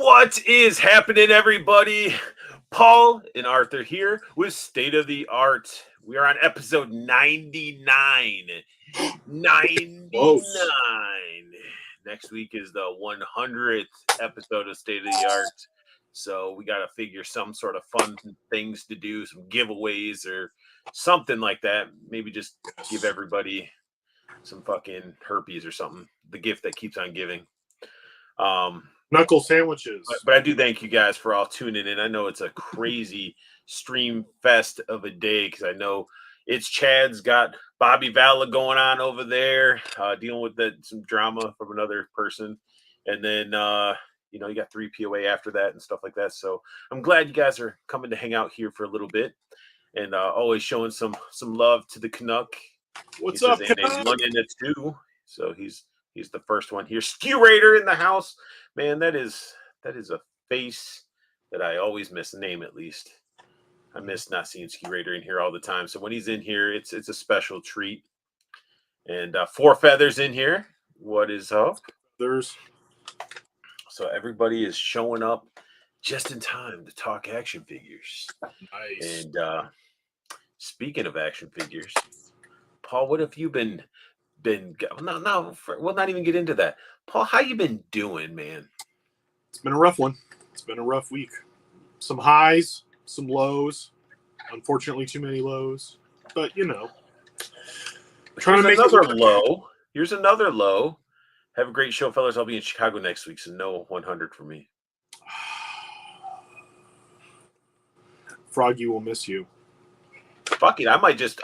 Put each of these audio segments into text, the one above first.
What is happening, everybody? Paul and Arthur here with State of the Art. We are on episode 99. 99. Close. Next week is the 100th episode of State of the Art. So we got to figure some sort of fun things to do, some giveaways or something like that. Maybe just give everybody some fucking herpes or something. The gift that keeps on giving. Knuckle sandwiches. But I do thank you guys for all tuning in. I know it's a crazy stream fest of a day because I know it's Chad's got Bobby Valla going on over there, dealing with some drama from another person. And then, you got 3POA after that and stuff like that. So I'm glad you guys are coming to hang out here for a little bit and always showing some love to the Canuck. What's up, Canuck? And a 1 and a 2. So he's the first one here. Skew Raider in the house. Man, that is a face that I always miss. Name at least. I miss not seeing Skew Raider in here all the time. So when he's in here, it's a special treat. And Four Feathers in here. What is up? There's so everybody is showing up just in time to talk action figures. Nice. And speaking of action figures, Paul, what have you been? We'll not even get into that. Paul, how you been doing, man? It's been a rough one. It's been a rough week. Some highs, some lows. Unfortunately, too many lows. But trying to make another low. Here's another low. Have a great show, fellas. I'll be in Chicago next week, so no 100 for me. Froggy will miss you. Fuck it. I might just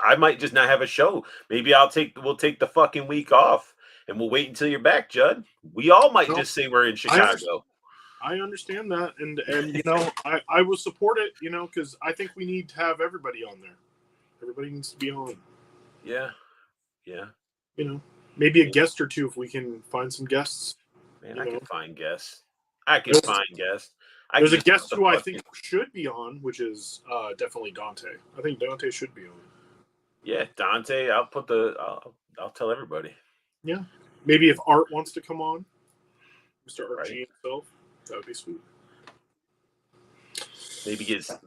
not have a show. Maybe we'll take the fucking week off and we'll wait until you're back, Judd. We all might just say we're in Chicago. I understand that. And I will support it, because I think we need to have everybody on there. Everybody needs to be on. Yeah. Yeah. Maybe a guest or two if we can find some guests. Man, I can find guests. There's a guest who I think should be on, which is definitely Dante. I think Dante should be on. Yeah, Dante. I'll tell everybody. Yeah, maybe if Art wants to come on, Mr. RG himself, that would be sweet.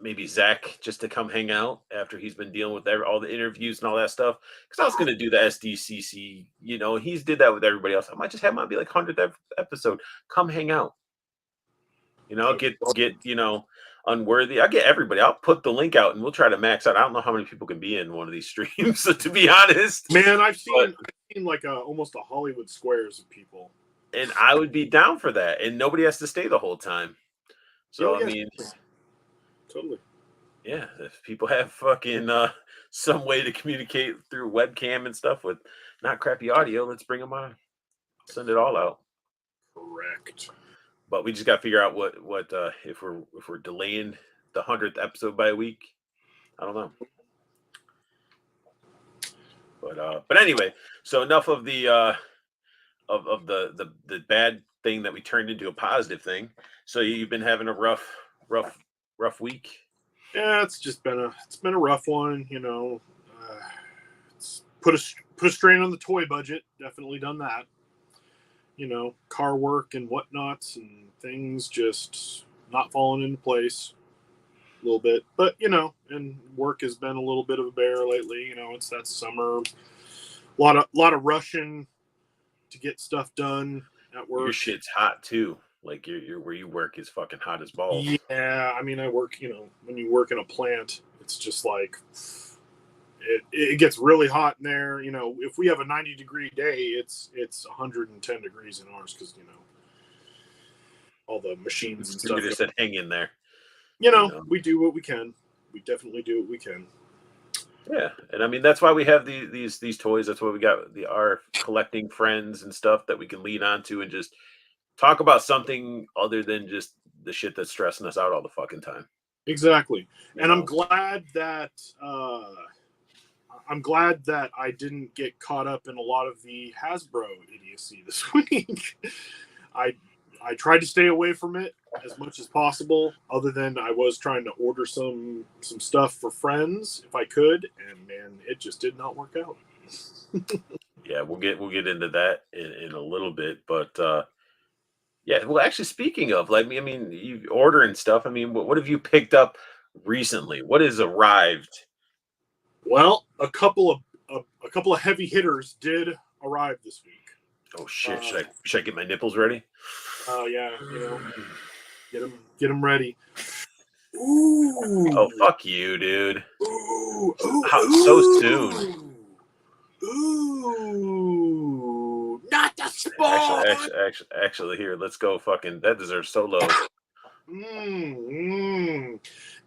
Maybe Zach just to come hang out after he's been dealing with all the interviews and all that stuff. Because I was going to do the SDCC. He's did that with everybody else. I might just have him on be like 100th episode. Come hang out. Get unworthy. I'll get everybody. I'll put the link out and we'll try to max out. I don't know how many people can be in one of these streams, to be honest. Man, I've seen like almost a Hollywood Squares of people. And I would be down for that. And nobody has to stay the whole time. So, Totally. Yeah, if people have fucking some way to communicate through webcam and stuff with not crappy audio, let's bring them on. Send it all out. Correct. But we just got to figure out what if we're delaying the 100th episode by a week. I don't know. But anyway, so enough of the of the bad thing that we turned into a positive thing. So you've been having a rough week. Yeah, it's been a rough one. It's put a strain on the toy budget. Definitely done that. Car work and whatnots and things just not falling into place a little bit. But, and work has been a little bit of a bear lately. It's that summer. A lot of rushing to get stuff done at work. Your shit's hot too. Like your where you work is fucking hot as balls. Yeah, I mean, I work, when you work in a plant, it's just like it gets really hot in there. If we have a 90-degree day, it's 110 degrees in ours because all the machines and stuff. You just said hang in there. We do what we can. We definitely do what we can. Yeah, and I mean that's why we have these toys. That's why we got our collecting friends and stuff that we can lean onto and just talk about something other than just the shit that's stressing us out all the fucking time. Exactly, and I'm glad that. I'm glad that I didn't get caught up in a lot of the Hasbro idiocy this week. I tried to stay away from it as much as possible, other than I was trying to order some stuff for friends if I could, and man, it just did not work out. Yeah, we'll get into that in a little bit, but Yeah. Well, actually, speaking of, like, I mean, you ordering stuff. I mean, what have you picked up recently? What has arrived? Well, a couple of heavy hitters did arrive this week. Oh shit! Uh, Should I get my nipples ready? yeah, get them ready. Ooh, Oh fuck you, dude! ooh, ooh, How so soon? ooh, ooh! Not the Actually, spawn. here, let's go. Fucking, that deserves so low.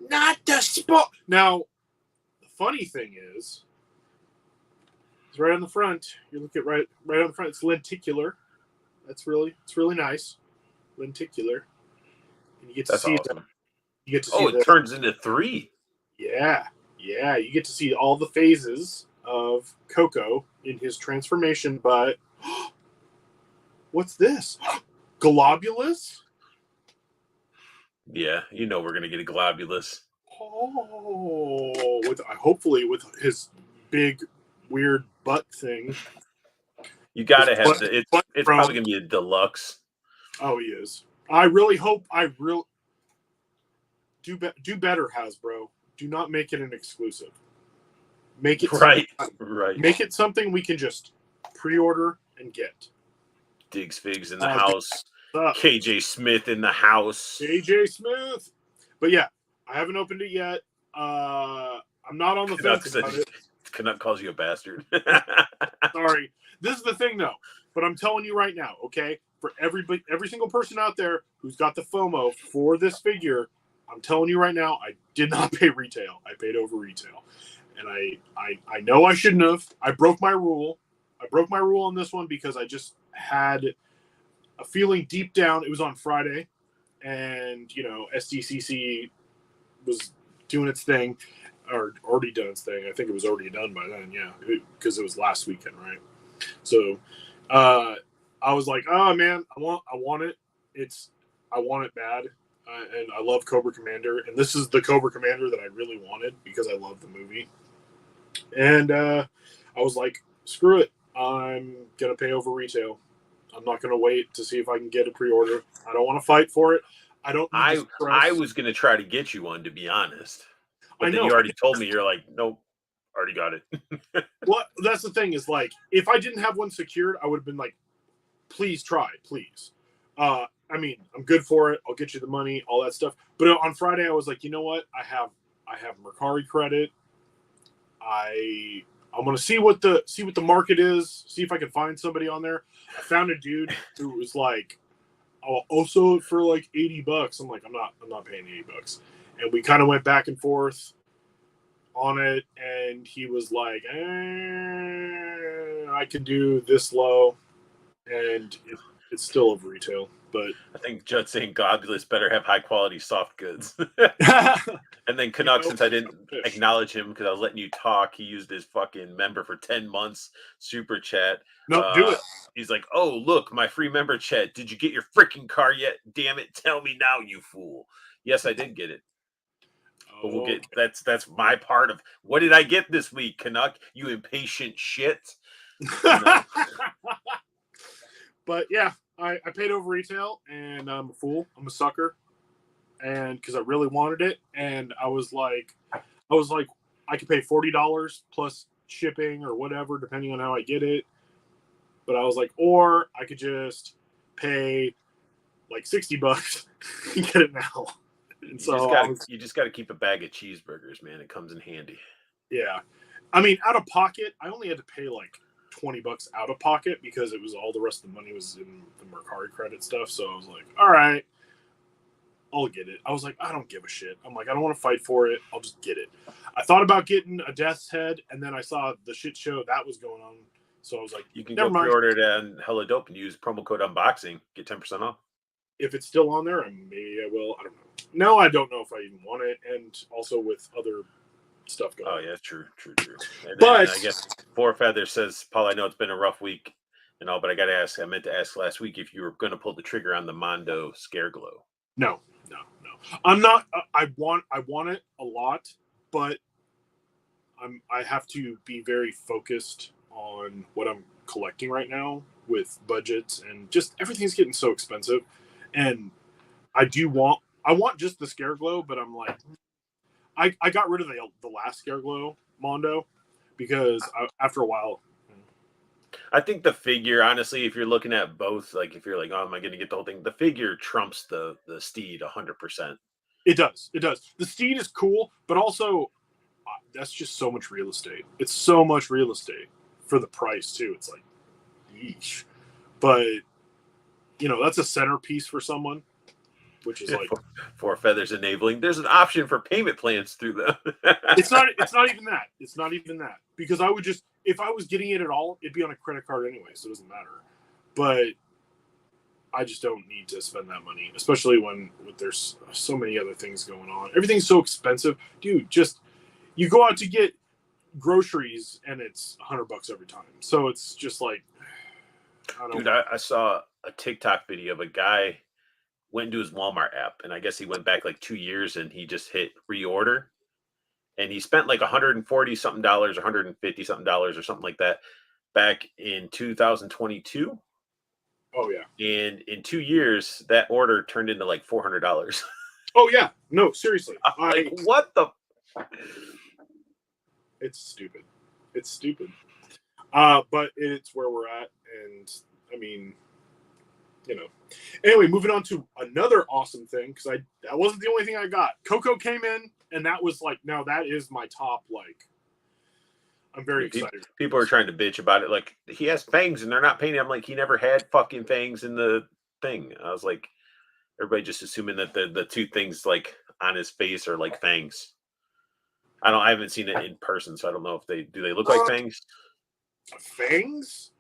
Not the spawn. Now, the funny thing is, it's right on the front. You look at right on the front. It's lenticular. It's really nice. Lenticular, and you get to That's see awesome. see Oh, it the turns into 3. yeah, yeah. You get to see all the phases of Coco in his transformation. But what's this? Globulus? Yeah, you know we're gonna get a globulus. Oh, with hopefully with his big weird butt thing. You gotta have Butt, the. butt It's from, probably gonna be a deluxe. oh, he is. I really hope. I real do better, Hasbro. Do not make it an exclusive. Make it Right, something, right. make it something we can just pre-order and get. Diggs Figs in the house. Up. KJ Smith in the house. AJ Smith. But yeah, I haven't opened it yet. I'm not on the fence about it. Canuck calls you a bastard. Sorry. This is the thing, though. But I'm telling you right now, okay? For every single person out there who's got the FOMO for this figure, I'm telling you right now, I did not pay retail. I paid over retail, and I know I shouldn't have. I broke my rule. I broke my rule on this one because I just had a feeling deep down. It was on Friday, and SDCC was doing its thing, or already done its thing. I think it was already done by then, yeah, because it was last weekend, right? So I was like, oh man, I want it. I want it bad, and I love Cobra Commander, and this is the Cobra Commander that I really wanted because I love the movie. And I was like, screw it, I'm gonna pay over retail. I'm not gonna wait to see if I can get a pre-order. I don't want to fight for it. I don't need the stress. I was gonna try to get you one, to be honest, but I then know. you already told me, you're like, nope, already got it. Well, that's the thing is, like, if I didn't have one secured, I would have been like, please try, please. I mean, I'm good for it. I'll get you the money, all that stuff. But on Friday, I was like, you know what? I have Mercari credit. I'm gonna see what the market is. See if I can find somebody on there. I found a dude who was like, I'll also it for like $80. I'm like, I'm not paying $80. And we kind of went back and forth on it, and he was like, I can do this low, and it's still over retail. But I think Judd saying Globulus better have high quality soft goods. And then Canuck, since I didn't acknowledge him because I was letting you talk, he used his fucking member for 10 months super chat. No, do it. He's like, oh, look, my free member chat. Did you get your freaking car yet? Damn it. Tell me now, you fool. Yes, I did get it. But we'll get that's my part of what did I get this week, Canuck? You impatient shit. But yeah, I paid over retail, and I'm a fool. I'm a sucker, and because I really wanted it, and I was like, I could pay $40 plus shipping or whatever, depending on how I get it. But I was like, or I could just pay like $60 and get it now. And you just got to keep a bag of cheeseburgers, man. It comes in handy. Yeah, I mean, out of pocket, I only had to pay like $20 out of pocket because it was all the rest of the money was in the Mercari credit stuff. So I was like, all right, I'll get it. I was like, I don't give a shit. I'm like, I don't want to fight for it. I'll just get it. I thought about getting a Death's Head, and then I saw the shit show that was going on. So I was like, you can go pre-order it on Hella Dope and use promo code unboxing, get 10% off. If it's still on there, maybe I will. I don't know. No, I don't know if I even want it, and also with other stuff going on. Oh yeah, true. And but I guess Four Feather says, Paul, I know it's been a rough week and all, but I got to ask. I meant to ask last week if you were going to pull the trigger on the Mondo Scare Glow. No. I'm not. I want it a lot, but I have to be very focused on what I'm collecting right now with budgets, and just everything's getting so expensive. And I want just the Scareglow, but I'm like, I got rid of the last Scareglow Mondo because after a while. I think the figure, honestly, if you're looking at both, like if you're like, oh, am I going to get the whole thing? The figure trumps the steed 100%. It does. It does. The steed is cool, but also that's just so much real estate. It's so much real estate for the price too. It's like, yeesh. But that's a centerpiece for someone, which is like for feathers enabling. There's an option for payment plans through them. It's not even that. It's not even that because I would just if I was getting it at all, it'd be on a credit card anyway, so it doesn't matter. But I just don't need to spend that money, especially when there's so many other things going on. Everything's so expensive, dude. Just you go out to get groceries and it's $100 every time. So it's just like, I saw a TikTok video of a guy went into his Walmart app, and I guess he went back like 2 years, and he just hit reorder, and he spent like $140 something, $150 something or something like that back in 2022. Oh yeah. And in 2 years, that order turned into like $400. Oh yeah. No, seriously. Like what the? It's stupid. It's stupid. But it's where we're at, and I mean, Anyway, moving on to another awesome thing because that wasn't the only thing I got. Coco came in, and that was like, now that is my top. Like, I'm very excited. People are trying to bitch about it. Like he has fangs, and they're not painting. I'm like, he never had fucking fangs in the thing. I was like, everybody just assuming that the two things like on his face are like fangs. I haven't seen it in person, so I don't know if they look like fangs. Fangs?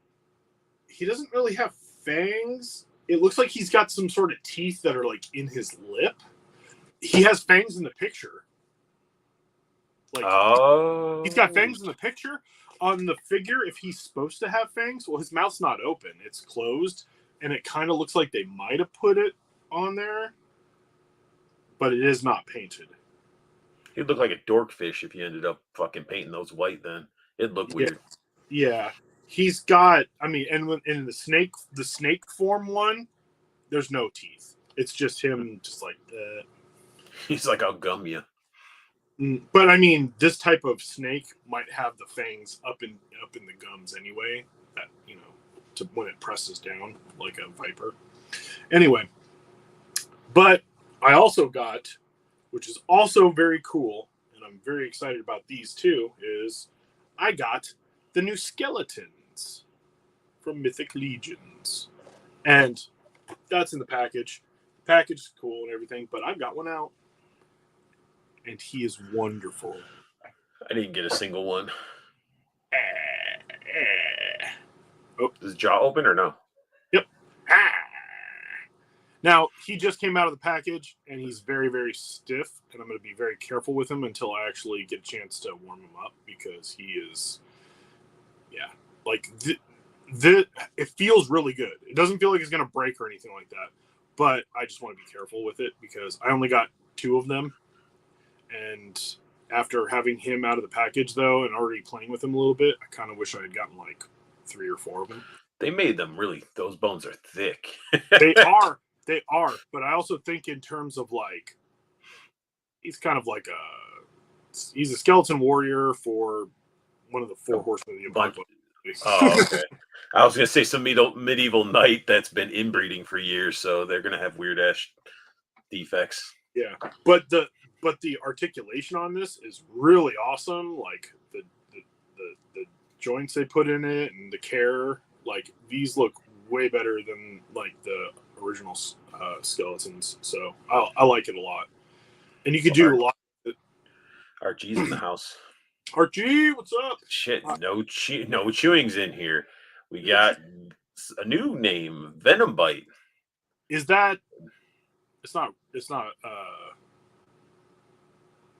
He doesn't really have fangs. It looks like he's got some sort of teeth that are like in his lip. He has fangs in the picture. Like, he's got fangs in the picture. On the figure, if he's supposed to have fangs, well, his mouth's not open. It's closed, and it kind of looks like they might have put it on there, but it is not painted. He'd look like a dorkfish if you ended up fucking painting those white. Then it'd look weird. Yeah. He's got, and in the snake form one, there's no teeth. It's just him, just like that. He's like, I'll gum you. But this type of snake might have the fangs up in the gums anyway. That to when it presses down like a viper. Anyway, but I also got, which is also very cool, and I'm very excited about these too. Is I got the new skeletons from Mythic Legions, and that's in the package. The package is cool and everything, but I've got one out, and he is wonderful. I didn't get a single one. Oh, does his jaw open or no? Yep. Now, he just came out of the package, and he's very, very stiff, and I'm going to be very careful with him until I actually get a chance to warm him up, because he is, it feels really good. It doesn't feel like it's going to break or anything like that, but I just want to be careful with it, because I only got 2 of them, and after having him out of the package, though, and already playing with him a little bit, I kind of wish I had gotten, 3 or 4 of them. They made them really, those bones are thick. They are, but I also think in terms of he's kind of he's a skeleton warrior for one of the 4 horsemen of the apocalypse. Oh, okay. I was gonna say some medieval knight that's been inbreeding for years, so they're gonna have weird ass defects. Yeah, but the articulation on this is really awesome. Like the joints they put in it and the care, these look way better than the original skeletons, so I like it a lot, and you could do a lot with it. RG's in the house. RG, what's up? Shit, no chewing's in here. We got a new name, Venom Bite. Is that? It's not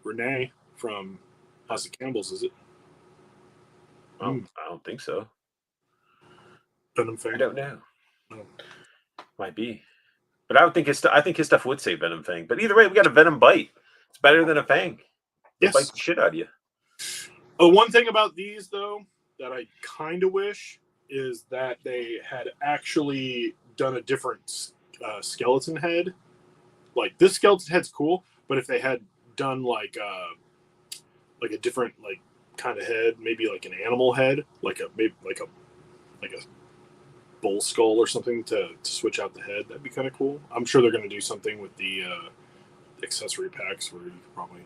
Renee from House of Campbell's, is it? I don't think so. Venom Fang? I don't know. No. Might be, but I think his stuff would say Venom Fang. But either way, we got a Venom Bite. It's better than a Fang. It bites the shit out of you. One thing about these, though, that I kind of wish is that they had actually done a different skeleton head. Like this skeleton head's cool, but if they had done like a different like kind of head, maybe like an animal head, like a bull skull or something to switch out the head, that'd be kind of cool. I'm sure they're going to do something with the accessory packs where you could probably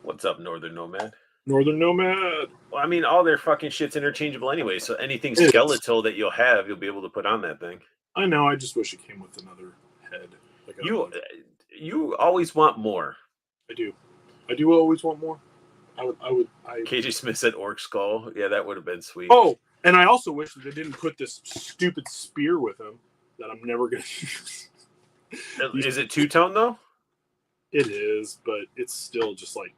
What's up, Northern Nomad? Northern Nomad. Well, I mean, all their fucking shit's interchangeable anyway. So anything It is. skeletal that you'll have, you'll be able to put on that thing. I know. I just wish it came with another head. Like You always want more. I do. I do always want more. KJ Smith said orc skull. Yeah, that would have been sweet. Oh, and I also wish that they didn't put this stupid spear with him that I'm never going to use. Is it two-tone though? It is, but it's still just like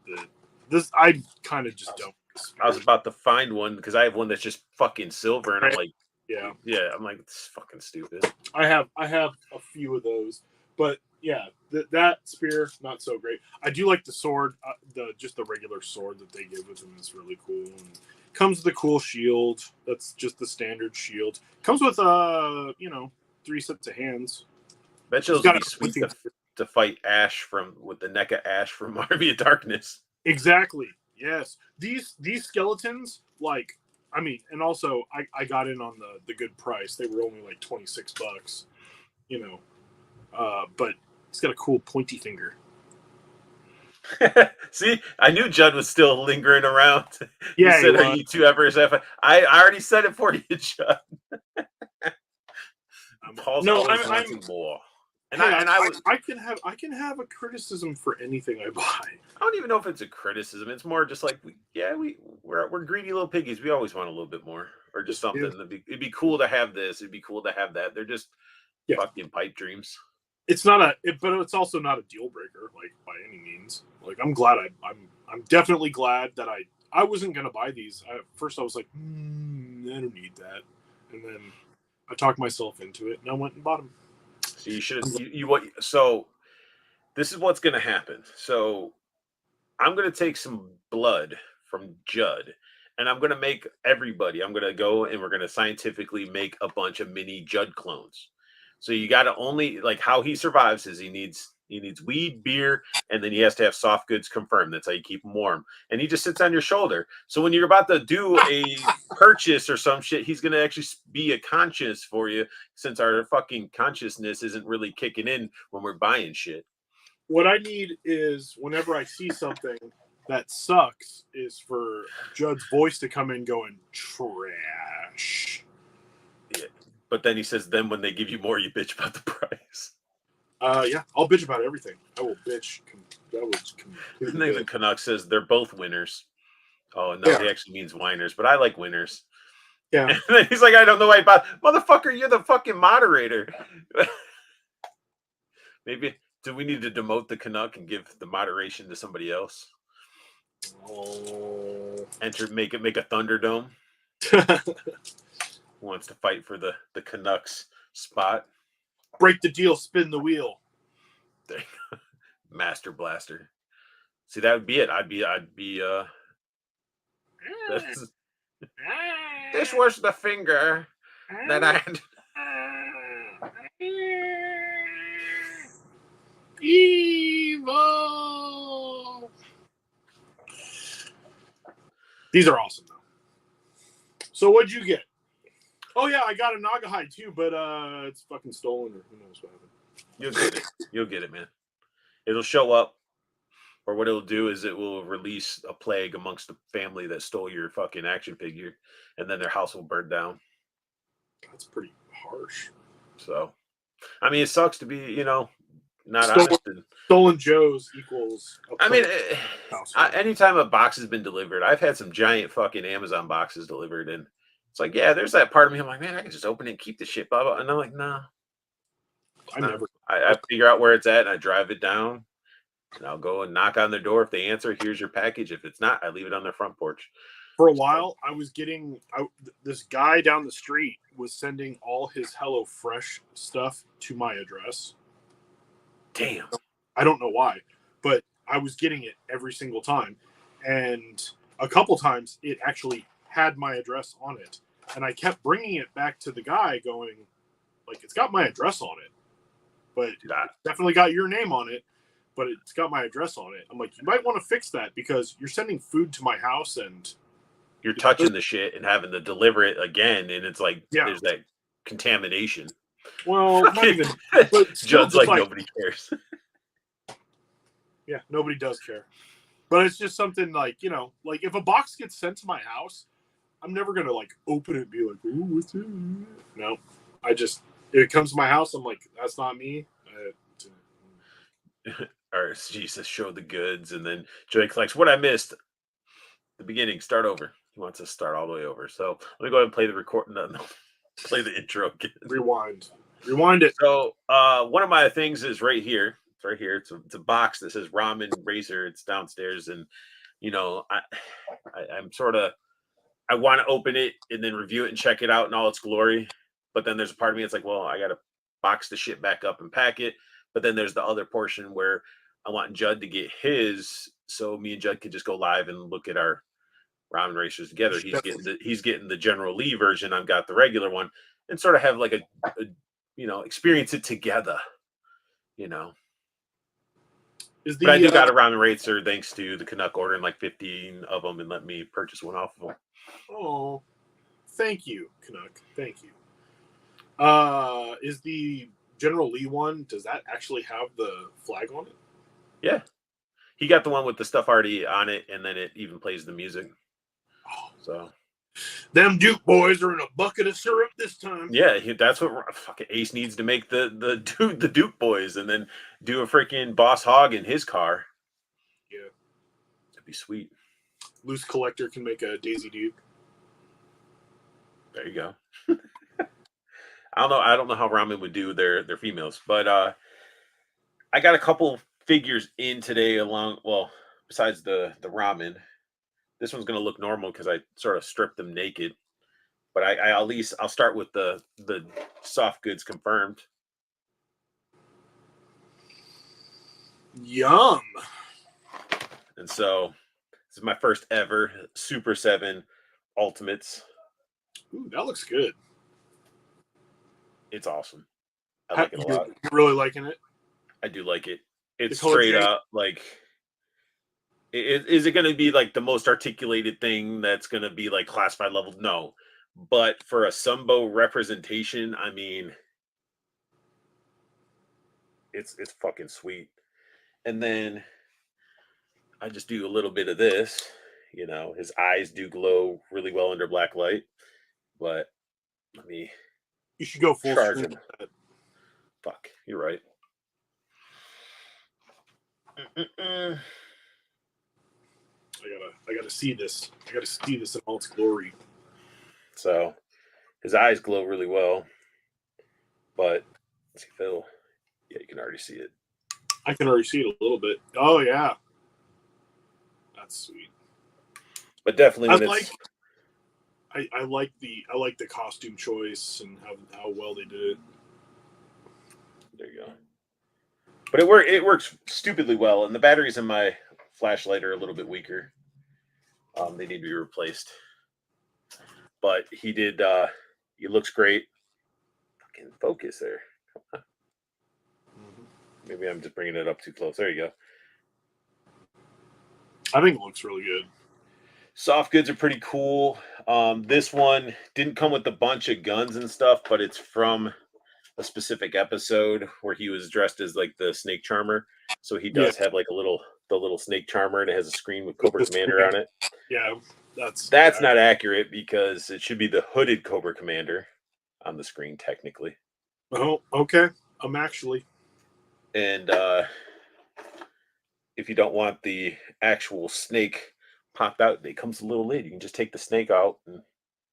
this. I kind of just don't. I was about to find one because I have one that's just fucking silver, and I'm like, yeah, I'm like, it's fucking stupid. I have a few of those, but yeah, that spear not so great. I do like the sword, the regular sword that they give with them is really cool. And comes with a cool shield. That's just the standard shield. Comes with 3 sets of hands. Bet you those would be sweet to fight Ash with the neck of Ash from Army of Darkness. Exactly. Yes. These skeletons, like, I mean, and also I got in on the good price. They were only like $26, but it's got a cool pointy finger. See, I knew Judd was still lingering around. Yeah, he said, "Are you two ever?" I already said it for you, Judd. Paul's always wanting more. And I can have a criticism for anything I buy. I don't even know if it's a criticism. It's more just like we're greedy little piggies. We always want a little bit more, or just something. Yeah. It'd be cool to have this. It'd be cool to have that. They're just fucking pipe dreams. It's not but it's also not a deal breaker, like by any means. Like I'm glad I'm definitely glad that I wasn't gonna buy these. First I was like, I don't need that, and then I talked myself into it, and I went and bought them. So you should so this is what's gonna happen. So I'm gonna take some blood from Judd, and I'm gonna make everybody. I'm gonna go and we're gonna scientifically make a bunch of mini Judd clones. So you got to only like how he survives is he needs weed, beer, and then he has to have soft goods confirmed. That's how you keep him warm. And he just sits on your shoulder. So when you're about to do a purchase or some shit, he's going to actually be a conscience for you since our fucking consciousness isn't really kicking in when we're buying shit. What I need is whenever I see something that sucks is for Judd's voice to come in going, trash. Yeah. But then he says, then when they give you more, you bitch about the price. Yeah, I'll bitch about everything. I will bitch. And then the Canuck says they're both winners. Oh, no, he actually means whiners, but I like winners. Yeah. And then he's like, I don't know why, motherfucker, you're the fucking moderator. Maybe, do we need to demote the Canuck and give the moderation to somebody else? Oh. Make a Thunderdome. Wants to fight for the Canucks spot. Break the deal, spin the wheel. Master Blaster. See, that would be it. I'd be this was the finger that I had. Evil. These are awesome though. So what'd you get? Oh yeah, I got a Naga hide too, but it's fucking stolen or who knows what happened. You'll get it. You'll get it, man. It'll show up, or what it'll do is it will release a plague amongst the family that stole your fucking action figure, and then their house will burn down. That's pretty harsh. So, I mean, it sucks to be, not honest. Stolen Joe's equals. I mean, anytime a box has been delivered, I've had some giant fucking Amazon boxes delivered, and it's like, yeah, there's that part of me. I'm like, man, I can just open it and keep the shit, blah, blah. And I'm like, nah. I figure out where it's at, and I drive it down, and I'll go and knock on their door. If they answer, here's your package. If it's not, I leave it on their front porch. For a while, I was getting this guy down the street was sending all his HelloFresh stuff to my address. Damn. I don't know why, but I was getting it every single time. And a couple times it actually had my address on it. And I kept bringing it back to the guy going, like, it's got my address on it. but Dude, it's definitely got your name on it, but it's got my address on it. I'm like, you might want to fix that because you're sending food to my house and you're touching the shit and having to deliver it again, and it's like Yeah. there's that contamination. well, not Fucking- even, but still Judd's just like nobody cares. yeah, nobody does care. But it's just something like, you know, like if a box gets sent to my house, I'm never gonna like open it and be like, "Ooh, what's it?" No, I just if it comes to my house, I'm like, that's not me. Or Jesus, show the goods, and then Joey collects what I missed. The beginning, start over. He wants us to start all the way over. So let me go ahead and play the record. No, play the intro again. Rewind it. So one of my things is right here. It's right here. It's a box that says Ramen Racer. It's downstairs, and you know, I'm sort of I want to open it and then review it and check it out in all its glory. But then there's a part of me that's like, well, I got to box the shit back up and pack it. But then there's the other portion where I want Judd to get his, so me and Judd could just go live and look at our Ramen Racers together. He's getting the General Lee version. I've got the regular one, and sort of have like a experience it together. You know, but I do got a Ramen Racer thanks to the Canuck ordering like 15 of them and let me purchase one off of them. Oh, thank you, Canuck. Thank you. Is the General Lee one? Does that actually have the flag on it? Yeah, he got the one with the stuff already on it, and then it even plays the music. Oh, so them Duke boys are in a bucket of syrup this time. Yeah, that's what fucking Ace needs to make the Duke boys, and then do a freaking Boss Hog in his car. Yeah, that'd be sweet. Loose Collector can make a Daisy Duke. There you go. I don't know how Ramen would do their females, but I got a couple figures in today besides the Ramen. This one's gonna look normal because I sort of stripped them naked. But I'll start with the soft goods confirmed. Yum. And so this is my first ever Super 7 Ultimates. Ooh, that looks good. It's awesome. I like it a lot. You're really liking it? I do like it. It's straight up like is it going to be like the most articulated thing that's going to be like classified level? No. But for a Sunbow representation, I mean, it's fucking sweet. And then I just do a little bit of this. You know, his eyes do glow really well under black light. But let me. You should go full charge screen. him. Fuck, you're right. I gotta see this. I gotta see this in all its glory. So his eyes glow really well, but let's see, Phil. Yeah, you can already see it. I can already see it a little bit. Oh yeah, that's sweet. But definitely, I like the costume choice and how well they did it. There you go. But it works stupidly well, and the batteries in my flashlight are a little bit weaker. They need to be replaced. But he did. He looks great. Fucking focus there. Maybe I'm just bringing it up too close. There you go. I think it looks really good. Soft goods are pretty cool. This one didn't come with a bunch of guns and stuff, but it's from a specific episode where he was dressed as like the snake charmer. So he does have like the little snake charmer, and it has a screen with Cobra Commander on it. Yeah, that's not accurate because it should be the hooded Cobra Commander on the screen technically. Oh, okay. I'm actually. And if you don't want the actual snake popped out, it comes a little lid. You can just take the snake out and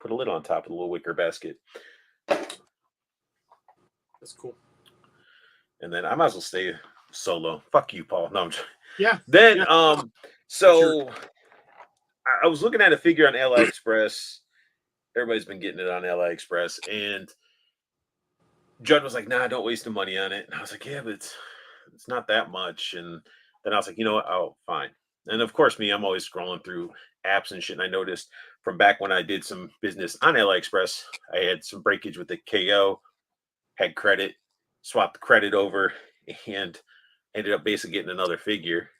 put a lid on top of the little wicker basket. That's cool. And then I might as well stay solo. Fuck you, Paul. No, I'm just... Yeah. Then so I was looking at a figure on AliExpress. Everybody's been getting it on AliExpress, and Judd was like, "Nah, don't waste the money on it." And I was like, "Yeah, but it's not that much." And then I was like, "You know what? Oh, fine." And of course, I'm always scrolling through apps and shit. And I noticed from back when I did some business on AliExpress, I had some breakage with the KO, had credit, swapped the credit over, and ended up basically getting another figure.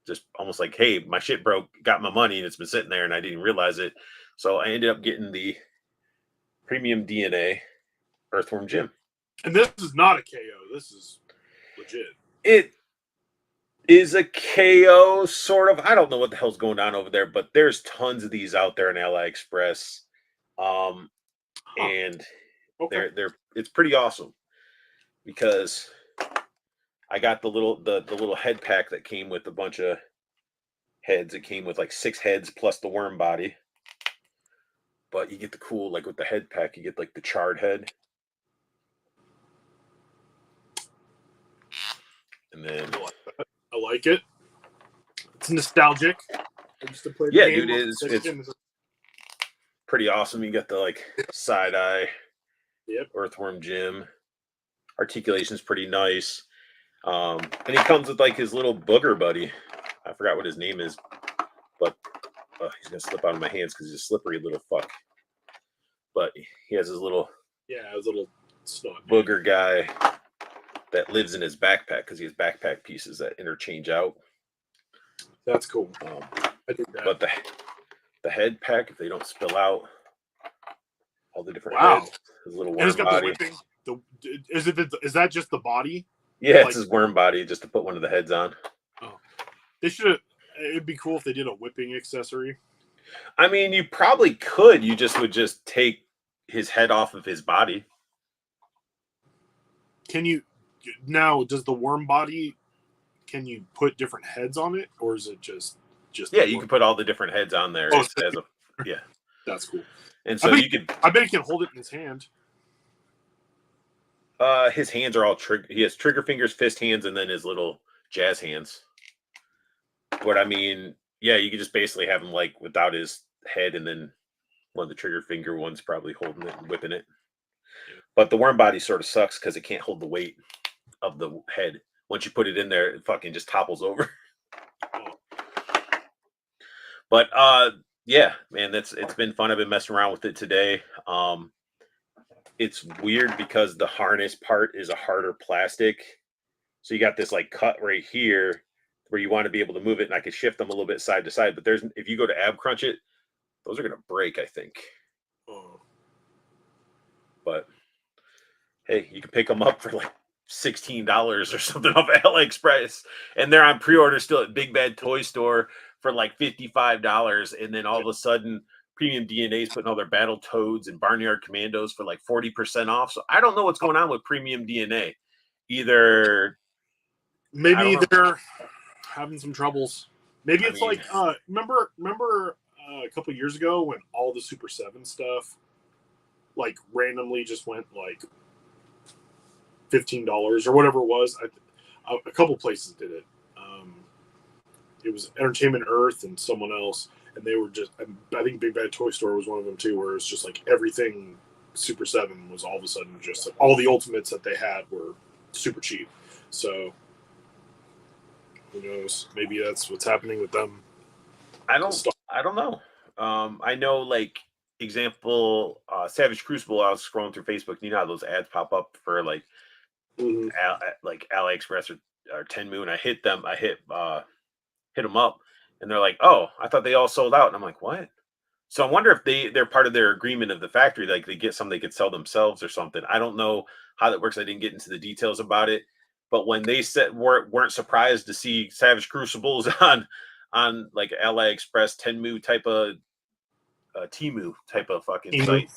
Just almost like, hey, my shit broke, got my money, and it's been sitting there, and I didn't realize it. So I ended up getting the premium DNA Earthworm Jim. And this is not a KO. This is legit. It is a KO, sort of. I don't know what the hell's going on over there, but there's tons of these out there in AliExpress. And Okay. they're it's pretty awesome because I got the little head pack that came with a bunch of heads. It came with like 6 heads plus the worm body. But you get the cool, like with the head pack, you get like the charred head. And then I like it. It's nostalgic. I used to play the yeah, game dude, on it's pretty awesome. You got the like side eye, Yep. Earthworm Jim. Articulation's pretty nice. And he comes with like his little booger buddy. I forgot what his name is, but he's gonna slip out of my hands because he's a slippery little fuck. But he has his little his little snot booger guy that lives in his backpack because he has backpack pieces that interchange out. That's cool. I think that. But the head pack, if they don't spill out, all the different Wow. heads, his little And it's worm got body. the whipping. Is that just the body? Yeah, like- it's his worm body just to put one of the heads on. Oh, they should. It'd be cool if they did a whipping accessory. I mean, you probably could. You just would just take his head off of his body. Can you now? Does the worm body? Can you put different heads on it, or is it just? Yeah, you can put all the different heads on there. Oh, as a, yeah, that's cool. and so you could. I bet he can hold it in his hand. His hands are all trigger. He has trigger fingers, fist hands, and then his little jazz hands. But I mean, yeah, you could just basically have him like without his head, and then one of the trigger finger ones probably holding it and whipping it. But the worm body sort of sucks because it can't hold the weight of the head. Once you put it in there, it fucking just topples over. But yeah, man, it's been fun. I've been messing around with it today. It's weird because the harness part is a harder plastic. So you got this like cut right here where you want to be able to move it, and I could shift them a little bit side to side. But if you go to ab crunch it, those are gonna break, I think. But hey, you can pick them up for like $16 or something off AliExpress, and they're on pre-order still at Big Bad Toy Store for like $55. And then all of a sudden, Premium DNA is putting all their Battle Toads and Barnyard Commandos for like 40% off. So I don't know what's going on with Premium DNA. Either maybe they're having some troubles. Maybe it's like remember a couple years ago when all the Super 7 stuff like randomly just went like $15 or whatever it was. A couple places did it. It was Entertainment Earth and someone else, and they were just. I think Big Bad Toy Store was one of them too, where it's just like everything Super 7 was all of a sudden just like all the ultimates that they had were super cheap. So who knows? Maybe that's what's happening with them. I don't know. I know, like example, Savage Crucible. I was scrolling through Facebook. You know how those ads pop up for like like AliExpress or Tenmu, and I hit them. I hit them up, and they're like, "Oh, I thought they all sold out." And I'm like, "What?" So I wonder if they're part of their agreement of the factory, like they get some they could sell themselves or something. I don't know how that works. I didn't get into the details about it, but when they said weren't surprised to see Savage Crucibles on like AliExpress, Tenmu type of Temu type of fucking site,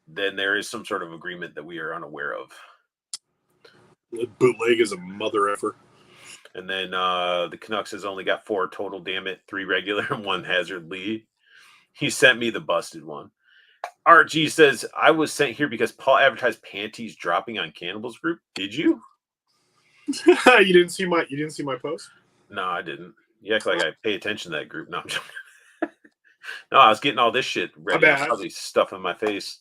then there is some sort of agreement that we are unaware of. Bootleg is a mother effer. And then the Canucks has only got 4 total, damn it, 3 regular and 1 hazard lead. He sent me the busted one. RG says, I was sent here because Paul advertised panties dropping on Cannibals Group. Did you? You didn't see my post? No, I didn't. You act like I pay attention to that group. No, I'm joking. No, I was getting all this shit ready. Probably stuff in my face.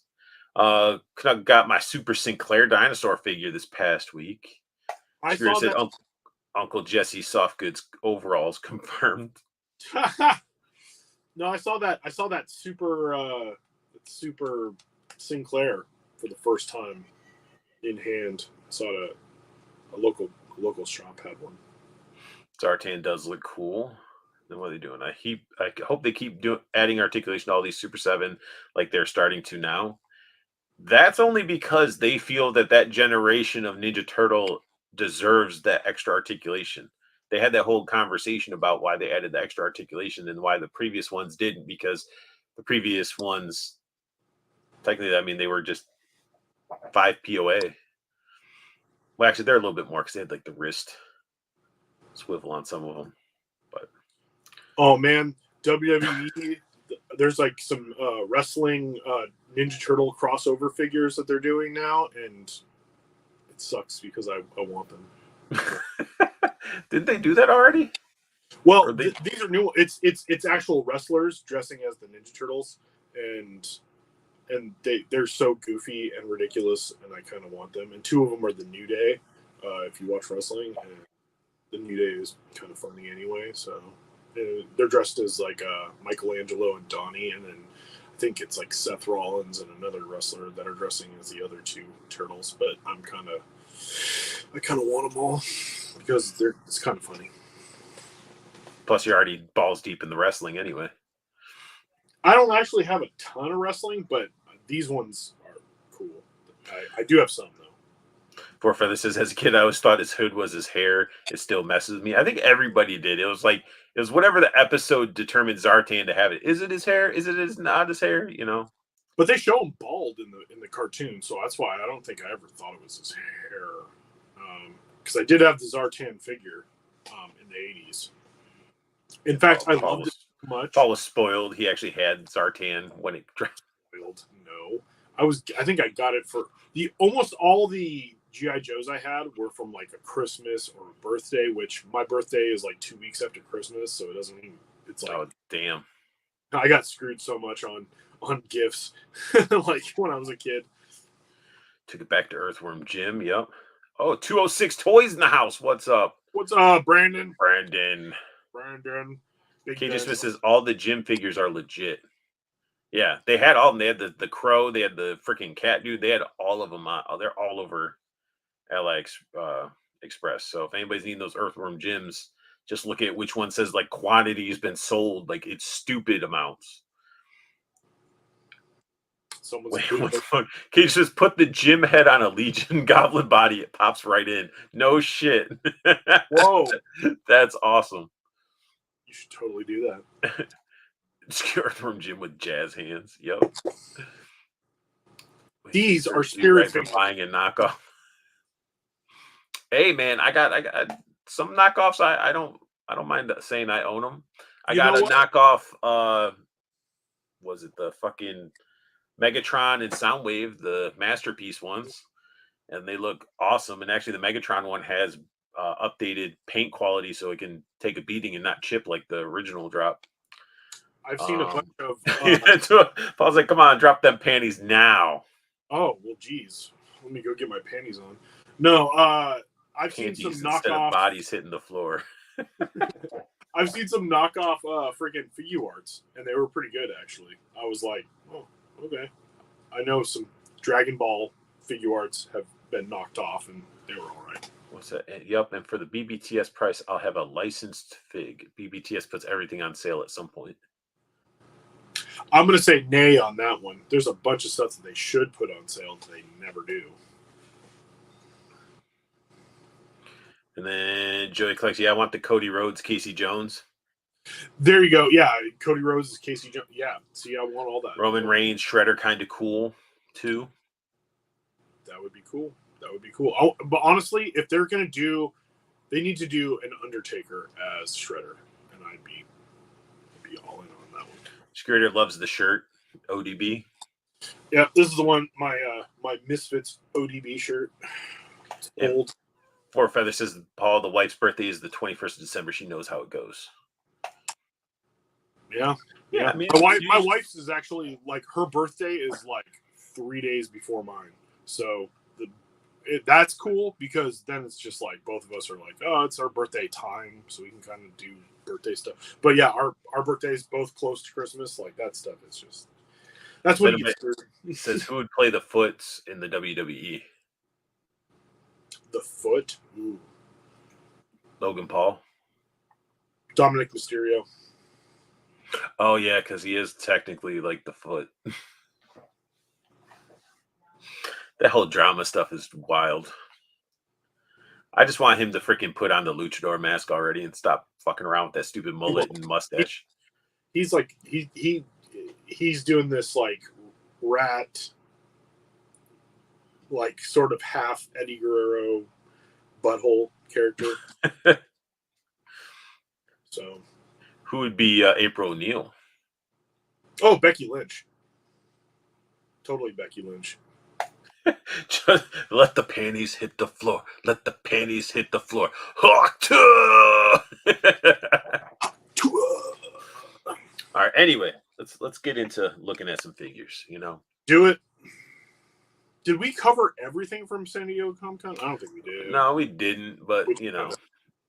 Canuck got my Super Sinclair dinosaur figure this past week. I saw that. Uncle Jesse soft goods overalls confirmed. No, I saw that. I saw that super Sinclair for the first time in hand. I saw it at a local shop had one. Zartan does look cool. Then what are they doing? I hope they keep adding articulation to all these Super 7 like they're starting to now. That's only because they feel that generation of Ninja Turtle deserves that extra articulation. They had that whole conversation about why they added the extra articulation and why the previous ones didn't, because the previous ones, technically, I mean, they were just 5 POA. Well, actually, they're a little bit more because they had like the wrist swivel on some of them. But oh man, WWE, there's like some wrestling Ninja Turtle crossover figures that they're doing now, and it sucks because I want them. didn't they do that already? Well, these are new. It's actual wrestlers dressing as the Ninja Turtles, and they're so goofy and ridiculous, and I kind of want them. And two of them are the New Day. If you watch wrestling, and the New Day is kind of funny anyway. So they're dressed as like Michelangelo and Donnie, and then I think it's like Seth Rollins and another wrestler that are dressing as the other two turtles. But I kind of want them all because it's kind of funny. Plus, you're already balls deep in the wrestling anyway. I don't actually have a ton of wrestling, but these ones are cool. I do have some, though. Poor Feather says, as a kid, I always thought his hood was his hair. It still messes with me. I think everybody did. It was whatever the episode determined Zartan to have it. Is it his hair? Is it not his hair? You know? But they show him bald in the cartoon, so that's why I don't think I ever thought it was his hair. Because I did have the Zartan figure in the 80s. In fact, I loved it so much. Paul was spoiled. He actually had Zartan when it dropped. No, I think I got it for almost all the GI Joes I had were from like a Christmas or a birthday, which my birthday is like 2 weeks after Christmas, so it doesn't even. It's like, oh damn! I got screwed so much on gifts, like when I was a kid. Took it back to Earthworm Jim. Yep. Oh, 206 Toys in the house. What's up? What's up, Brandon? Brandon. KJ Smith says all the Jim figures are legit. Yeah, they had all of them. They had the crow. They had the freaking cat dude. They had all of them. They're all over LX Express. So if anybody's needing those Earthworm Jims, just look at which one says like quantity has been sold. Like it's stupid amounts. KJ says put the Jim head on a Legion Goblin body. It pops right in. No shit. Whoa, that's awesome. You should totally do that. Earthworm Jim with jazz hands. Yep. These are spirit figures. Buying a knockoff. Hey man, I got some knockoffs. I don't mind saying I own them. I got a knockoff. Was it the fucking Megatron and Soundwave, the masterpiece ones, and they look awesome. And actually, the Megatron one has updated paint quality, so it can take a beating and not chip like the original drop. I've seen a bunch of. Paul's like, "Come on, drop them panties now." Oh well, geez. Let me go get my panties on. No, I've panties seen some instead knockoff of bodies hitting the floor. I've seen some knockoff freaking figure arts, and they were pretty good actually. I was like, oh, okay. I know some Dragon Ball figure arts have been knocked off, and they were all right. What's that? Yep. And for the BBTS price, I'll have a licensed fig. BBTS puts everything on sale at some point. I'm going to say nay on that one. There's a bunch of stuff that they should put on sale that they never do. And then Joey collects, I want the Cody Rhodes, Casey Jones. There you go. Yeah, Cody Rhodes is Casey Jones. Yeah, see, I want all that. Roman Reigns, Shredder, kind of cool, too. That would be cool. Oh, but honestly, if they're going to do, they need to do an Undertaker as Shredder, and I'd be all in on that one. Scrader loves the shirt, ODB. Yeah, this is the one, my Misfits ODB shirt. It's old. Poor Feather says, Paul, the wife's birthday is the 21st of December. She knows how it goes. Yeah. I mean, my wife's is actually, like, her birthday is, like, 3 days before mine. So that's cool because then it's just, like, both of us are like, oh, it's our birthday time, so we can kind of do birthday stuff. But, yeah, our birthdays both close to Christmas. Like, that stuff is just – that's what he says, who would play the Foots in the WWE? The foot. Ooh. Logan Paul. Dominic Mysterio. Oh yeah, because he is technically like the foot. That whole drama stuff is wild. I just want him to freaking put on the luchador mask already and stop fucking around with that stupid mullet and mustache. He's like he's doing this like rat, like sort of half Eddie Guerrero butthole character. So, who would be April O'Neil? Oh, Becky Lynch. Totally Becky Lynch. Just let the panties hit the floor. Let the panties hit the floor. All right. Anyway, let's get into looking at some figures. Do it. Did we cover everything from San Diego Comic Con? I don't think we did. No, we didn't. But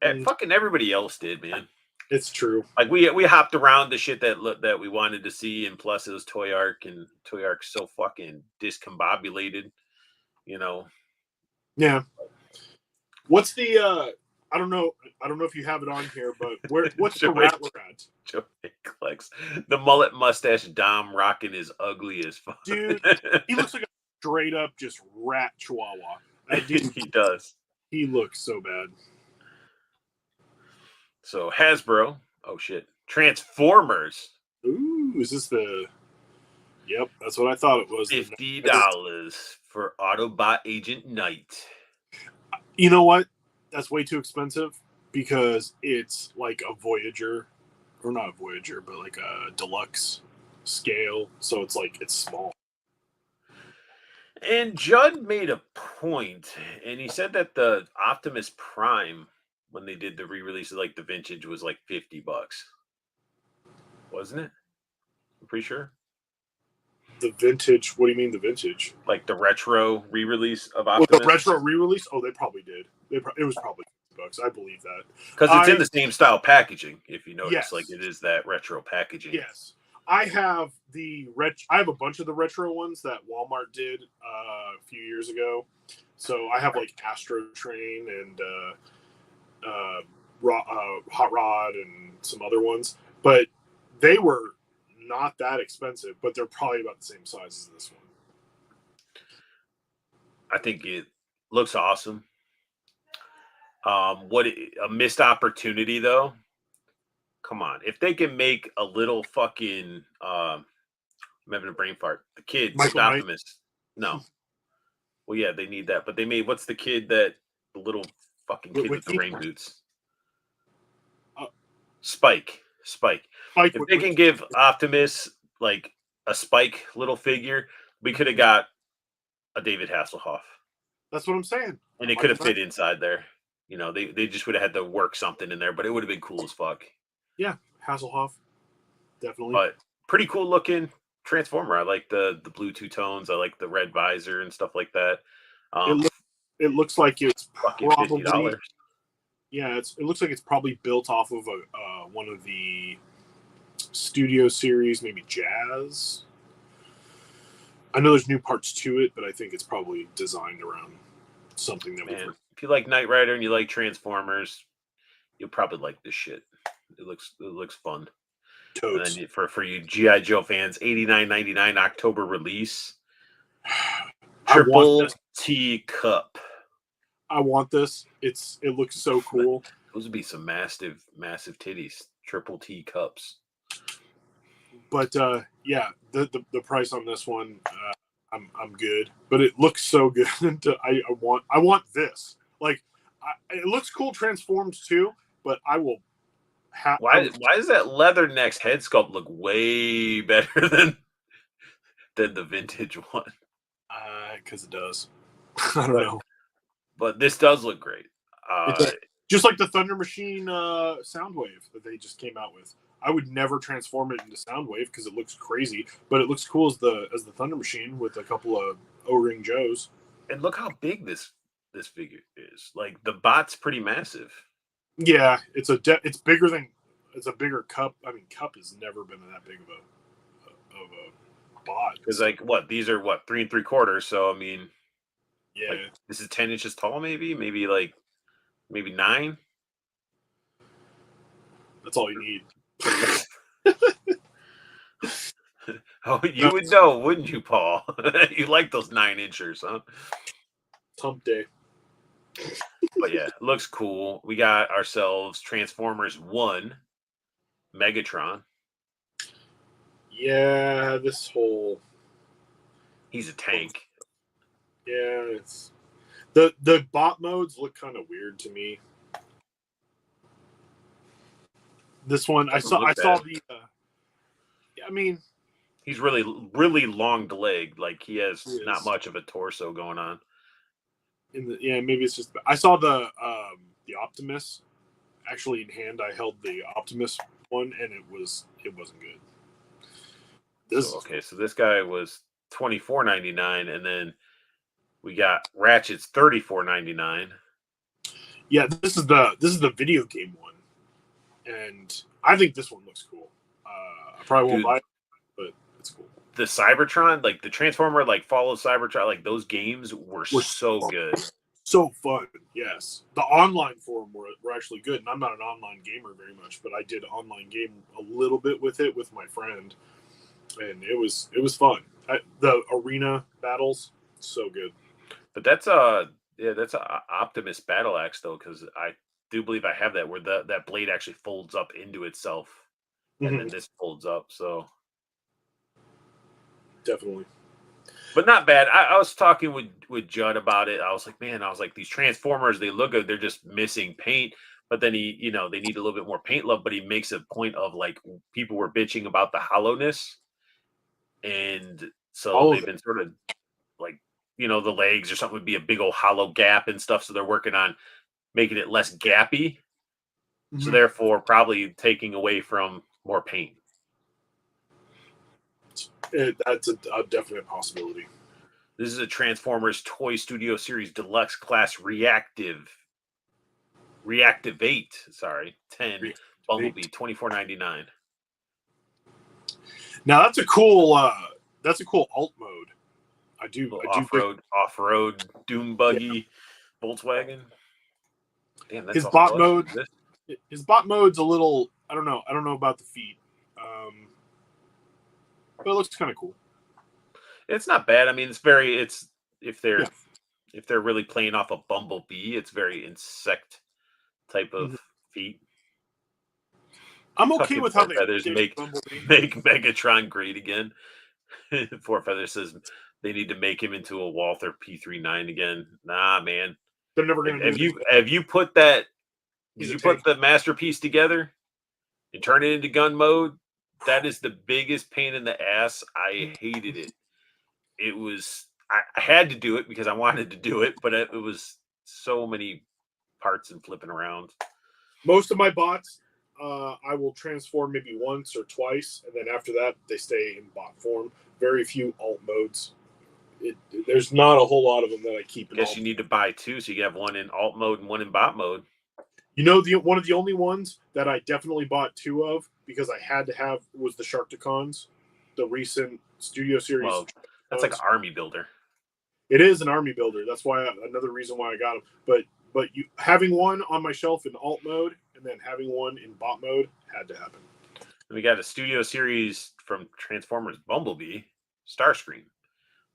fucking everybody else did, man. It's true. Like we hopped around the shit that we wanted to see, and plus it was Toy Arc, and Toy Arc's so fucking discombobulated. Yeah. What's the I don't know if you have it on here, but what's the Rattler at? Joey Klex. The mullet mustache Dom rocking is ugly as fuck. Dude, he looks like a straight up just rat chihuahua. He does. He looks so bad. So Hasbro, oh shit. Transformers. Ooh, is this the Yep, that's what I thought it was. $50 for Autobot Agent Knight. You know what? That's way too expensive because it's like a Voyager, or not a Voyager, but like a deluxe scale. So it's small. And Judd made a point, and he said that the Optimus Prime, when they did the re-release of like the vintage, was like $50, wasn't it? I'm pretty sure. The vintage? What do you mean the vintage? Like the retro re-release of Optimus? The retro re-release? Oh, they probably did. It was probably $50. I believe that because it's in the same style packaging. If you notice, yes. Like it is that retro packaging. Yes, I have I have a bunch of the retro ones that Walmart did a few years ago. So I have like Astro Train and Hot Rod and some other ones, but they were not that expensive, but they're probably about the same size as this one. I think it looks awesome. A missed opportunity though. Come on, if they can make a little fucking I'm having a brain fart. The kid, Optimus. No. Well, yeah, they need that, but they made what's the kid that the little fucking kid with the rain boots? Spike. If they can give Optimus like a Spike little figure, we could have got a David Hasselhoff. That's what I'm saying. And it could have fit inside there. They just would have had to work something in there, but it would have been cool as fuck. Yeah, Hasselhoff. Definitely. But pretty cool looking Transformer. I like the blue two-tones. I like the red visor and stuff like that. It looks like it's fucking $50. Yeah, it looks like it's probably built off of one of the studio series, maybe Jazz. I know there's new parts to it, but I think it's probably designed around something that we've heard. If you like Knight Rider and you like Transformers, you'll probably like this shit. It looks fun. Totes. And then for you G.I. Joe fans, $89.99 October release. Triple T Cup. I want this. It looks so cool. Those would be some massive titties. Triple T cups. But yeah, the price on this one, I'm good. But it looks so good. I want this. Like, it looks cool transformed too. But I will. Why does that Leathernecks head sculpt look way better than the vintage one? Because it does. I don't know. But this does look great. Just like the Thunder Machine Soundwave that they just came out with. I would never transform it into Soundwave because it looks crazy, but it looks cool as the Thunder Machine with a couple of O-ring Joes. And look how big this figure is. Like the bot's pretty massive. Yeah, it's bigger than it's a bigger Cup. I mean, Cup has never been that big of a bot. Because like these are 3 3/4. So I mean, Yeah, Like this is 10 inches tall, maybe 9. that's all you need. Oh, you would know, wouldn't you, Paul? You like those 9 inchers, huh? Hump day. But yeah, it looks cool. We got ourselves Transformers 1 Megatron. Yeah, this whole He's a tank. it's the bot modes look kind of weird to me. This one I saw the I mean, he's really long legged. Like he has he not is. much of a torso going on. Maybe it's just I saw the Optimus actually in hand. I held the Optimus one and it wasn't good. So this guy was $24.99, and then we got Ratchet's $34.99. Yeah, this is the video game one, and I think this one looks cool. I probably won't buy it, but it's cool. The Cybertron, like the Transformer, like follow Cybertron, like those games were so good, so fun. Yes, the online for them were actually good, and I'm not an online gamer very much, but I did online game a little bit with it with my friend, and it was fun. The arena battles, so good. But that's a Optimus battle axe though, because I do believe I have that where that blade actually folds up into itself, and then this folds up. So definitely, but not bad. I was talking with Judd about it. I was like, man, these Transformers, they look good. They're just missing paint. But then they need a little bit more paint love. But he makes a point of like people were bitching about the hollowness, and so they've been sort of like the legs or something would be a big old hollow gap and stuff. So they're working on making it less gappy. Mm-hmm. So therefore, probably taking away from more paint. That's a definite possibility. This is a Transformers Toy Studio Series Deluxe Class Reactivate. 10 Bumblebee, $24.99. Now that's a cool alt mode. I do off-road Doom buggy, Volkswagen. Damn, that's his bot mode. His bot mode's a little. I don't know about the feet, but it looks kind of cool. It's not bad. I mean, if they're really playing off a Bumblebee, it's very insect type of feet. I'm okay with how they make Megatron great again. Four Feathers says they need to make him into a Walther P39 again. Nah, man. They're never going to Have you put that? Did you put the masterpiece together and turn it into gun mode? That is the biggest pain in the ass. I hated it. It was. I had to do it because I wanted to do it, but it was so many parts and flipping around. Most of my bots, I will transform maybe once or twice, and then after that, they stay in bot form. Very few alt modes. There's not a whole lot of them that I keep. I guess you need to buy two, so you can have one in alt mode and one in bot mode. One of the only ones that I definitely bought two of because I had to have was the Sharkticons, the recent Studio Series. Well, that's like an army builder. It is an army builder. That's why another reason why I got them. But you having one on my shelf in alt mode and then having one in bot mode had to happen. And we got a Studio Series from Transformers Bumblebee, Starscream.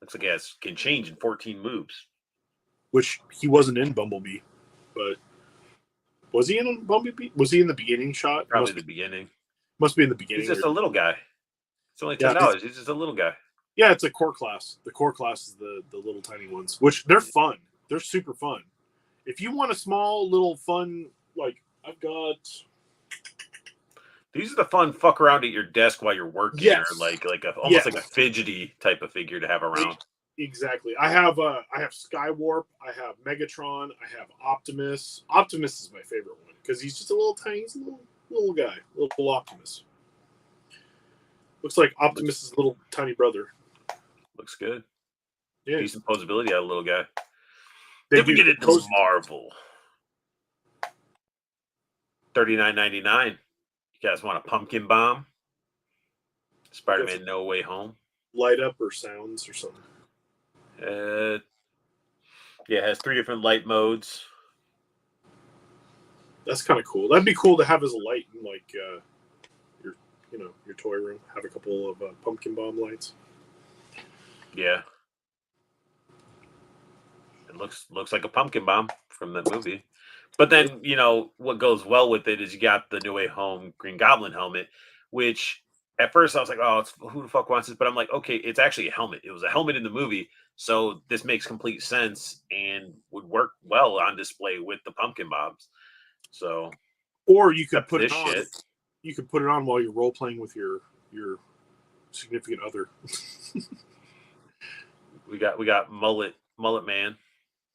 Looks like it can change in 14 moves. Which he wasn't in Bumblebee, but was he in Bumblebee? Was he in the beginning shot? Probably the beginning. Must be in the beginning. He's just a little guy. It's only $10. He's just a little guy. Yeah, it's a core class. The core class is the little tiny ones, which they're fun. They're super fun. If you want a small little fun, like I've got. These are the fun fuck around at your desk while you're working. Yes. Or like almost like a fidgety type of figure to have around. Exactly. I have Skywarp. I have Megatron. I have Optimus. Optimus is my favorite one because he's just a little tiny, little guy, little Optimus. Looks like Optimus's little tiny brother. Looks good. Yeah. Decent posability out of a little guy. Then we get into Marvel. $39.99. You guys want a pumpkin bomb? Spider-Man No Way Home. Light up or sounds or something. Yeah, it has 3 different light modes. That's kind of cool. That'd be cool to have as a light in like your your toy room. Have a couple of pumpkin bomb lights. Yeah. It looks like a pumpkin bomb from the movie. But then, what goes well with it is you got the No Way Home Green Goblin helmet, which at first I was like, oh, who the fuck wants this? But I'm like, okay, it's actually a helmet. It was a helmet in the movie. So this makes complete sense and would work well on display with the pumpkin bombs. So, or you could put this it on. shit. You could put it on while you're role playing with your significant other. We got mullet man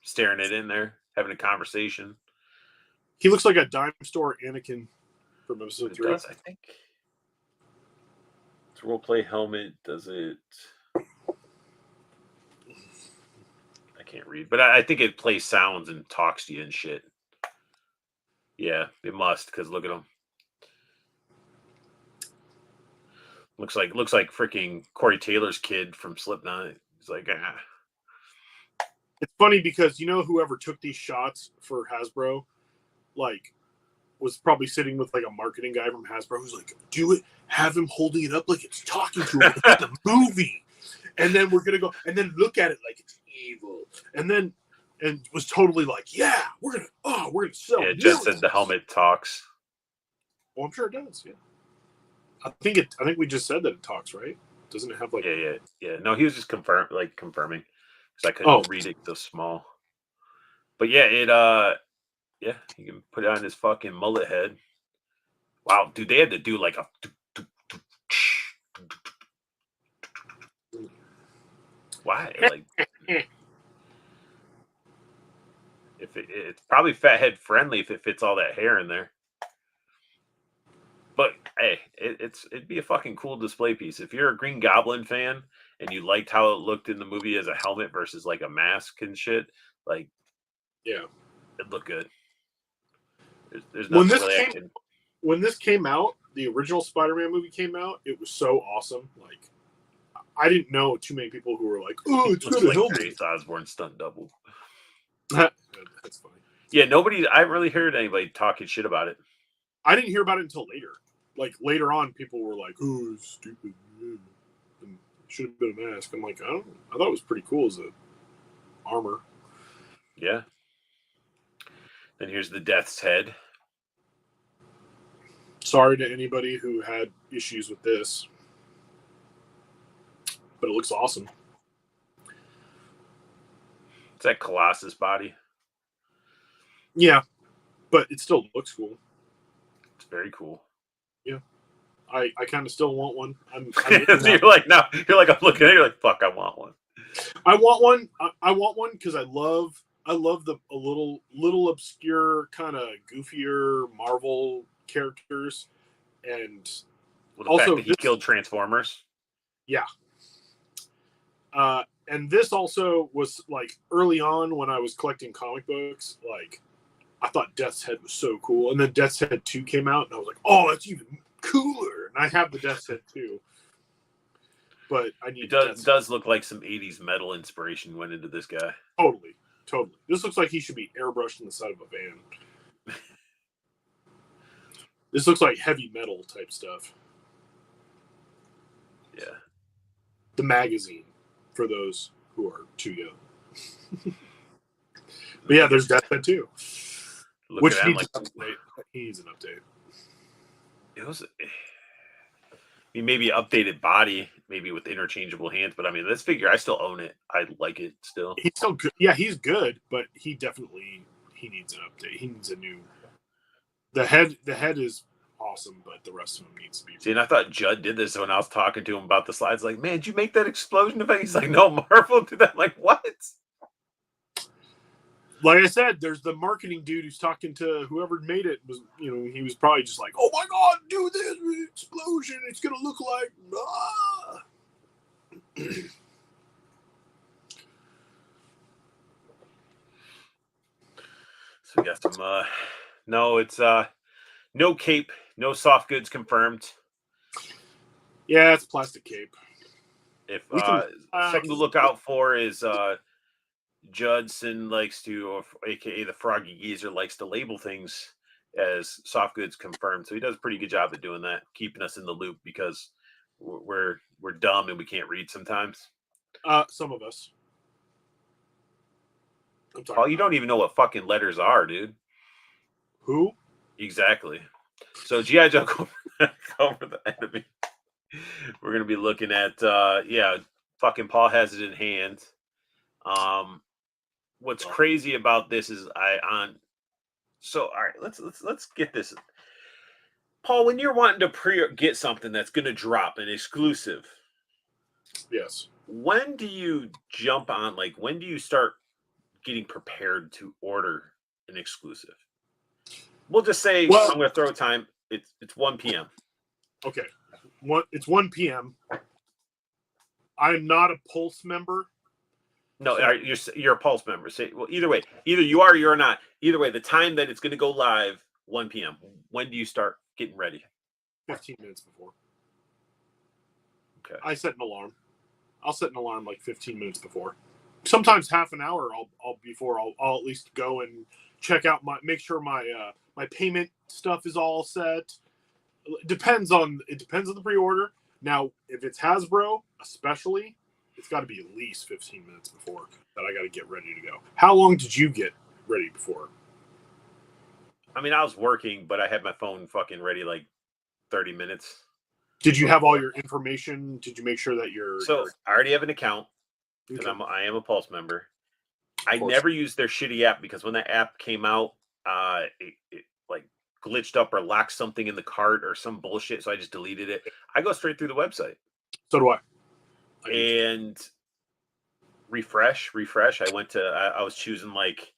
staring it in there, having a conversation. He looks like a dime store Anakin from episode 3. Does, I think. It's role play helmet. Does it? I can't read, but I think it plays sounds and talks to you and shit. Yeah, it must, because look at him. Looks like freaking Corey Taylor's kid from Slipknot. He's like, ah. It's funny because whoever took these shots for Hasbro, like, was probably sitting with like a marketing guy from Hasbro who's like, do it, have him holding it up like it's talking to him like the movie, and then we're gonna go and then look at it like it's evil, and was totally like, yeah, we're gonna sell. Yeah, just said the helmet talks. Well, I'm sure it does. Yeah, I think we just said that it talks, right? Doesn't it have like? Yeah. No, he was just confirming because I couldn't read it so small. But yeah, yeah, you can put it on his fucking mullet head. Wow, dude, they had to do like a. Why? Like, if it's probably fat head friendly if it fits all that hair in there. But hey, it'd be a fucking cool display piece. If you're a Green Goblin fan and you liked how it looked in the movie as a helmet versus like a mask and shit, like, yeah, it'd look good. There's nothing when this came out, the original Spider-Man movie came out. It was so awesome. Like, I didn't know too many people who were like, "Oh, it's looks like Grace Osborne stunt double." That's funny. Yeah, I haven't really heard anybody talking shit about it. I didn't hear about it until later. Like, later on, people were like, "Oh, it's stupid. And it should have been a mask." I'm like, I thought it was pretty cool as a armor. Yeah. And here's the Death's head. Sorry to anybody who had issues with this, but it looks awesome. It's that Colossus body. Yeah, but it still looks cool. It's very cool. Yeah. I kind of still want one. I'm you're like, no, you're like, I'm looking at it, you're like, fuck, I want one. I want one. I want one because I love the a little obscure, kind of goofier Marvel characters, and also fact that he killed Transformers. Yeah. And this also was like early on when I was collecting comic books. Like, I thought Death's Head was so cool, and then Death's Head 2 came out, and I was like, oh, that's even cooler. And I have the Death's Head 2. But I need it does look like some 80s metal inspiration went into this guy. Totally. This looks like he should be airbrushed on the side of a van. This looks like heavy metal type stuff. Yeah. The magazine, for those who are too young. But yeah, there's Death's Head 2. Which needs an update. He needs an update. It was... maybe updated body, maybe with interchangeable hands, but I mean, this figure, I still own it. I like it still. He's still good. Yeah, he's good, but he needs an update. He needs a new. The head is awesome, but the rest of him needs to be. See, and I thought Judd did this when I was talking to him about the slides. Like, man, did you make that explosion effect? He's like, no, Marvel did that. I'm like, what? Like I said, there's the marketing dude who's talking to whoever made it. Was he was probably just like, "Oh my god, do this explosion! It's gonna look like." Ah. So we got some. No, it's no cape, no soft goods confirmed. Yeah, it's plastic cape. If something to look out for is Judson likes to, or aka the Froggy Geezer, likes to label things as soft goods confirmed. So he does a pretty good job at doing that, keeping us in the loop because we're dumb and we can't read sometimes. Some of us. Oh, you don't even know what fucking letters are, dude. Who? Exactly. So G.I. Joe Cover the Enemy. We're gonna be looking at fucking Paul has it in hand. What's crazy about this is all right, let's get this. Paul, when you're wanting to get something that's gonna drop an exclusive, yes. When do you jump on? Like, when do you start getting prepared to order an exclusive? We'll just say I'm going to throw time. It's 1 p.m. Okay, it's 1 p.m. I'm not a Pulse member. No, so you're a Pulse member. Say, well, either way, either you are or you're not. Either way, the time that it's going to go live, 1 p.m. When do you start getting ready? 15 minutes before. Okay. I set an alarm. I'll set an alarm like 15 minutes before. Sometimes half an hour. I'll at least go and check out make sure my payment stuff is all set. It depends on the pre-order. Now, if it's Hasbro, especially, it's got to be at least 15 minutes before that I got to get ready to go. How long did you get ready before? I mean, I was working, but I had my phone fucking ready like 30 minutes. Did you have all your information? Did you make sure that you're... So I already have an account because I am a Pulse member. I never used their shitty app because when that app came out, it like glitched up or locked something in the cart or some bullshit. So I just deleted it. I go straight through the website. So do I. And refresh. I went to, I was choosing like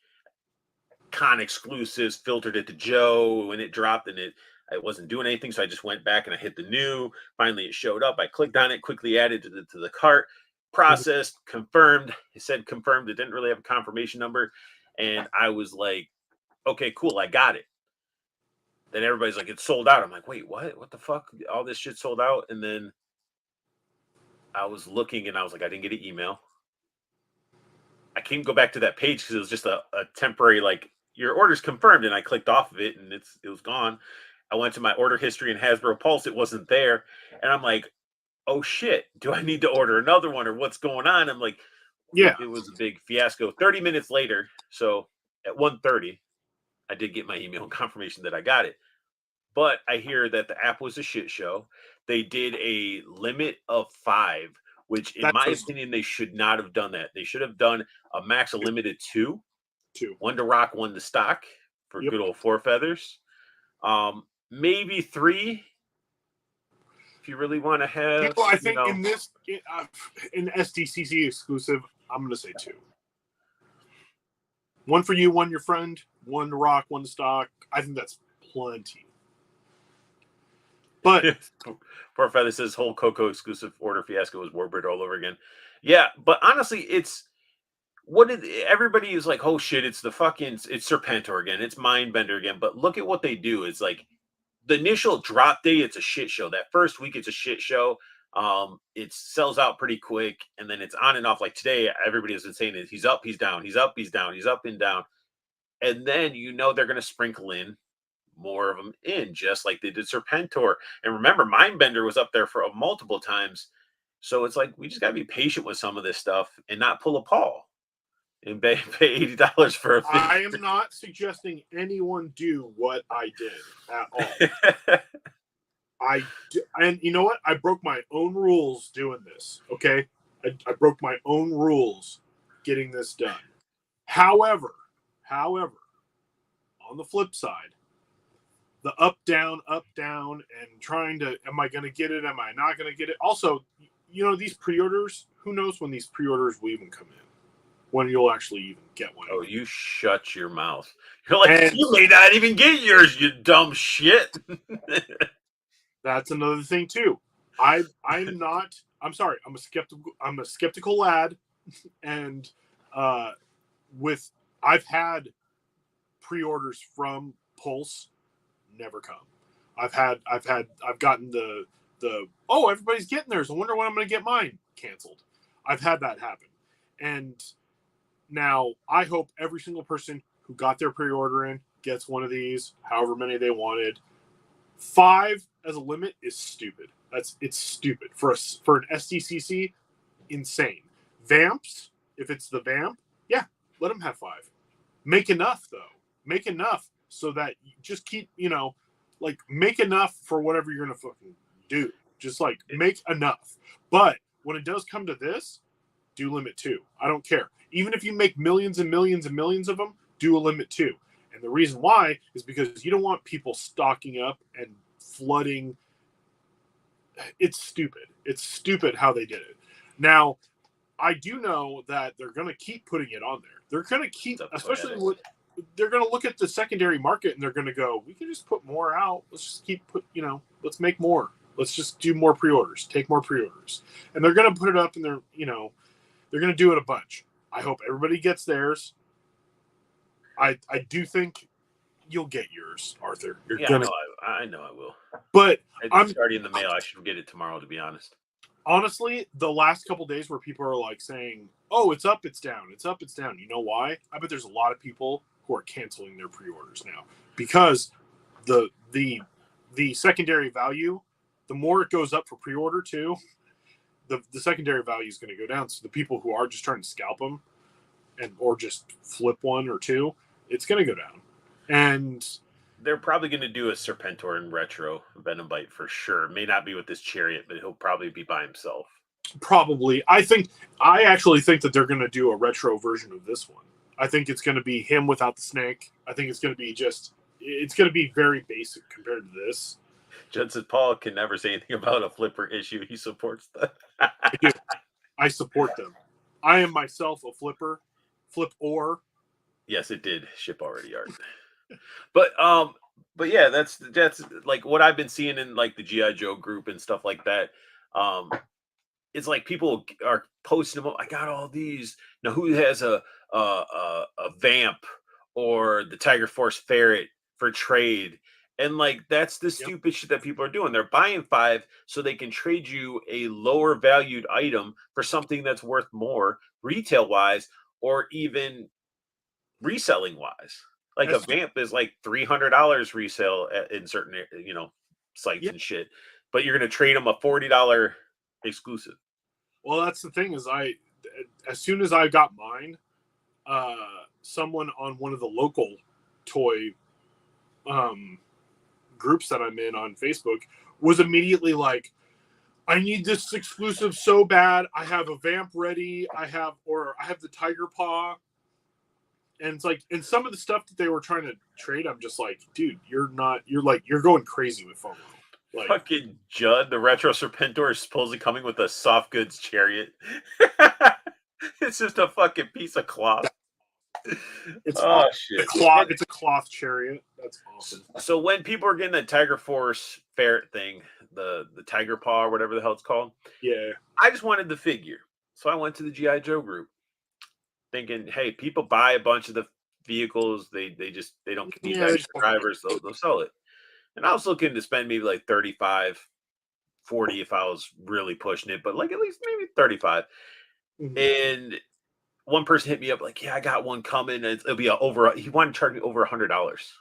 con exclusives, filtered it to Joe when it dropped, and it wasn't doing anything. So I just went back and I hit the new. Finally, it showed up. I clicked on it, quickly added to the cart, processed, confirmed. It said confirmed. It didn't really have a confirmation number. And I was like, okay, cool. I got it. Then everybody's like, it's sold out. I'm like, wait, what? What the fuck? All this shit sold out. And then I was looking and I was like, I didn't get an email. I can't go back to that page because it was just a temporary, like, your order's confirmed. And I clicked off of it and it was gone. I went to my order history in Hasbro Pulse. It wasn't there. And I'm like, oh shit, do I need to order another one or what's going on? I'm like, yeah, it was a big fiasco. 30 minutes later, so at 1:30, I did get my email confirmation that I got it. But I hear that the app was a shit show. They did a limit of 5, which in my opinion, they should not have done that. They should have done a max of limited 2. 1 to rock, 1 to stock for good old 4 feathers. Maybe 3 if you really want to have. I think in SDCC exclusive, I'm going to say 2. 1 for you, 1 your friend, 1 to rock, 1 to stock. I think that's plenty. But Poor Feather says whole Coco exclusive order fiasco was Warbird all over again. Yeah, but honestly, everybody is like, oh shit, it's Serpentor again, it's Mindbender again. But look at what they do. It's like the initial drop day, it's a shit show. That first week, it's a shit show. It sells out pretty quick, and then it's on and off. Like today, everybody has been saying it. He's up, he's down, he's up, he's down, he's up and down. And then they're going to sprinkle in more of them in, just like they did Serpentor. And remember, Mindbender was up there for multiple times. So it's like we just got to be patient with some of this stuff and not pull a Paul and pay $80 for a figure. I am not suggesting anyone do what I did at all. And you know what? I broke my own rules doing this. Okay, I broke my own rules getting this done. However, on the flip side, the up down, and trying to, am I going to get it? Am I not going to get it? Also, these pre-orders. Who knows when these pre-orders will even come in? When you'll actually even get one. Oh, you shut your mouth. You're like, you may not even get yours, you dumb shit. That's another thing too. I'm sorry. I'm a skeptical lad. And I've had pre-orders from Pulse never come. I've gotten the everybody's getting theirs. I wonder when I'm going to get mine canceled. I've had that happen. And Now, I hope every single person who got their pre-order in gets one of these, however many they wanted. 5 as a limit is stupid. It's stupid for an SDCC. Insane. Vamps, if it's the vamp, yeah, let them have 5. Make enough though. Make enough so that you just keep, like make enough for whatever you're gonna fucking do. Just like make enough. But when it does come to this, do limit 2. I don't care. Even if you make millions and millions and millions of them, do a limit 2. And the reason why is because you don't want people stocking up and flooding. It's stupid. It's stupid how they did it. Now, I do know that they're going to keep putting it on there. They're going to keep, especially they're going to look at the secondary market and they're going to go, we can just put more out. Let's just keep let's make more. Let's just do more pre-orders, take more pre-orders. And they're going to put it up and they're going to do it a bunch. I hope everybody gets theirs. I do think you'll get yours, Arthur. I know I will. But it's already in the mail. I should get it tomorrow, to be honest. Honestly, the last couple days where people are like saying, "Oh, it's up, it's down, it's up, it's down." You know why? I bet there's a lot of people who are canceling their pre-orders now because the secondary value, the more it goes up for pre-order too, the secondary value is going to go down. So the people who are just trying to scalp them or just flip 1 or 2, it's going to go down. And they're probably going to do a Serpentor in retro Venom Bite for sure. May not be with this Chariot, but he'll probably be by himself. Probably. I actually think that they're going to do a retro version of this one. I think it's going to be him without the snake. I think it's going to be it's going to be very basic compared to this. Judson Paul can never say anything about a flipper issue. He supports them. I support them. I am myself a flipper. Flip-or. Yes, it did ship already, Art. But yeah, that's like what I've been seeing in like the GI Joe group and stuff like that. It's like people are posting them. I got all these. Now, who has a vamp or the Tiger Force ferret for trade? And like that's the stupid shit that people are doing. They're buying 5 so they can trade you a lower valued item for something that's worth more retail wise or even reselling wise. Like a vamp is like $300 resale in certain sites and shit, but you're gonna trade them a $40 exclusive. Well, that's the thing is as soon as I got mine, someone on one of the local toy groups that I'm in on Facebook was immediately like, I need this exclusive so bad. I have a vamp ready. I have the Tiger Paw. And it's like, and some of the stuff that they were trying to trade, I'm just like, dude, you're going crazy with FOMO. Like, fucking Judd, the Retro Serpentor is supposedly coming with a soft goods Chariot. It's just a fucking piece of cloth. It's shit. It's a cloth Chariot. That's awesome. So when people are getting the Tiger Force ferret thing, the Tiger Paw or whatever the hell it's called, I just wanted the figure. So I went to the GI Joe group, thinking, hey, people buy a bunch of the vehicles. They don't need extra drivers. They'll sell it. And I was looking to spend maybe like 35, 40 if I was really pushing it, but like at least maybe 35. Mm-hmm. And one person hit me up like, yeah, I got one coming. It'll be he wanted to charge me over $100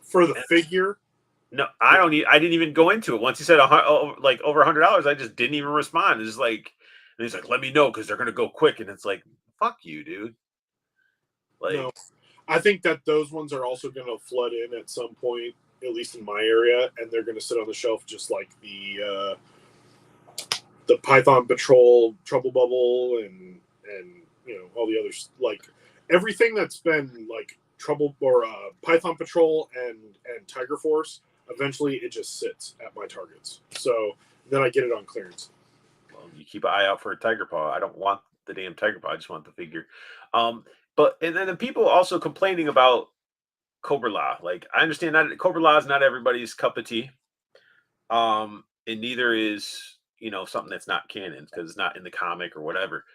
for the figure. No, I didn't even go into it. Once he said like over $100, I just didn't even respond. It's like, and he's like, let me know because they're gonna go quick. And it's like, fuck you, dude. Like, no, I think that those ones are also gonna flood in at some point, at least in my area, and they're gonna sit on the shelf just like the Python Patrol, Trouble Bubble, and all the others. Like everything that's been like Trouble or Python Patrol and Tiger Force. Eventually, it just sits at my targets. So then I get it on clearance. Well, you keep an eye out for a Tiger Paw. I don't want the damn Tiger Paw. I just want the figure. But then the people also complaining about Cobra-La. Like I understand that Cobra-La is not everybody's cup of tea. And neither is something that's not canon because it's not in the comic or whatever.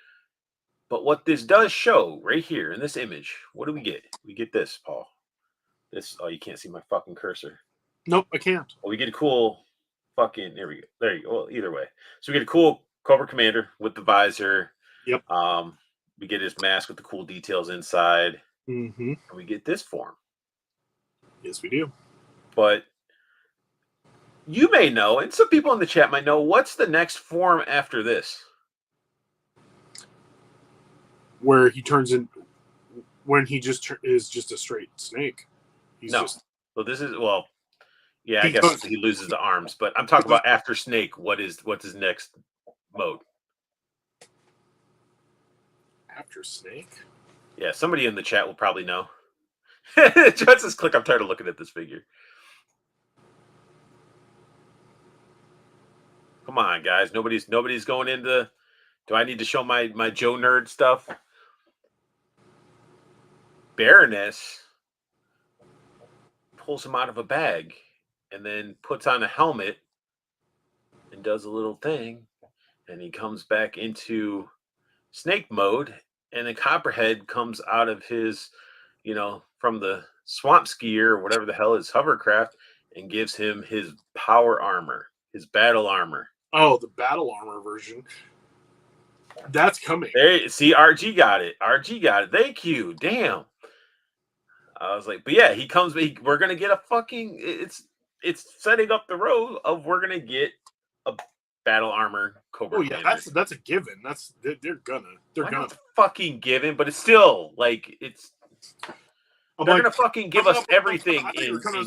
But what this does show right here in this image, what do we get? We get this, Paul. This. Oh, you can't see my fucking cursor. Nope, I can't. Well, we get a cool fucking. There we go. There you go. Well, either way, so we get a cool Cobra Commander with the visor. Yep. We We get his mask with the cool details inside. Mm-hmm. And we get this form. Yes, we do. But you may know, and some people in the chat might know, what's the next form after this? Where he turns in when he is just a straight snake. He's no. Just, well, this is yeah, I guess he loses the arms, but I'm talking about after Snake. What's his next mode? After Snake? Yeah, somebody in the chat will probably know. Just says click. I'm tired of looking at this figure. Come on, guys. Nobody's going into. Do I need to show my Joe Nerd stuff? Baroness pulls him out of a bag and then puts on a helmet and does a little thing, and he comes back into Snake mode, and then Copperhead comes out of his, from the swamp skier or whatever the hell is hovercraft, and gives him his power armor, his battle armor. Oh, the battle armor version. That's coming. Hey, see, RG got it. RG got it. Thank you. Damn. I was like, but yeah, he comes. We're gonna get a fucking. It's setting up the road of we're gonna get a battle armor Cobra. Oh yeah, that's a given. They're gonna fucking given, but it's still like they're gonna fucking give us everything. I think they're coming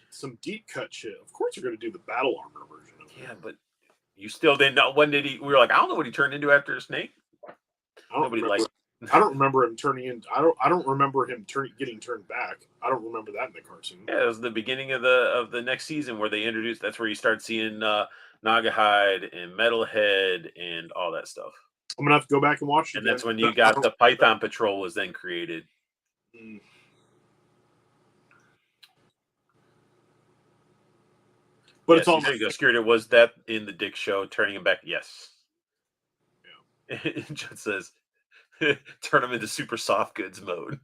some deep cut shit. Of course, you're gonna do the battle armor version of it. Yeah, but you still didn't know. When did he? We were like, I don't know what he turned into after a snake. I don't remember him turning in. I don't remember him getting turned back. I don't remember that in the cartoon. Yeah, it was the beginning of the next season where they introduced. That's where you start seeing Nagahide and Metalhead and all that stuff. I'm gonna have to go back and watch it. And that's when you got the Python Patrol was then created. Mm. But it's all there you go. Scared. It was that in the Dick Show, turning him back. Yes. Yeah. It just says, turn him into super soft goods mode.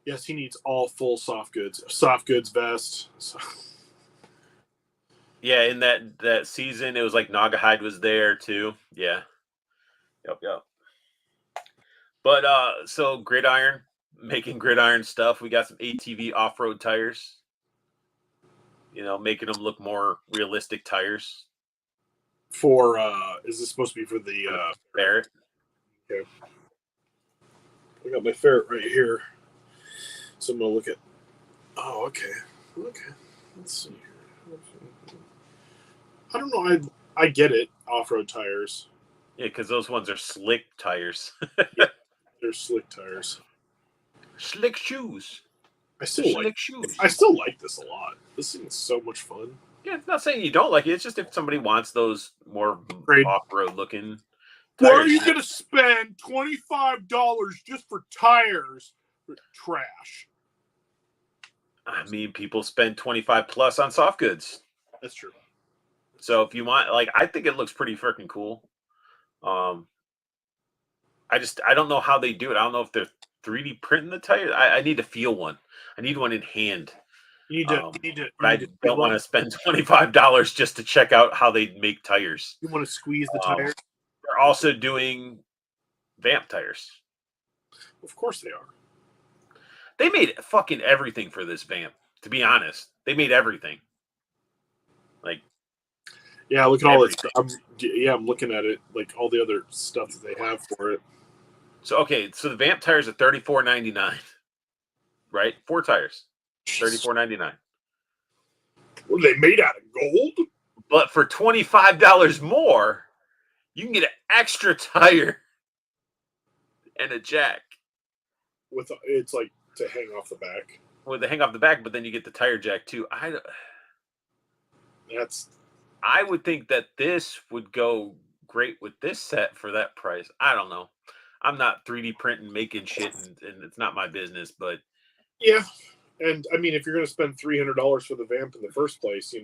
Yes, he needs all full soft goods vest. So. Yeah, in that season, it was like Nagahide was there too. Yeah. Yep. But so Gridiron, making Gridiron stuff. We got some ATV off-road tires. Making them look more realistic tires. For is this supposed to be for the ferret? Okay. I got my ferret right here. So I'm gonna look at. Oh, okay. Let's see here. I don't know. I get it. Off-road tires. Yeah, because those ones are slick tires. Yeah, they're slick tires. Slick shoes. I still like this a lot. This thing is so much fun. Yeah, it's not saying you don't like it. It's just if somebody wants those more off-road looking. Why are you going to spend $25 just for tires? Trash. I mean, people spend 25 plus on soft goods. That's true. So if you want, I think it looks pretty freaking cool. I don't know how they do it. I don't know if they're 3D printing the tire. I need to feel one. I need one in hand. You need to. I don't want to spend $25 just to check out how they make tires. You want to squeeze the tires? They're also doing Vamp tires. Of course they are. They made fucking everything for this Vamp. To be honest, they made everything. Yeah, look at all this. I'm looking at it, like all the other stuff that they have for it. So the Vamp tires are $34.99, right? 4 tires, $34.99. Were they made out of gold? But for $25 more, you can get an extra tire and a jack. It's like to hang off the back. Well, they hang off the back, but then you get the tire jack too. I would think that this would go great with this set for that price. I don't know. I'm not 3D printing, making shit, and it's not my business. But yeah, and I mean, if you're going to spend $300 for the Vamp in the first place, you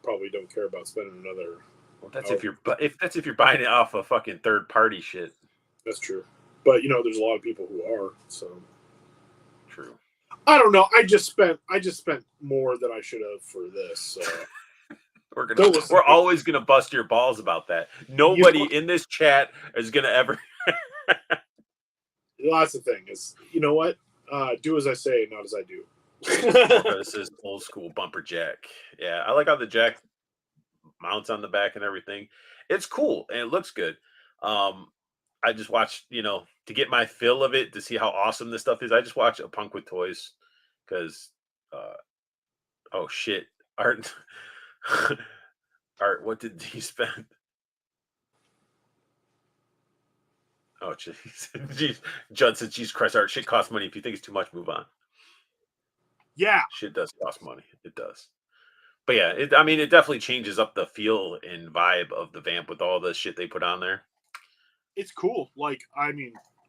probably don't care about spending another. Well, that's if you're buying it off of fucking third party shit. That's true, but there's a lot of people who are. So true. I don't know. I just spent more than I should have for this. So. We're always gonna bust your balls about that. Nobody in this chat is gonna ever. That's the thing is, you know what? Do as I say, not as I do. This is old school bumper jack. Yeah, I like how the jack mounts on the back and everything. It's cool and it looks good. I just watched, to get my fill of it to see how awesome this stuff is. I just watched A Punk with Toys because, oh shit, Art, Art, what did he spend? Oh jeez, jeez, Judd said, "Jesus Christ, Art, shit costs money. If you think it's too much, move on." Yeah, shit does cost money. It does. But yeah, it definitely changes up the feel and vibe of the vamp with all the shit they put on there. It's cool. Like, I'm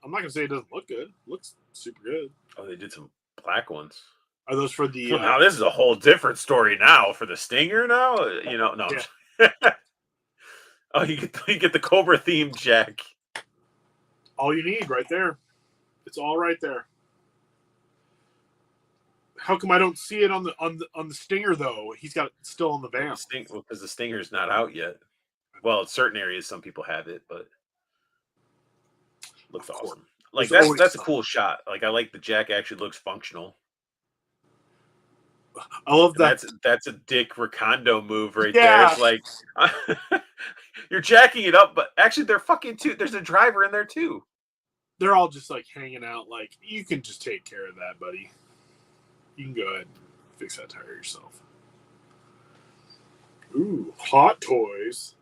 not gonna say it doesn't look good. It looks super good. Oh, they did some black ones. Are those for the? Now this is a whole different story now for the Stinger. Now, no. Yeah. Oh, you get the Cobra themed jack. All you need right there. It's all right there. How come I don't see it on the Stinger though? He's got it still on the vamp. Because the Stinger's not out yet. Well, in certain areas, some people have it, but looks awesome. Like that's a cool shot. Like I like the jack actually looks functional. I love that. That's a Dick Ricondo move right there. It's like you're jacking it up, but actually they're fucking too. There's a driver in there too. They're all just like hanging out. Like you can just take care of that, buddy. You can go ahead and fix that tire yourself. Ooh, Hot Toys.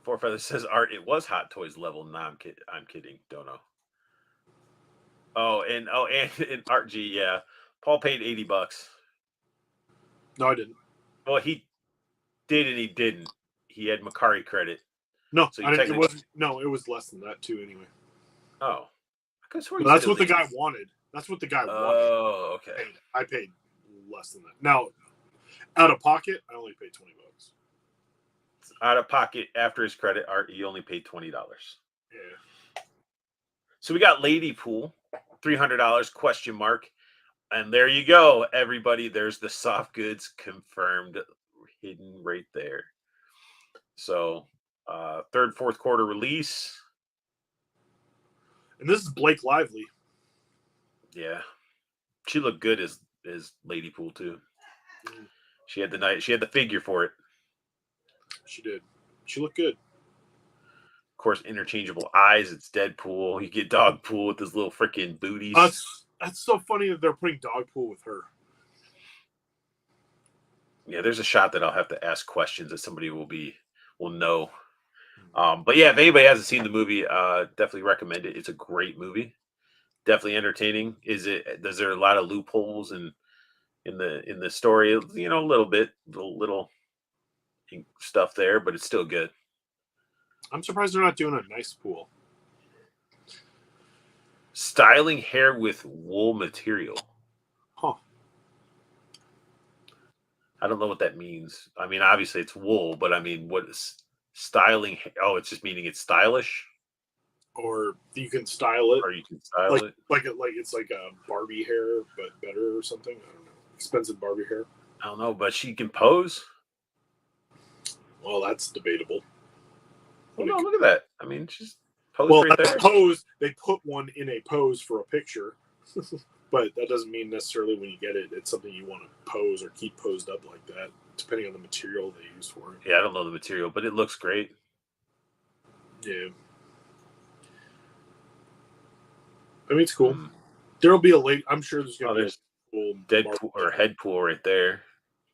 Four Feathers says, Art, it was Hot Toys level. No, I'm kidding. Don't know. And Art G, yeah. Paul paid $80. No, I didn't. Well, he did and he didn't. He had Macari credit. No, so it was less than that too. Anyway. Oh, that's what the guy wanted. That's what the guy wanted. Oh, okay. I paid less than that. Now, out of pocket, I only paid $20. Out of pocket after his credit, Art, he only paid $20. Yeah. So we got Lady Pool, $300 ? And there you go, everybody. There's the soft goods confirmed, hidden right there. So, third, fourth quarter release. And this is Blake Lively. Yeah, she looked good as Lady Pool too. She had the figure for it. She did. She looked good. Of course, interchangeable eyes. It's Deadpool. You get Dogpool with his little freaking booties. That's so funny that they're putting Dogpool with her. Yeah, there's a shot that I'll have to ask questions that somebody will know. But yeah, if anybody hasn't seen the movie, definitely recommend it. It's a great movie. Definitely entertaining. Is there a lot of loopholes in the story? A little bit, little stuff there, but it's still good. I'm surprised they're not doing a nice pool. Styling hair with wool material. Huh. I don't know what that means. I mean, obviously it's wool, but I mean, what is styling? Oh, it's just meaning it's stylish. Or you can style it. Or you can style it. Like it's like a Barbie hair, but better or something. I don't know. Expensive Barbie hair. I don't know, but she can pose. Well, that's debatable. Well, no, look at that. I mean, she's posed right there. Pose. They put one in a pose for a picture, but that doesn't mean necessarily when you get it, it's something you want to pose or keep posed up like that, depending on the material they use for it. Yeah, I don't know the material, but it looks great. Yeah. I mean, it's cool. There'll be I'm sure there's going to be a cool Deadpool or Headpool right there.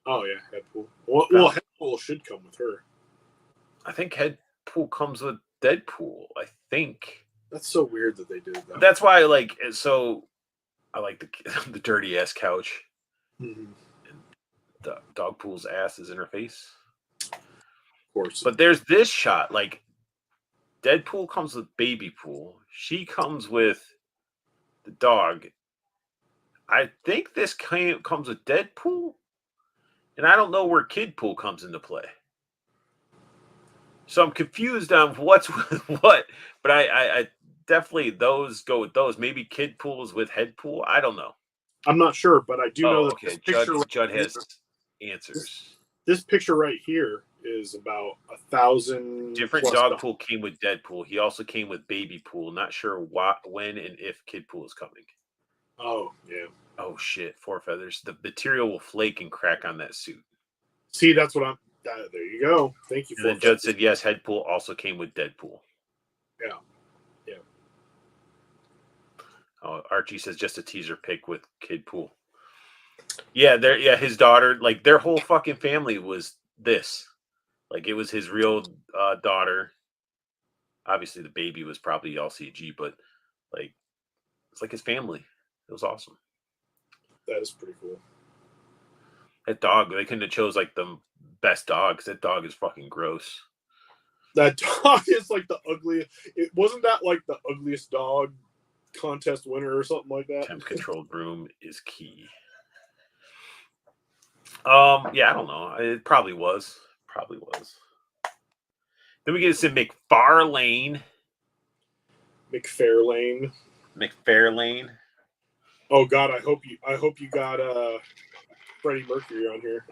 Oh, yeah, Headpool. Well, Headpool should come with her. I think Headpool comes with Deadpool. I think. That's so weird that they did that. That's why I like the dirty ass couch. Mm-hmm. And the Dogpool's ass is in her face. Of course. But there's this shot. Like, Deadpool comes with Baby Pool. She comes with the dog. I think this comes with Deadpool. And I don't know where Kid Pool comes into play. So I'm confused on what's with what. But I definitely those go with those. Maybe Kid Pool is with Head Pool. I don't know. I'm not sure, but I do know that Judd has answers. This picture right here is about 1,000 Different plus. dog pool came with Deadpool. He also came with Baby Pool. Not sure when and if Kid Pool is coming. Oh yeah. Oh shit! 4 feathers. The material will flake and crack on that suit. See, that's what I'm. There you go. Thank you. And then Judd said yes. Headpool also came with Deadpool. Yeah. Yeah. Oh, Archie says just a teaser pic with Kid Pool. Yeah, his daughter, like their whole fucking family was this. Like it was his real daughter. Obviously, the baby was probably all CG, but like it's like his family. It was awesome. That is pretty cool. That dog, they couldn't have chose like the best dog because that dog is fucking gross. That dog is like the ugliest. It wasn't that like the ugliest dog contest winner or something like that. Temp controlled room is key. Yeah, I don't know. It probably was. Probably was. Then we get to McFarlane. McFarlane. Oh God, I hope you got Freddie Mercury on here.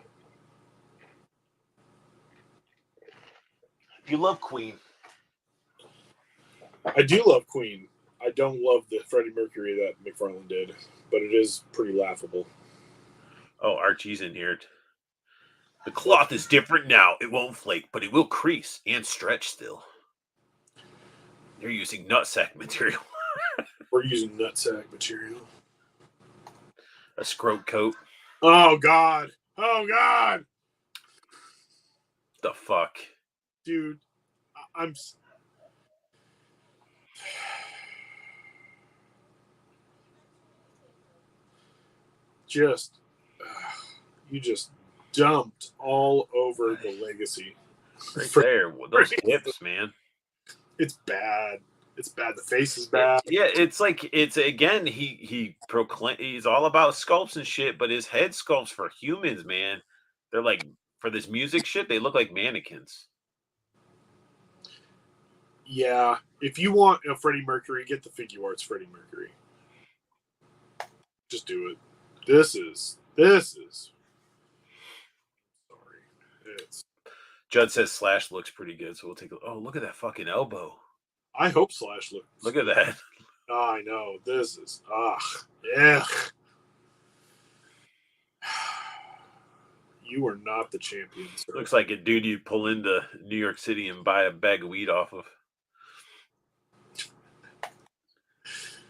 You love Queen. I do love Queen. I don't love the Freddie Mercury that McFarlane did, but it is pretty laughable. Oh, Archie's in here. The cloth is different now. It won't flake, but it will crease and stretch still. They're using nutsack material. We're using nutsack material. A scrote coat. Oh God. Oh God. The fuck? Dude, I'm just you just dumped all over the legacy. Right there. Those hips, man. It's bad. It's bad. The face is bad. Yeah, it's again, he's all about sculpts and shit, but his head sculpts for humans, man. They're like, for this music shit, they look like mannequins. Yeah. If you want a Freddie Mercury, get the Figuarts Freddie Mercury. Just do it. This is sorry. Judd says Slash looks pretty good, so we'll take a look at that fucking elbow. I hope Slash looks. Look at that. Oh, I know. This is yeah. You are not the champion, sir. Looks like a dude you'd pull into New York City and buy a bag of weed off of.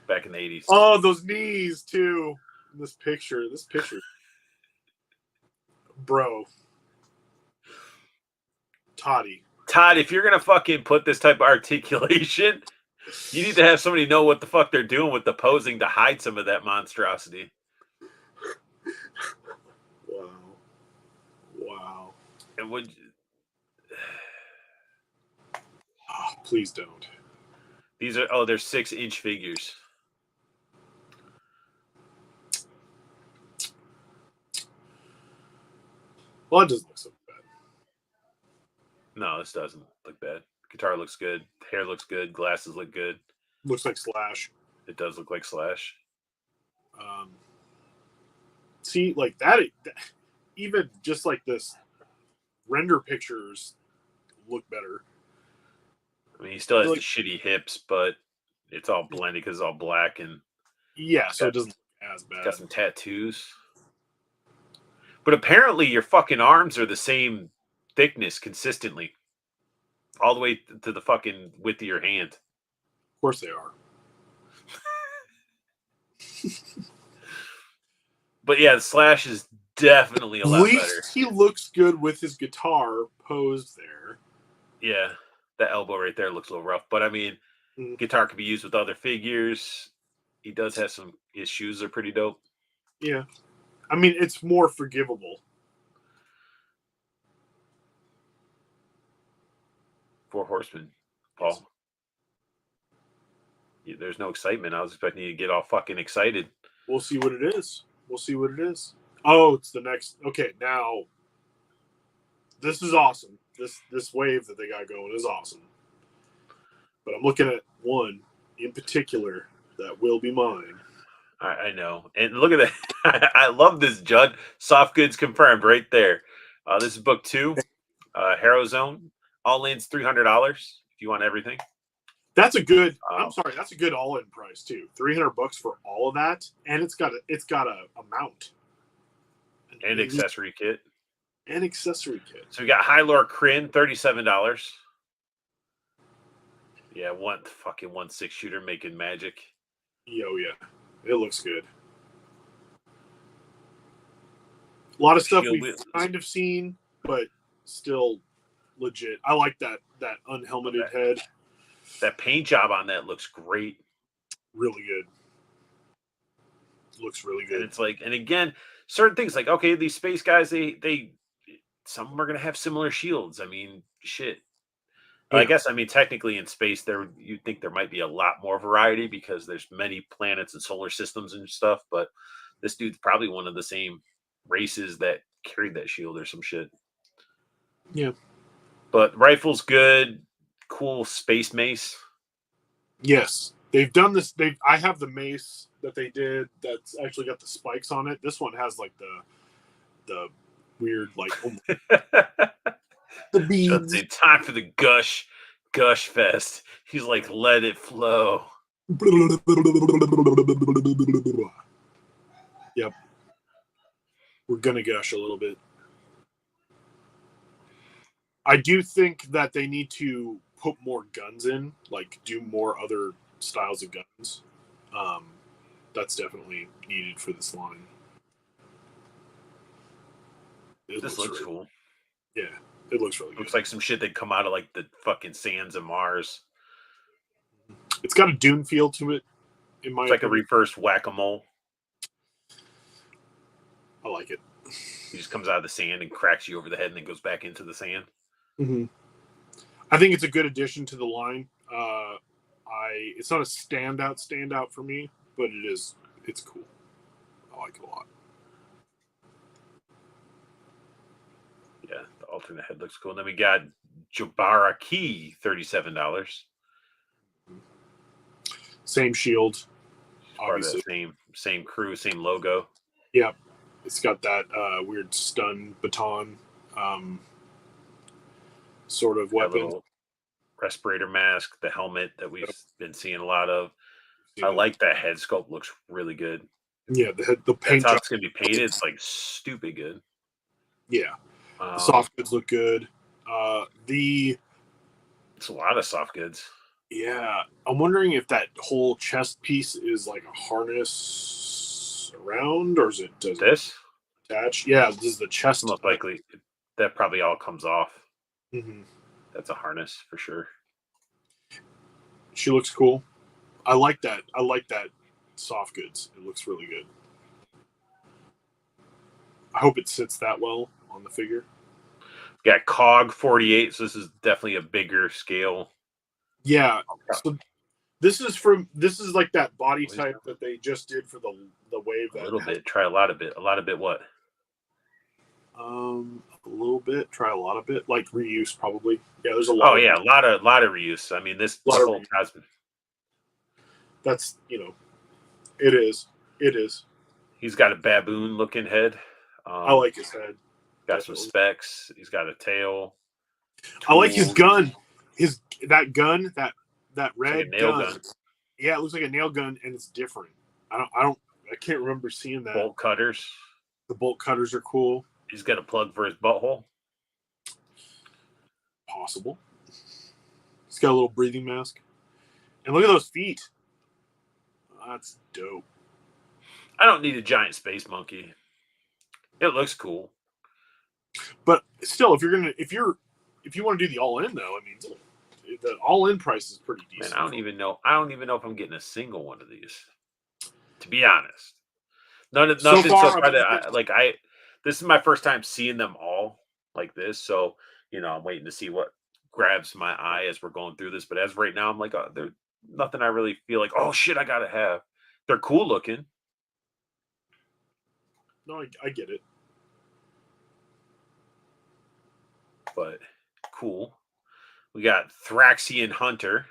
Back in the 80s. Oh, those knees too. This picture. Bro. Todd, if you're gonna fucking put this type of articulation, you need to have somebody know what the fuck they're doing with the posing to hide some of that monstrosity. Wow. And would please don't. These are they're 6-inch figures. Well, it doesn't look so bad. No, this doesn't look bad. Guitar looks good. Hair looks good. Glasses look good. Looks like Slash. It does look like Slash. See, like that, even just like this, render pictures look better. I mean, he still has the shitty hips, but it's all blended because it's all black and so it doesn't look as bad. Got some tattoos. But apparently your fucking arms are the same thickness consistently. All the way to the fucking width of your hand. Of course they are. But yeah, the Slash is definitely a lot better. At least he looks good with his guitar posed there. Yeah, that elbow right there looks a little rough. But I mean, guitar can be used with other figures. He does have his shoes are pretty dope. Yeah. I mean, it's more forgivable. 4 Horsemen, Paul. Yeah, there's no excitement. I was expecting you to get all fucking excited. We'll see what it is. Oh, it's the next. Okay, now this is awesome. This wave that they got going is awesome. But I'm looking at one in particular that will be mine. I know. And look at that. I love this, Judd. Soft goods confirmed right there. This is book 2, Hero Zone. All in's $300 if you want everything. That's a good. I'm sorry. That's a good all-in price too. $300 for all of that, and it's got a mount, and accessory kit. And accessory kit. So we got Hylor Kryn, $37. Yeah, one 6-shooter making magic. Oh yeah, it looks good. A lot of stuff we've kind of seen, but still legit. I like that unhelmeted head. That paint job on that looks great. Really good. Looks really good. And it's like, and again, certain things like, okay, these space guys, they some of them are gonna have similar shields. I mean, shit. Yeah. I guess, I mean, technically in space there you'd think there might be a lot more variety because there's many planets and solar systems and stuff, but this dude's probably one of the same races that carried that shield or some shit. Yeah. But rifle's good. Cool space mace. Yes, they've done this. I have the mace that they did that's actually got the spikes on it. This one has like the weird like the beads. It's time for the gush fest. He's like, let it flow. Yep, we're gonna gush a little bit. I do think that they need to put more guns in, like do more other styles of guns. That's definitely needed for this line. This looks really cool. Yeah, it looks really good. Looks like some shit that come out of like the fucking sands of Mars. It's got a Dune feel to it. In my it's like a reverse whack-a-mole. I like it. He just comes out of the sand and cracks you over the head and then goes back into the sand. Mm-hmm. I think it's a good addition to the line. It's not a standout for me, but it's cool. I like it a lot. Yeah, the alternate head looks cool. And then we got Jabara Key, $37. Same shield. Obviously. Same crew, same logo. Yeah. It's got that weird stun baton sort of weapon. Respirator mask, the helmet that we've been seeing a lot of. I like that head sculpt. Looks really good. Yeah, the paint job. It's going to be painted. It's like stupid good. Yeah. The soft goods look good. It's a lot of soft goods. Yeah. I'm wondering if that whole chest piece is like a harness around, or is it this attached? Yeah, this is the chest. Most likely that probably all comes off. Mm-hmm. That's a harness for sure. She looks cool. I like that. I like that soft goods. It looks really good. I hope it sits that well on the figure. Got COG 48, so this is definitely a bigger scale. Yeah. So this is like that body type that they just did for the wave. A little bit. Try a lot of bit. A lot of bit what? A little bit. Try a lot of it. Like reuse, probably. Yeah, there's a lot. Oh yeah, a lot of reuse. I mean, this whole Tasman. That's it is. It is. He's got a baboon looking head. I like his head. Got some specs. He's got a tail. I like his gun. That gun, that red like gun. Yeah, it looks like a nail gun, and it's different. I can't remember seeing that. Bolt cutters. The bolt cutters are cool. He's got a plug for his butthole. Possible. He's got a little breathing mask. And look at those feet. That's dope. I don't need a giant space monkey. It looks cool. But still, if you want to do the all-in though, I mean, the all-in price is pretty decent. Man, I don't even know if I'm getting a single one of these. To be honest, nothing so far that this is my first time seeing them all like this, so I'm waiting to see what grabs my eye as we're going through this. But as right now, I'm like, there's nothing I really feel like, oh shit, I gotta have. They're cool looking. No, I get it. But cool. We got Thraxian Hunter.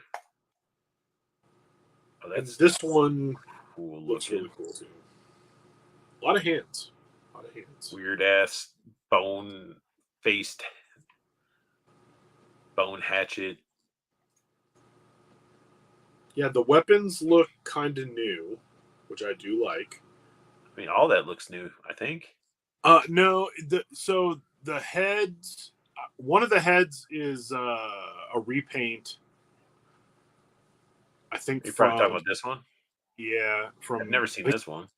Oh, this one cool looks looking. Really cool too. A lot of hands. Weird ass bone faced bone hatchet. Yeah, the weapons look kind of new, which I do like. I mean, all that looks new, I think. No, so the heads, one of the heads is a repaint. I think You're probably talking from about this one. I've from never seen this one.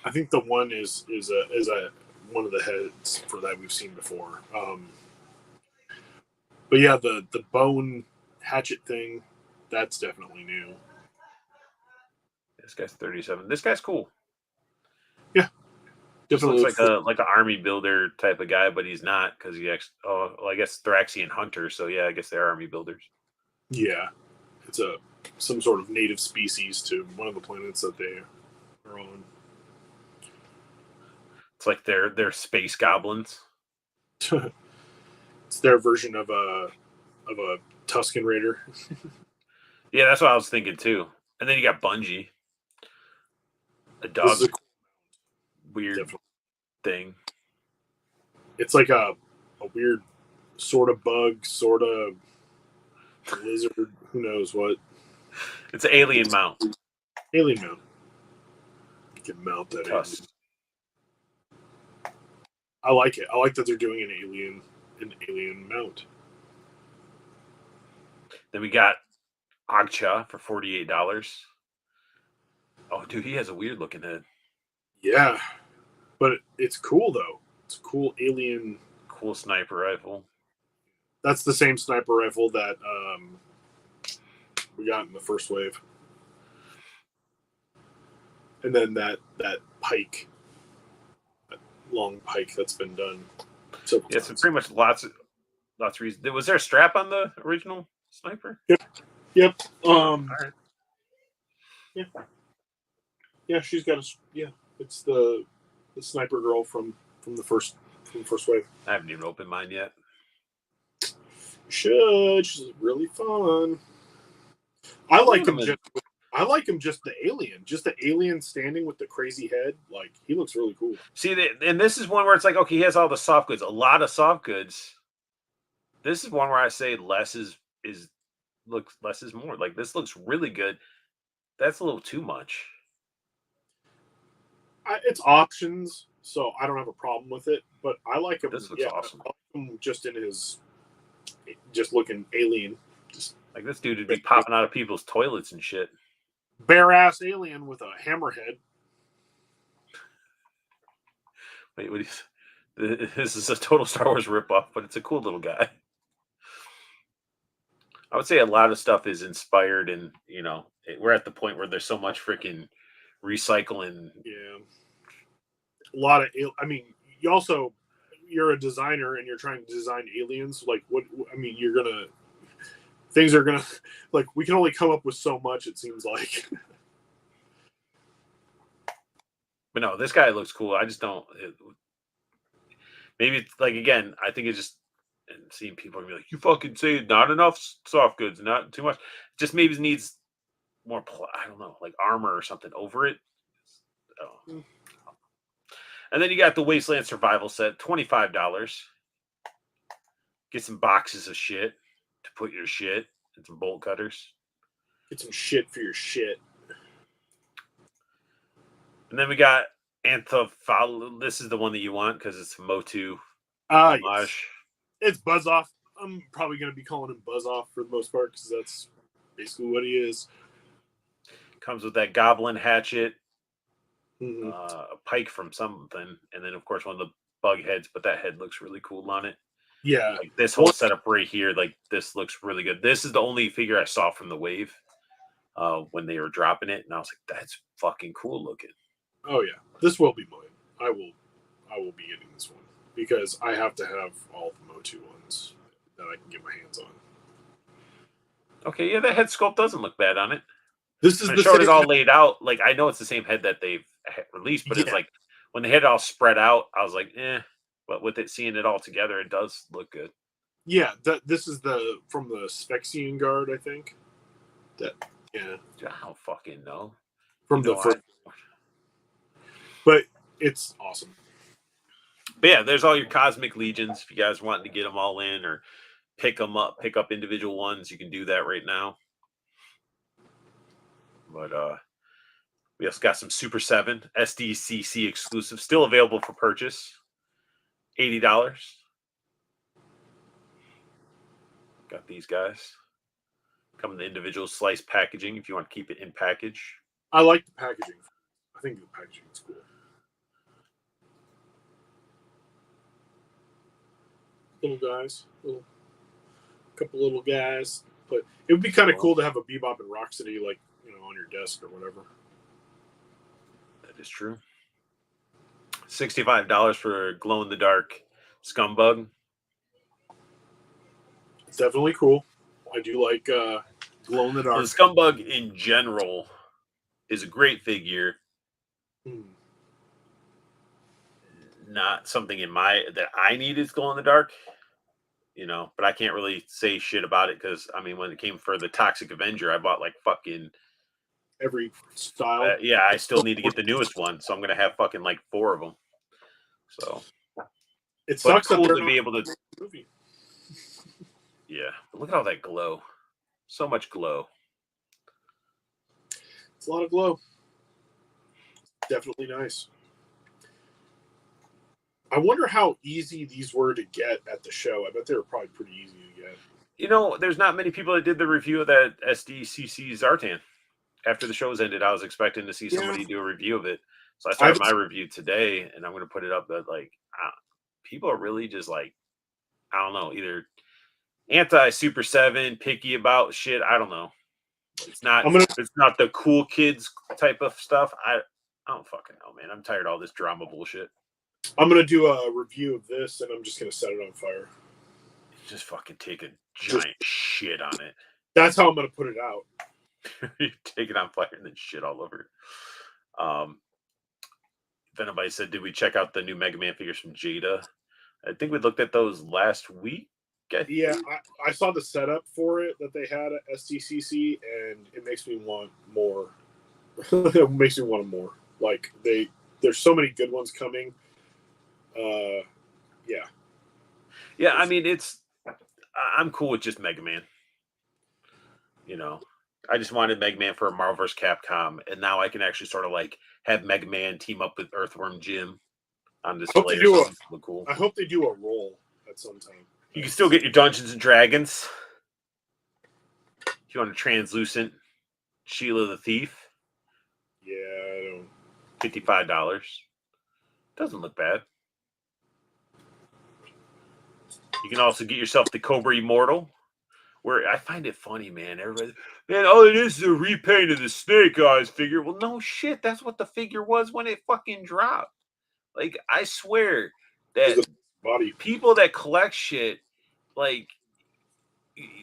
I think the one is a one of the heads for that we've seen before. But yeah, the bone hatchet thing, that's definitely new. This guy's 37. This guy's cool. Yeah, Just definitely looks like an army builder type of guy, but he's not because he actually. Oh, well, I guess Thraxian hunters. So yeah, I guess they're army builders. yeah. It's some sort of native species to one of the planets that they are on. It's like they're space goblins. It's their version of a Tusken Raider. Yeah, that's what I was thinking too. And then you got Bungie, a This dog is weird definitely. thing. It's like a weird sort of bug, sort of lizard. Who knows what? It's an alien mount. Alien mount. You can mount that. Tusk. I like it. I like that they're doing an alien mount. Then we got Agcha for $48. Oh, dude, he has a weird looking head. Yeah, but it's cool though. It's a cool alien. Cool sniper rifle. That's the same sniper rifle that we got in the first wave, and then that pike, that long pike that's been done. Yeah, so pretty much lots of reasons. Was there a strap on the original sniper? Yep. All right. Yeah. Yeah, she's got it's the sniper girl from the first wave. I haven't even opened mine yet. Should. She's really fun. I like him just the alien standing with the crazy head. Like, he looks really cool. See, and this is one where it's like, okay, he has all the soft goods, a lot of soft goods. This is one where I say less is more. Like, this looks really good. That's a little too much. It's options, so I don't have a problem with it. But I like him. This looks awesome. I like him just in his, just looking alien. Just like, this dude would be popping out of people's toilets and shit. Bare ass alien with a hammerhead. Wait, what is this? Is a total Star Wars ripoff, but it's a cool little guy. I would say a lot of stuff is inspired, and we're at the point where there's so much freaking recycling. Yeah, a lot of. I mean, you're a designer and you're trying to design aliens. Like, what? I mean, things are gonna, like, we can only come up with so much. It seems like. But no, this guy looks cool. I just don't. Maybe it's like, again, I think it's just, and seeing people be like, you fucking say not enough soft goods, not too much. Just maybe it needs more. I don't know, like armor or something over it. Oh. And then you got the Wasteland Survival Set, $25. Get some boxes of shit to put your shit and some bolt cutters. Get some shit for your shit. And then we got Anthophala. This is the one that you want because it's Motu homage. Yes. It's Buzz Off. I'm probably going to be calling him Buzz Off for the most part because that's basically what he is. Comes with that goblin hatchet, Mm-hmm. A pike from something, and then of course one of the bug heads. But that head looks really cool on it. Yeah, like this whole setup right here, like this looks really good. This is the only figure I saw from the wave when they were dropping it, and I was like, "That's fucking cool looking." Oh yeah, this will be mine. I will be getting this one because I have to have all the Motu ones that I can get my hands on. Okay, yeah, that head sculpt doesn't look bad on it. This is the showed it all laid out. Like, I know it's the same head that they've released, but it's like when they had it all spread out, I was like, eh. But with it seeing it all together, it does look good. Yeah, this is from the Sphexian Guard, I think. I don't fucking know. From the first, but it's awesome. But yeah, there's all your Cosmic Legions. If you guys wanting to get them all in or pick up individual ones, you can do that right now. But we also got some Super 7 SDCC exclusive still available for purchase. $80. Got these guys. Come in the individual slice packaging if you want to keep it in package. I like the packaging. I think the packaging is cool. Little guys, couple little guys. But it would be kind of cool to have a Bebop and Rocksteady, like, on your desk or whatever. That is true. $65 for glow in the dark Scumbug. It's definitely cool. I do like glow in the dark. Well, the Scumbug in general is a great figure. Not something that I need is glow in the dark, but I can't really say shit about it because when it came for the Toxic Avenger, I bought like fucking every style. Yeah, I still need to get the newest one, so I'm gonna have fucking like 4 of them. So it sucks cool that to be able to. Movie. Yeah, but look at all that glow. So much glow. It's a lot of glow. Definitely nice. I wonder how easy these were to get at the show. I bet they were probably pretty easy to get. There's not many people that did the review of that SDCC Zartan. After the show's ended, I was expecting to see somebody do a review of it. So I started my review today, and I'm going to put it up that, people are really just like, I don't know, either anti-Super 7, picky about shit. I don't know. It's not the cool kids type of stuff. I don't fucking know, man. I'm tired of all this drama bullshit. I'm going to do a review of this, and I'm just going to set it on fire. Just fucking take a giant shit on it. That's how I'm going to put it out. You take it on fire and then shit all over it. If anybody said, did we check out the new Mega Man figures from Jada? I think we looked at those last week. Yeah, I saw the setup for it that they had at SDCC, and it makes me want more. It makes me want more. Like, there's so many good ones coming. Yeah. Yeah, I'm cool with just Mega Man. I just wanted Mega Man for a Marvel vs. Capcom, and now I can actually sort of like have Mega Man team up with Earthworm Jim on display. Cool. I hope they do a roll at some time. You can still get your Dungeons and Dragons. If you want a translucent Sheila the Thief. Yeah, I don't. $55. Doesn't look bad. You can also get yourself the Cobra Immortal. Where I find it funny, man. Everybody, this is a repaint of the Snake Eyes figure. Well, no shit. That's what the figure was when it fucking dropped. Like, I swear that people that collect shit, like,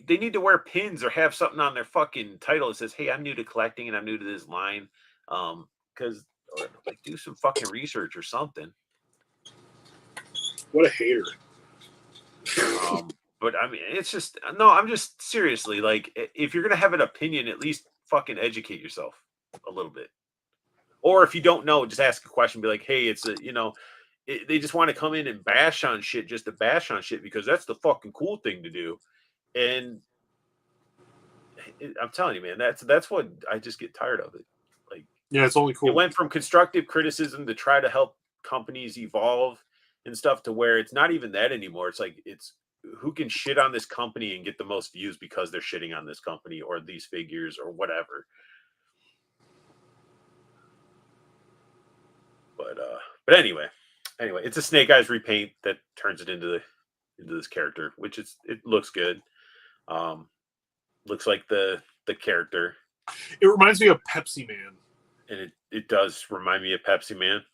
they need to wear pins or have something on their fucking title that says, hey, I'm new to collecting and I'm new to this line. Because, do some fucking research or something. What a hater. But it's just I'm just seriously, like, if you're gonna have an opinion, at least fucking educate yourself a little bit. Or if you don't know, just ask a question. Be like, hey, it's they just want to come in and bash on shit just to bash on shit because that's the fucking cool thing to do. And I'm telling you, man, that's what I just get tired of it. Like, yeah, it's only cool. It went from constructive criticism to try to help companies evolve and stuff to where it's not even that anymore. It's like it's who can shit on this company and get the most views because they're shitting on this company or these figures or whatever. But anyway, it's a Snake Eyes repaint that turns it into this character, which it looks good. Looks like the character. It reminds me of Pepsi Man. And it does remind me of Pepsi Man.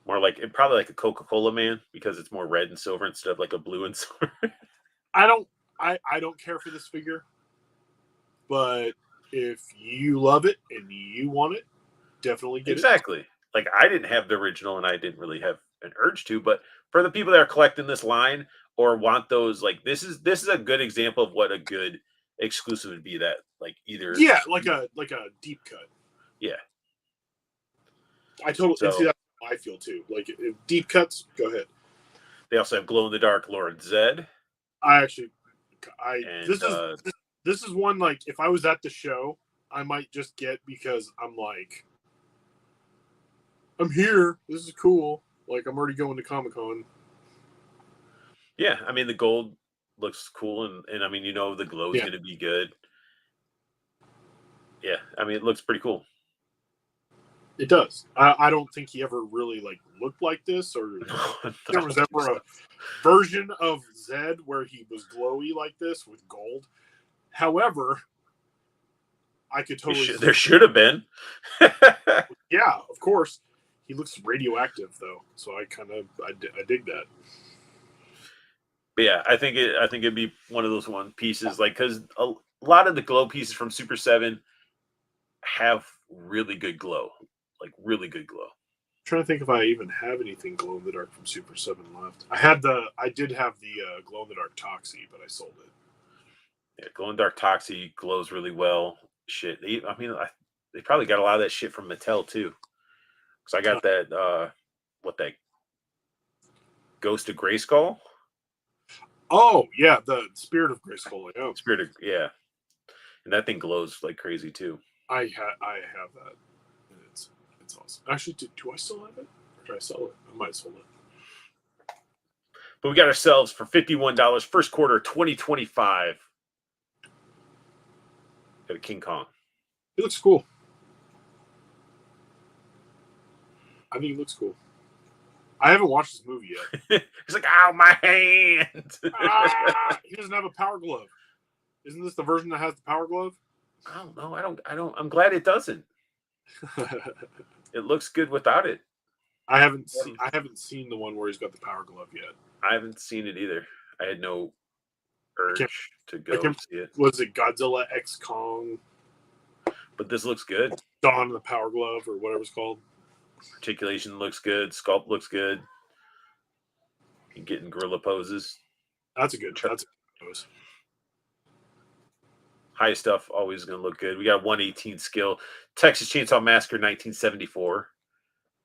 More like probably like a Coca-Cola Man because it's more red and silver instead of like a blue and silver. I don't care for this figure, but if you love it and you want it, definitely get it. Exactly. Like, I didn't have the original and I didn't really have an urge to, but for the people that are collecting this line or want those, like, this is a good example of what a good exclusive would be. That like either like a deep cut. Yeah. I totally see that I feel too. Like if deep cuts, go ahead. They also have glow in the dark Lord Zed. I actually, And this is one like if I was at the show, I might just get because I'm like, I'm here. This is cool. Like I'm already going to Comic-Con. yeah, I mean the gold looks cool, and I mean the glow is Yeah. going to be good. Yeah, I mean it looks pretty cool. It does. I don't think he ever really like looked like this, or there was ever a version of Zed where he was glowy like this with gold. However, I could totally There should have been. yeah, of course. He looks radioactive though, so I dig that. But yeah, I think it'd be one of those one pieces, like because a lot of the glow pieces from Super 7 have really good glow, like really good glow. I'm trying to think if I even have anything glow in the dark from Super 7 left. I did have the glow in the dark Toxie, but I sold it. Yeah, glow in dark Toxie glows really well. Shit, they probably got a lot of that shit from Mattel too. Because I got that that Ghost of Grayskull. Oh yeah, the Spirit of Grayskull. Oh, Yeah, and that thing glows like crazy too. I have that, and it's awesome. Actually, do I still have it? Or did I sell it? I might have sold it. But we got ourselves for $51 first quarter 2025. Got a King Kong. It looks cool. I think it looks cool. I haven't watched this movie yet. He's like, ow, my hand. He doesn't have a power glove. Isn't this the version that has the power glove? I don't know. I don't. I'm glad it doesn't. It looks good without it. I haven't seen the one where he's got the power glove yet. I haven't seen it either. I had no urge to go see it. Was it Godzilla X Kong? But this looks good. Dawn of the Power Glove or whatever it's called. Articulation looks good. Sculpt looks good. You getting gorilla poses. That's a good pose. High stuff always going to look good. We got 118 skill. Texas Chainsaw Massacre 1974.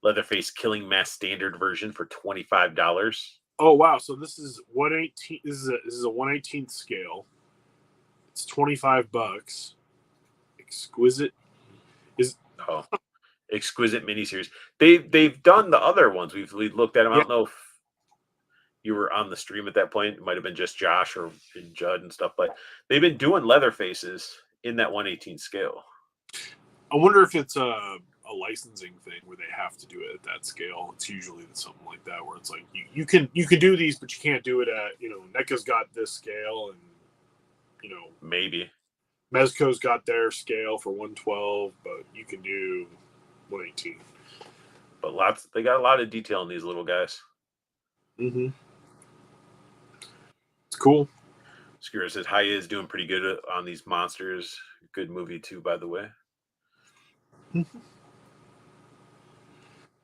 Leatherface Killing Mask standard version for $25. Oh wow! So this is 118. This is a 1/18th scale. It's $25. Exquisite Exquisite miniseries. They've done the other ones. We've looked at them. Yeah. I don't know if you were on the stream at that point. It might have been just Josh or Judd and stuff, but they've been doing Leatherfaces in that 1/18 scale. I wonder if it's a licensing thing where they have to do it at that scale. It's usually something like that where it's like you can do these, but you can't do it at NECA's got this scale, and maybe Mezco's got their scale for 112, but you can do 118. But they got a lot of detail in these little guys. Mm-hmm. It's cool. Skira says Hi is doing pretty good on these monsters. Good movie too, by the way. Mm-hmm.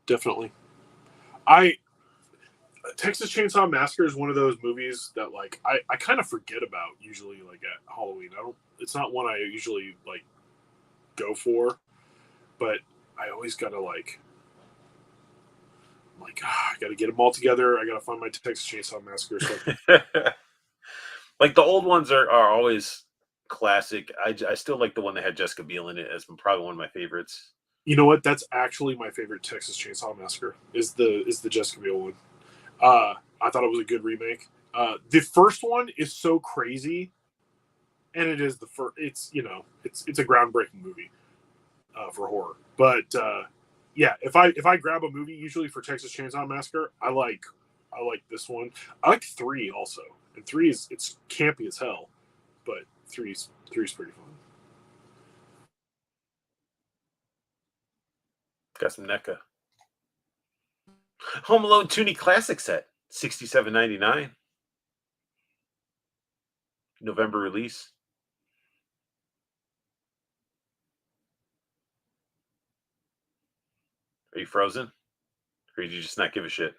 Definitely. Texas Chainsaw Massacre is one of those movies that like I kind of forget about usually like at Halloween. It's not one I usually like go for, but I always gotta I gotta get them all together. I gotta find my Texas Chainsaw Massacre stuff. Like the old ones are always classic. I still like the one that had Jessica Biel in it as probably one of my favorites. You know what? That's actually my favorite Texas Chainsaw Massacre. Is the Jessica Biel one. I thought it was a good remake. The first one is so crazy, and it is the first. It's it's a groundbreaking movie for horror. But yeah, if I grab a movie, usually for Texas Chainsaw Massacre, I like this one. I like 3 also, and 3 it's campy as hell, but 3's pretty fun. Got some NECA. Home Alone Toonie Classic set, $67.99. November release. Are you frozen? Or did you just not give a shit?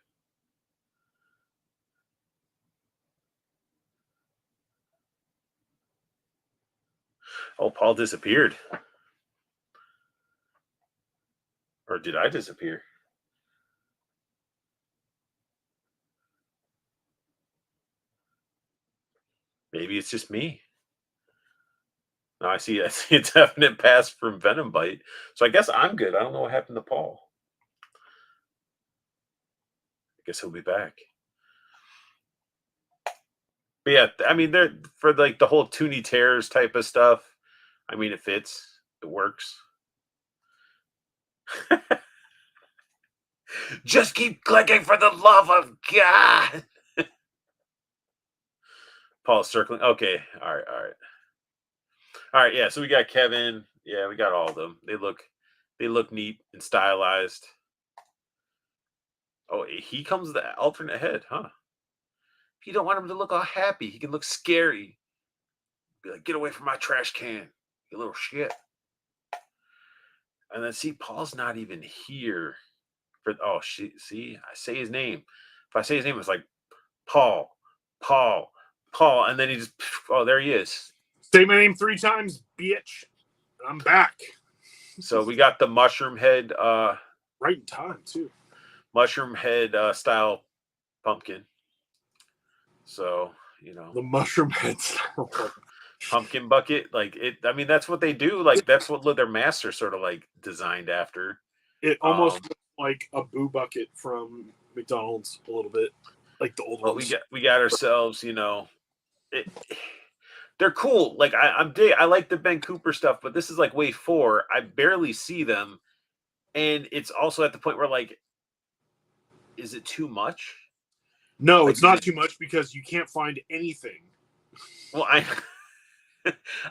Oh, Paul disappeared. Or did I disappear? Maybe it's just me. No, I see a definite pass from Venom Bite. So I guess I'm good. I don't know what happened to Paul. I guess he'll be back. But yeah, I mean, they're for like the whole Toonie Tears type of stuff. I mean, it fits. It works. Just keep clicking for the love of God. Paul's circling. Okay. All right. All right. All right. Yeah. So we got Kevin. Yeah, we got all of them. They look neat and stylized. Oh, he comes the alternate head, huh? If you don't want him to look all happy, he can look scary. Be like, get away from my trash can, you little shit. And then see, Paul's not even here. See, I say his name. If I say his name, it's like Paul, Paul, Paul, and then he just there he is. Say my name 3 times, bitch. I'm back. So we got the mushroom head, right in time too. Mushroom head style pumpkin. So the mushroom head style pumpkin bucket, like it. I mean, that's what they do. Like that's what their masks are sort of like designed after. It almost looks like a boo bucket from McDonald's a little bit, like the old ones. We got ourselves, they're cool. Like I like the Ben Cooper stuff, but this is like wave 4. I barely see them, and it's also at the point where like, is it too much? No, like, it's not too much because you can't find anything. Well,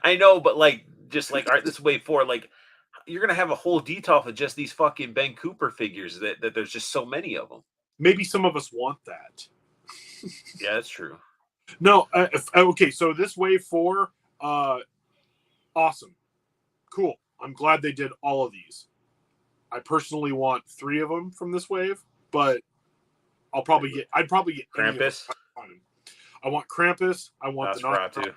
I know, but like, just like, all right, this is wave 4. Like, you're gonna have a whole detail of just these fucking Ben Cooper figures that there's just so many of them. Maybe some of us want that. Yeah, that's true. No, okay. So this wave 4, awesome, cool. I'm glad they did all of these. I personally want 3 of them from this wave, but I'd probably get Krampus. I want Krampus. I want Nosferatu,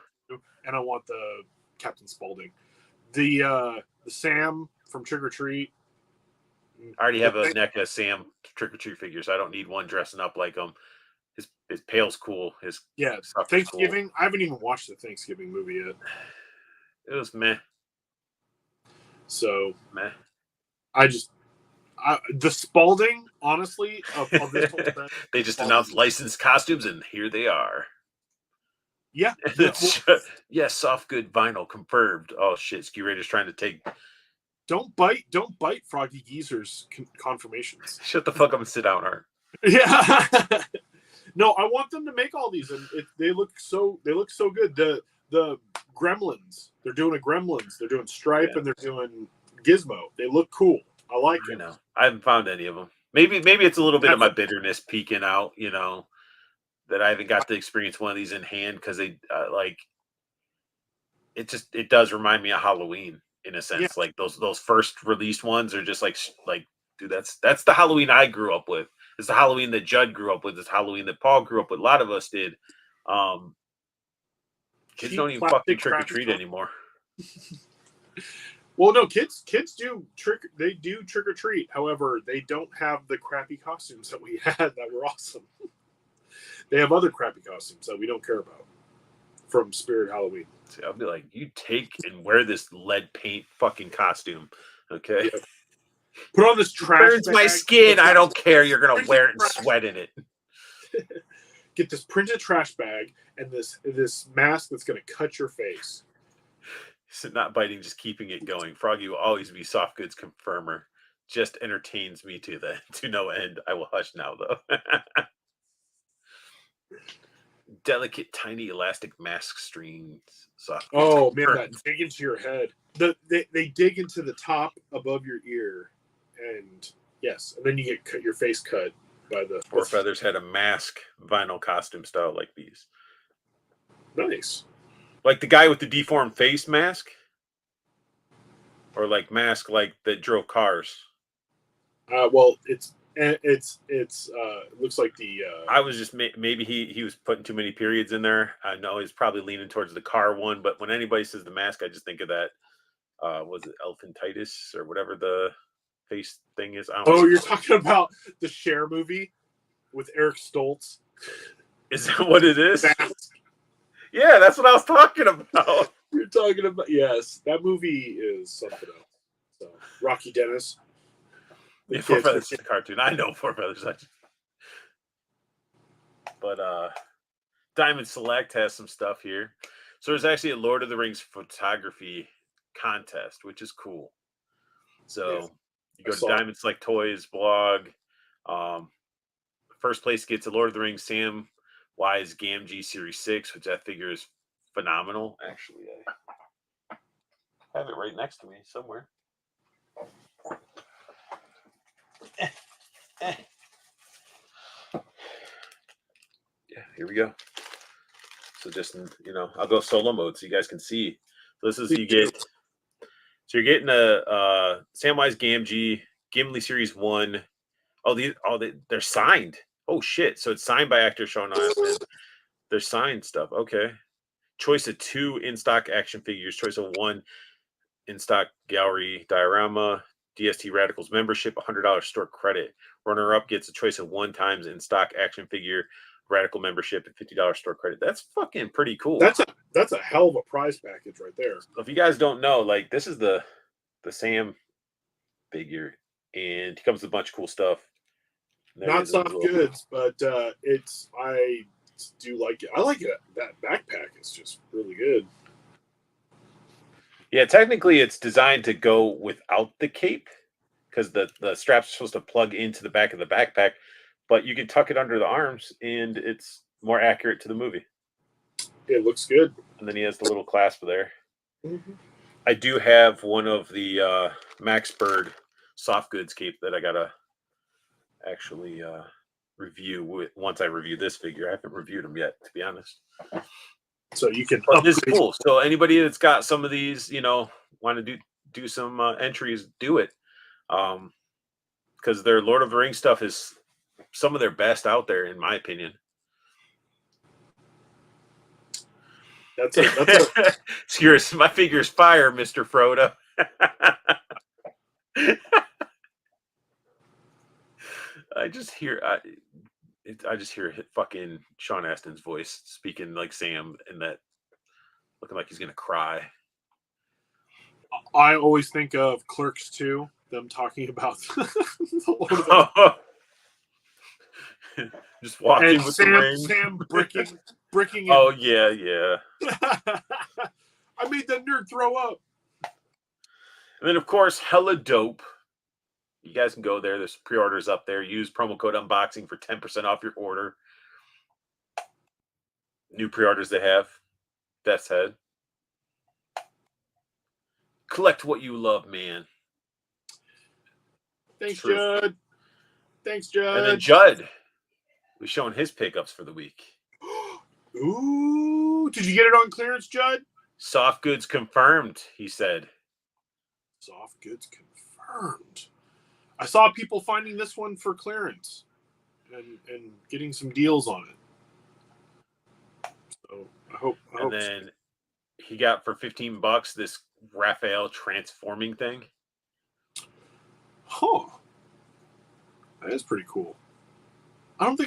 and I want the Captain Spaulding. The Sam from Trick or Treat. I already have a NECA Sam Trick or Treat figure, so I don't need one dressing up like him. His pail's cool. Thanksgiving. Cool. I haven't even watched the Thanksgiving movie yet. It was meh. So meh. The Spaulding, honestly, of this whole thing, they just announced licensed costumes, and here they are. Yeah. Yes, soft good vinyl confirmed. Oh shit, Ski Raider's trying to take. Don't bite Froggy Geezer's confirmations. Shut the fuck up and sit down, Art. Yeah. No, I want them to make all these, and they look so good. The Gremlins, they're doing a Gremlins, they're doing Stripe, and they're doing Gizmo. They look cool. I like it. I haven't found any of them. Maybe it's a little bit of my bitterness peeking out. That I haven't got to experience one of these in hand because they it does remind me of Halloween in a sense. Yeah. Like those first released ones are just like dude, that's the Halloween I grew up with. It's the Halloween that Judd grew up with. It's Halloween that Paul grew up with. A lot of us did. Kids don't even fucking trick or treat anymore. Well, no, kids do trick or treat. However, they don't have the crappy costumes that we had that were awesome. They have other crappy costumes that we don't care about from Spirit Halloween. See, I'll be like, you take and wear this lead paint fucking costume, okay? Yeah. Put on this trash burns bag. My skin. I don't care. You're gonna wear it and sweat in it. Get this printed trash bag and this mask that's gonna cut your face. So not biting, just keeping it going. Froggy will always be soft goods confirmer. Just entertains me to no end. I will hush now though. Delicate, tiny, elastic mask strings. Soft. Oh man, that dig into your head. They dig into the top above your ear, and yes, and then you get your face cut by the. Four Feathers had a mask vinyl costume style like these. Nice. Like the guy with the deformed face mask, or like mask like that drove cars. Well, it looks like the. I was just maybe he was putting too many periods in there. I know he's probably leaning towards the car one, but when anybody says the mask, I just think of that. Was it elephantitis or whatever the face thing is? You're talking about the Cher movie with Eric Stoltz. Is that what it is? Mask. Yeah, that's what I was talking about. You're talking about, yes, that movie is something else. So Rocky Dennis, the Yeah, Four kid. Feathers is a cartoon. I know Four Feathers. But Diamond Select has some stuff here. So there's actually a Lord of the Rings photography contest, which is cool. So Yeah, you go I to saw it. Diamond Select Toys blog. First place gets a Lord of the Rings Sam Wise Gamgee Series 6, which I figure is phenomenal. Actually, I have it right next to me somewhere. Yeah, here we go. So just, I'll go solo mode so you guys can see. So this is, so you're getting a Samwise Gamgee Gimli Series 1. They're signed. Oh shit. So it's signed by actor Sean Astin. They're signed stuff. Okay. Choice of 2 in stock action figures. Choice of 1 in stock gallery diorama. DST Radicals membership, $100 store credit. Runner up gets a choice of 1 times in stock action figure Radical membership and $50 store credit. That's fucking pretty cool. That's a hell of a prize package right there. So if you guys don't know, like, this is the Sam figure, and he comes with a bunch of cool stuff. Not soft goods, but I do like it. I like it. That backpack is just really good. Yeah, technically it's designed to go without the cape because the straps are supposed to plug into the back of the backpack, but you can tuck it under the arms and it's more accurate to the movie. It looks good. And then he has the little clasp there. Mm-hmm. I do have one of the Max Bird soft goods cape that I gotta actually review once I review this figure. I haven't reviewed them yet, to be honest. So you can. But this is cool. So anybody that's got some of these, want to do some entries, do it. Because their Lord of the Rings stuff is some of their best out there, in my opinion. That's a my figure's fire, Mr. Frodo. I just hear fucking Sean Astin's voice speaking like Sam, and that looking like he's gonna cry. I always think of Clerks 2, them talking about the Lord of the just walking and with Sam, the ring. Sam bricking. Oh yeah. I made that nerd throw up. And then of course, hella dope. You guys can go there. There's pre-orders up there. Use promo code unboxing for 10% off your order. New pre-orders they have. Death's Head. Collect what you love, man. Thanks, Judd. And then Judd was showing his pickups for the week. Ooh, did you get it on clearance, Judd? Soft goods confirmed, he said. Soft goods confirmed. I saw people finding this one for clearance and getting some deals on it. So I hope. And then he got for $15 this Raphael transforming thing. Huh. That is pretty cool. I don't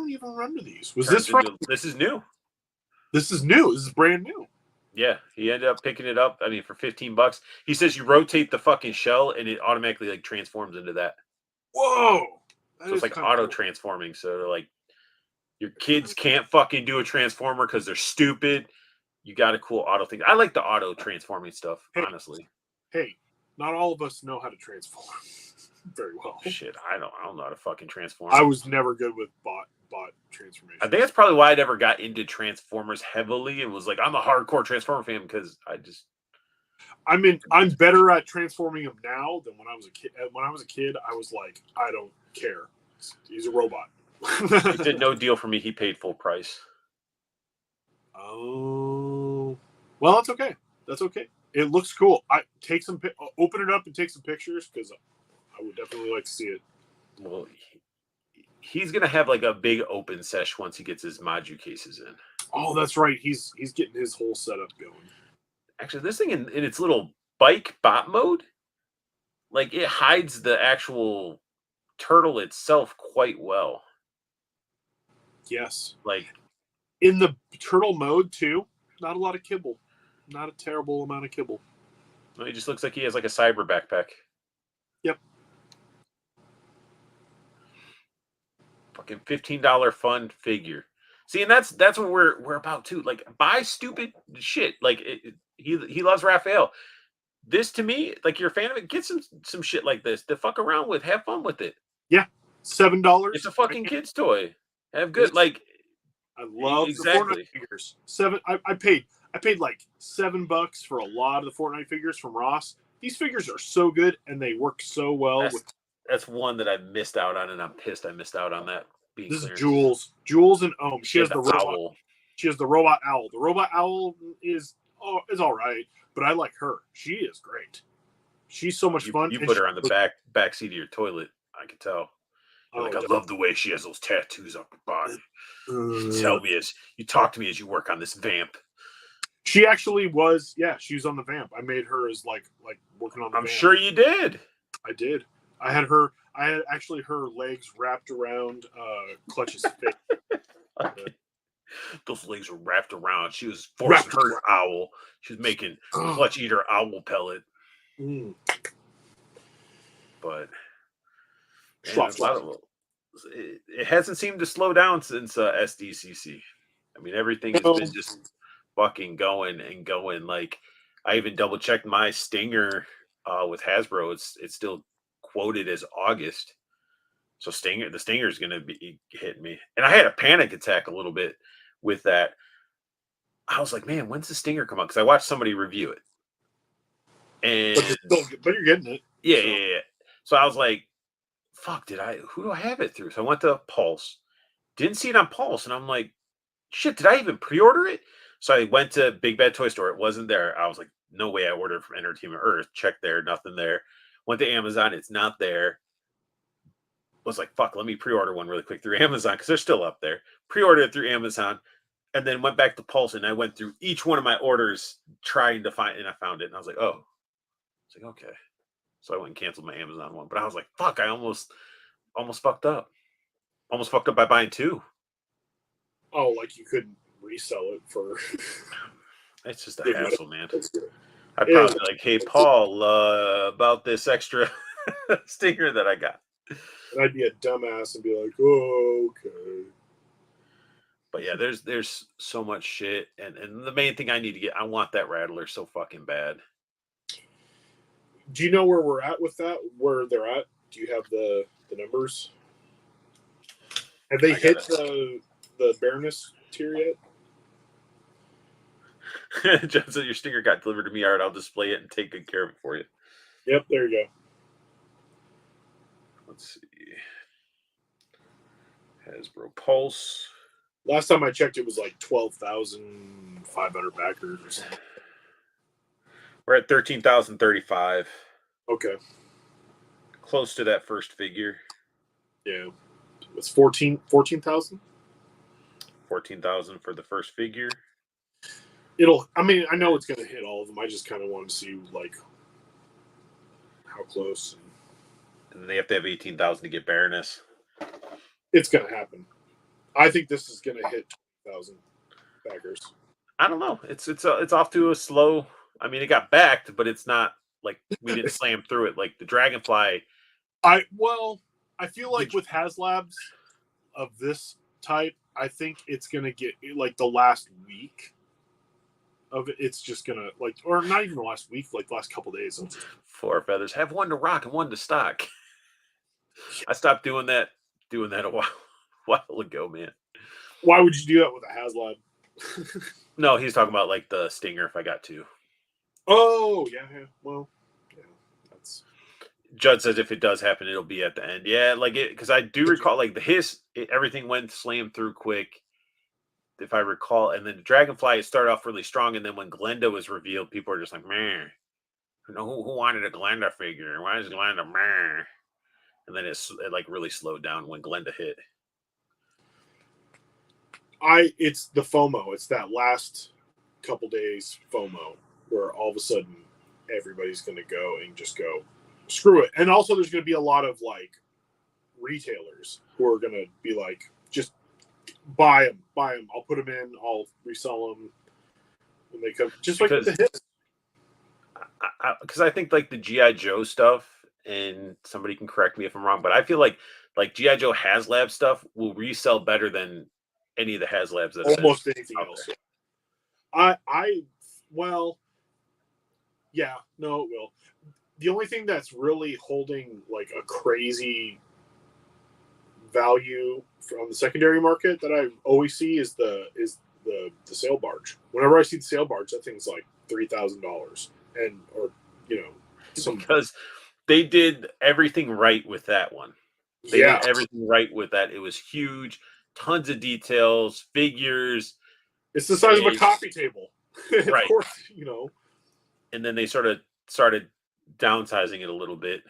even remember these. This is new. This is new. This is brand new. Yeah, he ended up picking it up. I mean, for $15. He says you rotate the fucking shell and it automatically like transforms into that. Whoa. So it's like auto transforming. So like your kids can't fucking do a transformer because they're stupid. You got a cool auto thing. I like the auto transforming stuff, honestly. Hey, not all of us know how to transform very well. Shit, I don't know how to fucking transform. I was never good with bot transformation. I think that's probably why I never got into Transformers heavily and was like, I'm a hardcore Transformer fan because I'm better at transforming him now than when I was a kid. When I was a kid, I was like, I don't care. He's a robot. He did no deal for me. He paid full price. Oh, well, that's okay. That's okay. It looks cool. Open it up and take some pictures because I would definitely like to see it. Well, he's gonna have like a big open sesh once he gets his Maju cases in. Oh, that's right. He's getting his whole setup going. Actually, this thing in its little bike bot mode, like it hides the actual turtle itself quite well. Yes. Like In the turtle mode too, not a lot of kibble, not a terrible amount of kibble. Well, he just looks like he has like a cyber backpack. Yep. Fucking $15 fun figure. See, and that's what we're about too. Like, buy stupid shit. Like, he loves Raphael. This to me, like, you're a fan of it. Get some shit like this to fuck around with. Have fun with it. Yeah, $7. It's a fucking kid's toy. Have good like. I love exactly. the Fortnite figures. I paid like $7 for a lot of the Fortnite figures from Ross. These figures are so good and they work so well. That's one that I missed out on, and I'm pissed I missed out on that. This is Jules and Ohm. She has the robot owl. She has the robot owl. The robot owl is all right, but I like her. She is great. She's so much fun. You put her on the back seat of your toilet. I can tell. I love the way she has those tattoos on her body. Tell me as you talk to me as you work on this vamp. She actually was, she was on the vamp. I made her as like working on the vamp. I'm sure you did. I did. I had actually her legs wrapped around Clutch's face. Those legs were wrapped around. She was forcing her owl. She was making Clutch eat her owl pellet. But it hasn't seemed to slow down since SDCC. I mean, everything has been just fucking going and going. Like, I even double checked my Stinger with Hasbro. It's still quoted as August. So the Stinger is going to be hitting me. And I had a panic attack a little bit with that. I was like, man, when's the Stinger come out? Because I watched somebody review it. And but you're getting it. Yeah. So I was like, fuck, who do I have it through? So I went to Pulse. Didn't see it on Pulse. And I'm like, shit, did I even pre-order it? So I went to Big Bad Toy Store. It wasn't there. I was like, no way I ordered from Entertainment Earth. Checked there, nothing there. Went to Amazon. It's not there. Was like, fuck, let me pre-order one really quick through Amazon because they're still up there. Pre-ordered it through Amazon. And then went back to Pulse and I went through each one of my orders trying to find, and I found it. And I was like, oh. It's like, okay. So I went and canceled my Amazon one. But I was like, fuck, I almost fucked up. Almost fucked up by buying two. Oh, like you couldn't resell it for... It's just a hassle, man. I'd probably be like, hey, Paul, about this extra Stinger that I got. And I'd be a dumbass and be like, oh, okay. But yeah, there's so much shit. And the main thing I need to get, I want that Rattler so fucking bad. Do you know where we're at with that? Where they're at? Do you have the numbers? Have they hit the Baroness tier yet? John said your Stinger got delivered to me. All right, I'll display it and take good care of it for you. Yep, there you go. Let's see. Hasbro Pulse. Last time I checked, it was like 12,500 backers or something. We're at 13,035. Okay. Close to that first figure. Yeah. It's 14,000? 14,000 for the first figure. I know it's going to hit all of them. I just kind of want to see, like, how close. And then they have to have 18,000 to get Baroness. It's going to happen. I think this is going to hit 20,000 backers. I don't know. It's off to a slow. I mean, it got backed, but it's not like we didn't slam through it like the Dragonfly. I feel like with HasLabs of this type, I think it's going to get like the last week of it. It's just going to like, or not even the last week, like the last couple days. Four feathers. Have one to rock and one to stock. I stopped doing that a while ago, man. Why would you do that with a HasLab? No, he's talking about like the Stinger if I got two. Oh, yeah. Well, yeah. That's... Judd says if it does happen, it'll be at the end. Yeah, like it, because I do recall like everything went slammed through quick, if I recall. And then the Dragonfly, it started off really strong. And then when Glenda was revealed, people were just like, man, who wanted a Glenda figure? Why is Glenda, man? And then it like really slowed down when Glenda hit. It's the FOMO. It's that last couple days FOMO where all of a sudden everybody's going to go and just go screw it. And also there's going to be a lot of like retailers who are going to be like, just Buy them. I'll put them in. I'll resell them when they come. Just like with the hits. Because I think like the GI Joe stuff, and somebody can correct me if I'm wrong, but I feel like GI Joe HasLab stuff will resell better than any of the HasLabs that almost anything else. Well, yeah, no, it will. The only thing that's really holding like a crazy value from the secondary market that I always see is the sail barge. Whenever I see the sail barge, that thing's like $3,000, and or because they did everything right with that one. They did everything right with that. It was huge, tons of details, figures. It's the size of a coffee table, right? Of course, And then they sort of started downsizing it a little bit.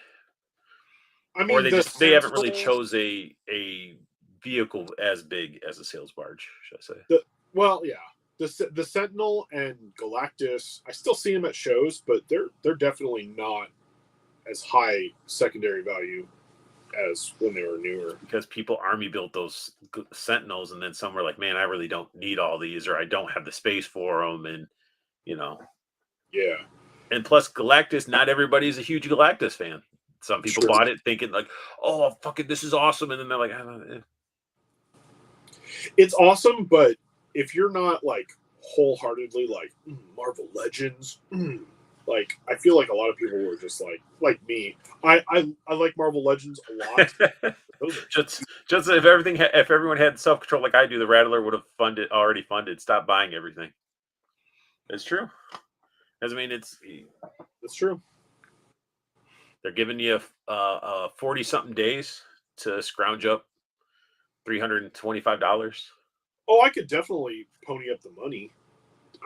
I mean, or they haven't really chose a vehicle as big as a sales barge, should I say? The Sentinel and Galactus, I still see them at shows, but they're definitely not as high secondary value as when they were newer. Because people army built those Sentinels, and then some were like, "Man, I really don't need all these, or I don't have the space for them," and Yeah. And plus, Galactus, not everybody's a huge Galactus fan. Some people bought it thinking like, "Oh, fuck it, this is awesome," and then they're like, "I don't know." It's awesome, but if you're not like wholeheartedly like Marvel Legends, like I feel like a lot of people were just like me. I like Marvel Legends a lot. just if everyone had self control like I do, the Rattler would have already funded. Stop buying everything. It's true. I mean, it's true. They're giving you 40-something days to scrounge up $325. Oh, I could definitely pony up the money.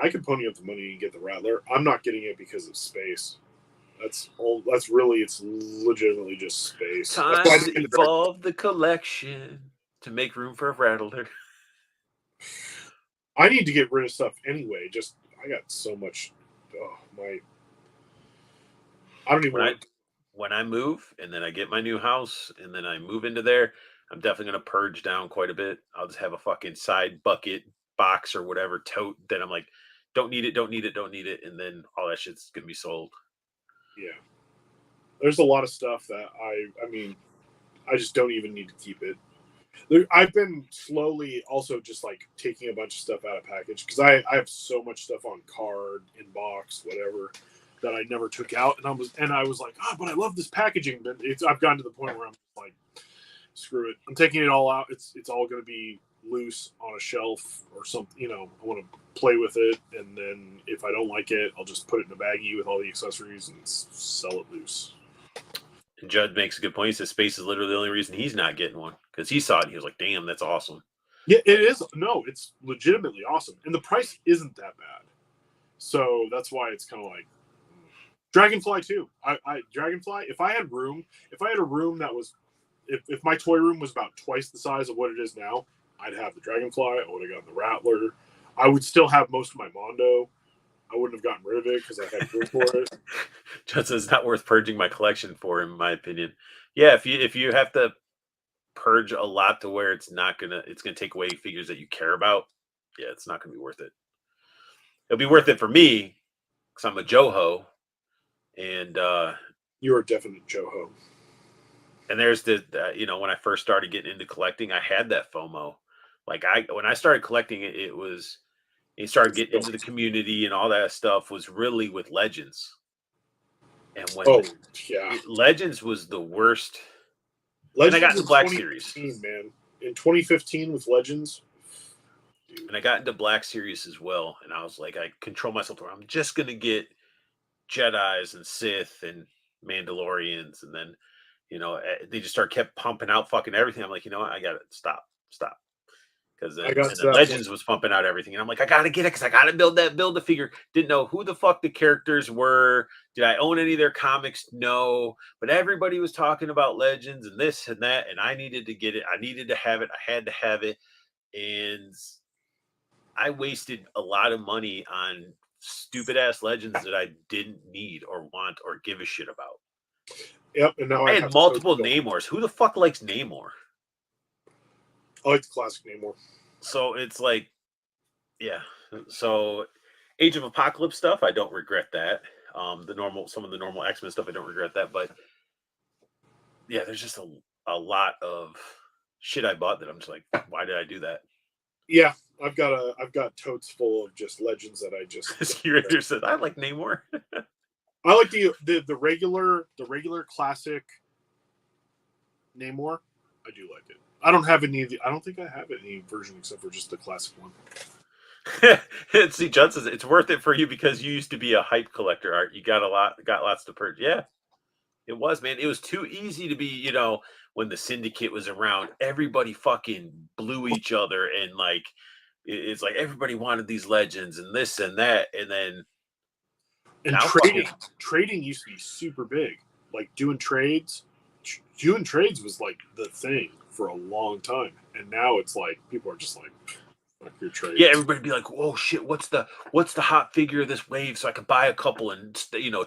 I could pony up the money and get the Rattler. I'm not getting it because of space. It's legitimately just space. Time to evolve the collection to make room for a Rattler. I need to get rid of stuff anyway. I got so much. I don't even. When I move and then I get my new house and then I move into there, I'm definitely going to purge down quite a bit. I'll just have a fucking side bucket box or whatever tote that I'm like, don't need it. And then all that shit's going to be sold. Yeah. There's a lot of stuff that I just don't even need to keep it. I've been slowly also just like taking a bunch of stuff out of package because I have so much stuff on card, in box, whatever, that I never took out, and I was like, but I love this packaging. But I've gotten to the point where I'm like, screw it, I'm taking it all out. It's all going to be loose on a shelf or something. I want to play with it, and then if I don't like it, I'll just put it in a baggie with all the accessories and sell it loose. And Judd makes a good point. He says space is literally the only reason he's not getting one because he saw it and he was like, "Damn, that's awesome." Yeah, it is. No, it's legitimately awesome, and the price isn't that bad. So that's why it's kind of like Dragonfly too. Dragonfly. If I had a room that was, if my toy room was about twice the size of what it is now, I'd have the Dragonfly. I would have gotten the Rattler. I would still have most of my Mondo. I wouldn't have gotten rid of it because I had room for it. Just it's not worth purging my collection for, in my opinion. Yeah, if you have to purge a lot to where it's gonna take away figures that you care about, yeah, it's not gonna be worth it. It'll be worth it for me because I'm a Joho, and you're a definite Joho. And there's when I first started getting into collecting, I had that FOMO. Like when I started collecting it was. He started getting into the community and all that stuff was really with Legends. And when Legends was the worst. Legends, and I got into Black Series. Man. In 2015 with Legends. Dude. And I got into Black Series as well. And I was like, I control myself. I'm just going to get Jedis and Sith and Mandalorians. And then, they just kept pumping out fucking everything. I'm like, you know what? I got to stop. Because Legends was pumping out everything. And I'm like, I got to get it because I got to build a figure. Didn't know who the fuck the characters were. Did I own any of their comics? No. But everybody was talking about Legends and this and that. And I needed to get it. I needed to have it. I had to have it. And I wasted a lot of money on stupid ass Legends that I didn't need or want or give a shit about. Yep. And now I had multiple Namors. Who the fuck likes Namor? I like the classic Namor. So it's like, yeah. So Age of Apocalypse stuff, I don't regret that. Some of the normal X-Men stuff, I don't regret that. But yeah, there's just a lot of shit I bought that I'm just like, why did I do that? Yeah, I've got totes full of just legends that I just Curator said, I like Namor. I like the regular classic Namor. I do like it. I don't have any. I don't think I have any version except for just the classic one. See, Judd says it's worth it for you because you used to be a hype collector. Art, you got lots to purchase. Yeah, it was, man. It was too easy to be, when the syndicate was around, everybody fucking blew each other, and like, it's like everybody wanted these legends and this and that, and then And now trading used to be super big. Like doing trades was like the thing for a long time, and now it's like people are just like, fuck your trades. yeah, everybody be like, "Whoa, shit! What's the hot figure of this wave so I can buy a couple and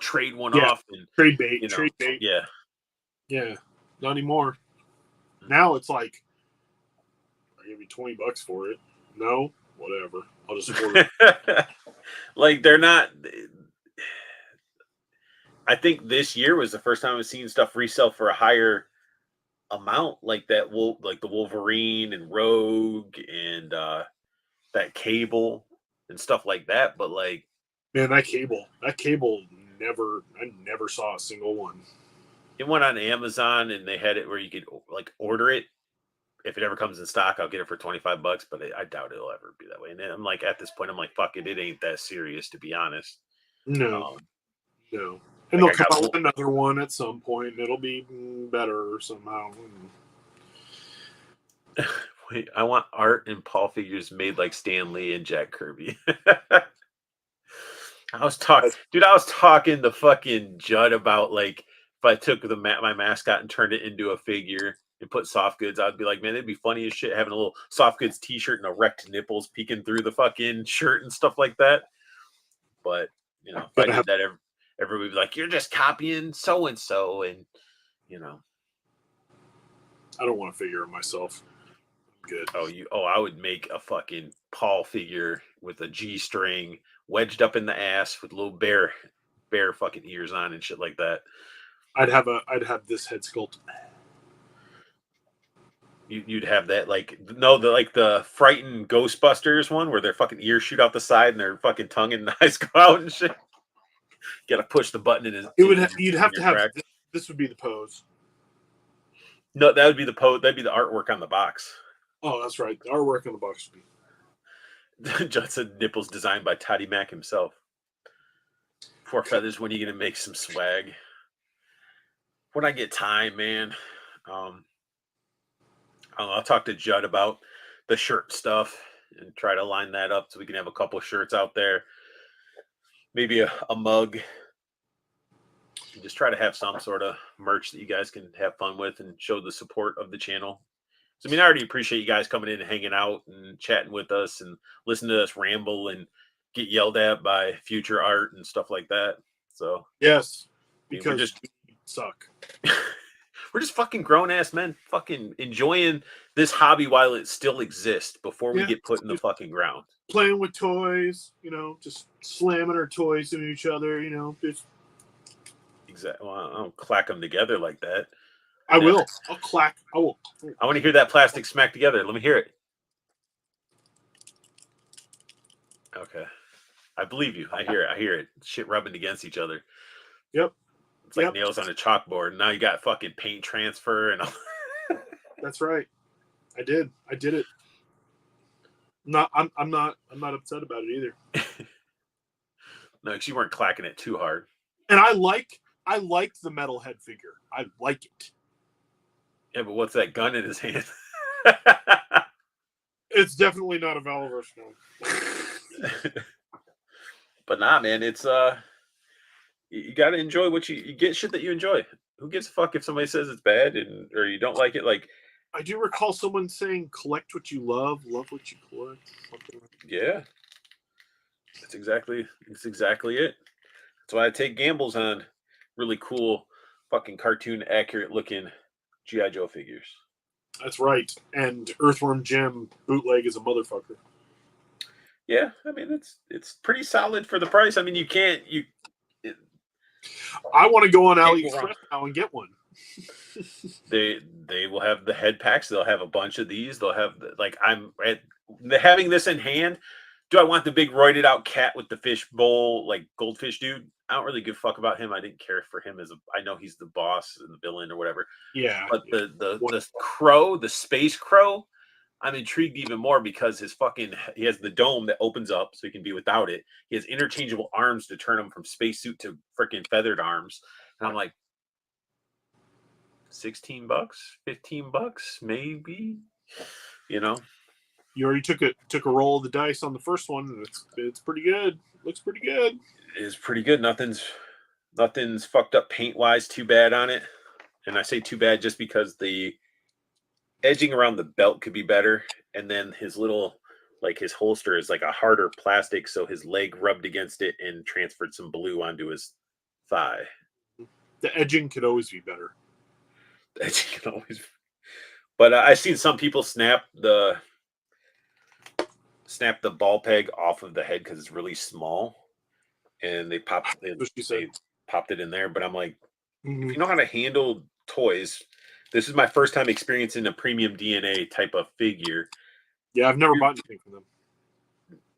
trade one Yeah. off?" And Trade bait. yeah. Yeah, not anymore. Mm. Now it's like, I give you $20 for it. No, whatever. I'll just order. Like they're not. I think this year was the first time I've seen stuff resell for a higher amount like that. Like the Wolverine and Rogue and that Cable and stuff like that. But like, Man, that cable I never saw a single one. it went on Amazon and they had it where you could like order it. If it ever comes in stock, I'll get it for $25. But I doubt it'll ever be that way. And I'm like, at this point, I'm like, fuck it, it ain't that serious, to be honest. No, no. And Like they'll come out with another one at some point, and it'll be better somehow. Wait, I want Art and Paul figures made like Stan Lee and Jack Kirby. I was talking to fucking Judd about like if I took my mascot and turned it into a figure and put soft goods, I'd be like, man, it'd be funny as shit having a little soft goods T-shirt and erect nipples peeking through the fucking shirt and stuff like that. But if I did that, everybody would be like, you're just copying so and so, and I don't want to figure it myself. Good. I would make a fucking Paul figure with a G string wedged up in the ass with little bear fucking ears on and shit like that. I'd have this head sculpt. You'd have that the frightened Ghostbusters one where their fucking ears shoot out the side and their fucking tongue and eyes go out and shit. Got to push the button in his. You'd have to have this would be the pose. No, that would be the pose. That'd be the artwork on the box. Oh, that's right. The artwork on the box would be. Judson nipples designed by Toddy Mack himself. Poor feathers. When are you gonna make some swag? When I get time, man. I'll talk to Judd about the shirt stuff and try to line that up so we can have a couple of shirts out there. Maybe a mug. And just try to have some sort of merch that you guys can have fun with and show the support of the channel. So, I already appreciate you guys coming in and hanging out and chatting with us and listening to us ramble and get yelled at by future art and stuff like that. So, yes, because we suck. We're just fucking grown ass men fucking enjoying this hobby while it still exists before we get put in the fucking ground. Playing with toys, just slamming our toys into each other, just. Exactly. Well, I don't clack them together like that. I will. I'll clack. I will. I want to hear that plastic smack together. Let me hear it. Okay. I believe you. I hear it. Shit rubbing against each other. Yep. It's like nails on a chalkboard. Now you got fucking paint transfer and all. That's right. I did it. I'm not upset about it either. No, because you weren't clacking it too hard. And I liked the metalhead figure. I like it. Yeah, but what's that gun in his hand? It's definitely not a Valaverse gun. But nah, man, it's you gotta enjoy what you get. Shit that you enjoy. Who gives a fuck if somebody says it's bad or you don't like it? Like, I do recall someone saying, "Collect what you love what you collect." Yeah, that's exactly it. That's why I take gambles on really cool, fucking cartoon accurate looking G.I. Joe figures. That's right. And Earthworm Jim bootleg is a motherfucker. Yeah, I mean it's pretty solid for the price. I mean, you can't you. I want to go on Can't go wrong. AliExpress now and get one. They will have the head packs. They'll have a bunch of these. They'll have like I'm at having this in hand. Do I want the big roided out cat with the fish bowl like goldfish dude? I don't really give a fuck about him. I didn't care for him as a. I know he's the boss and the villain or whatever. Yeah. But the crow, the space crow, I'm intrigued even more because he has the dome that opens up so he can be without it. He has interchangeable arms to turn him from spacesuit to freaking feathered arms. And I'm like, $16, $15, maybe. You know, You already took a roll of the dice on the first one, and it's pretty good. Looks pretty good. it is pretty good. Nothing's fucked up paint wise too bad on it. And I say too bad just because the edging around the belt could be better. And then his holster is like a harder plastic, so his leg rubbed against it and transferred some blue onto his thigh. The edging could always be better. The edging can always. But I've seen some people snap the ball peg off of the head because it's really small, and they popped it in there. But I'm like, if you know how to handle toys, this is my first time experiencing a premium DNA type of figure. Yeah, I've never bought anything from them.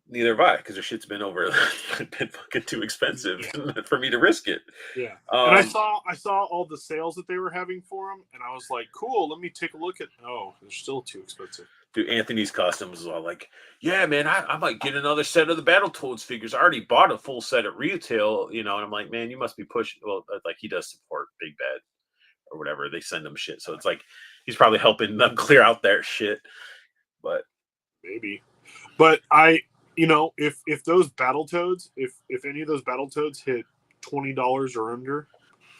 Neither have I, because their shit's been fucking too expensive for me to risk it. Yeah, and I saw all the sales that they were having for them, and I was like, cool. Let me take a look at. Oh, they're still too expensive. Dude, Anthony's Customs was all like, yeah, man, I might get another set of the Battletoads figures. I already bought a full set at retail, and I'm like, man, you must be pushing. Well, like he does support Big Bad or whatever. They send him shit, so it's like he's probably helping them clear out their shit. But maybe, but if those Battletoads, if any of those Battletoads hit $20 or under,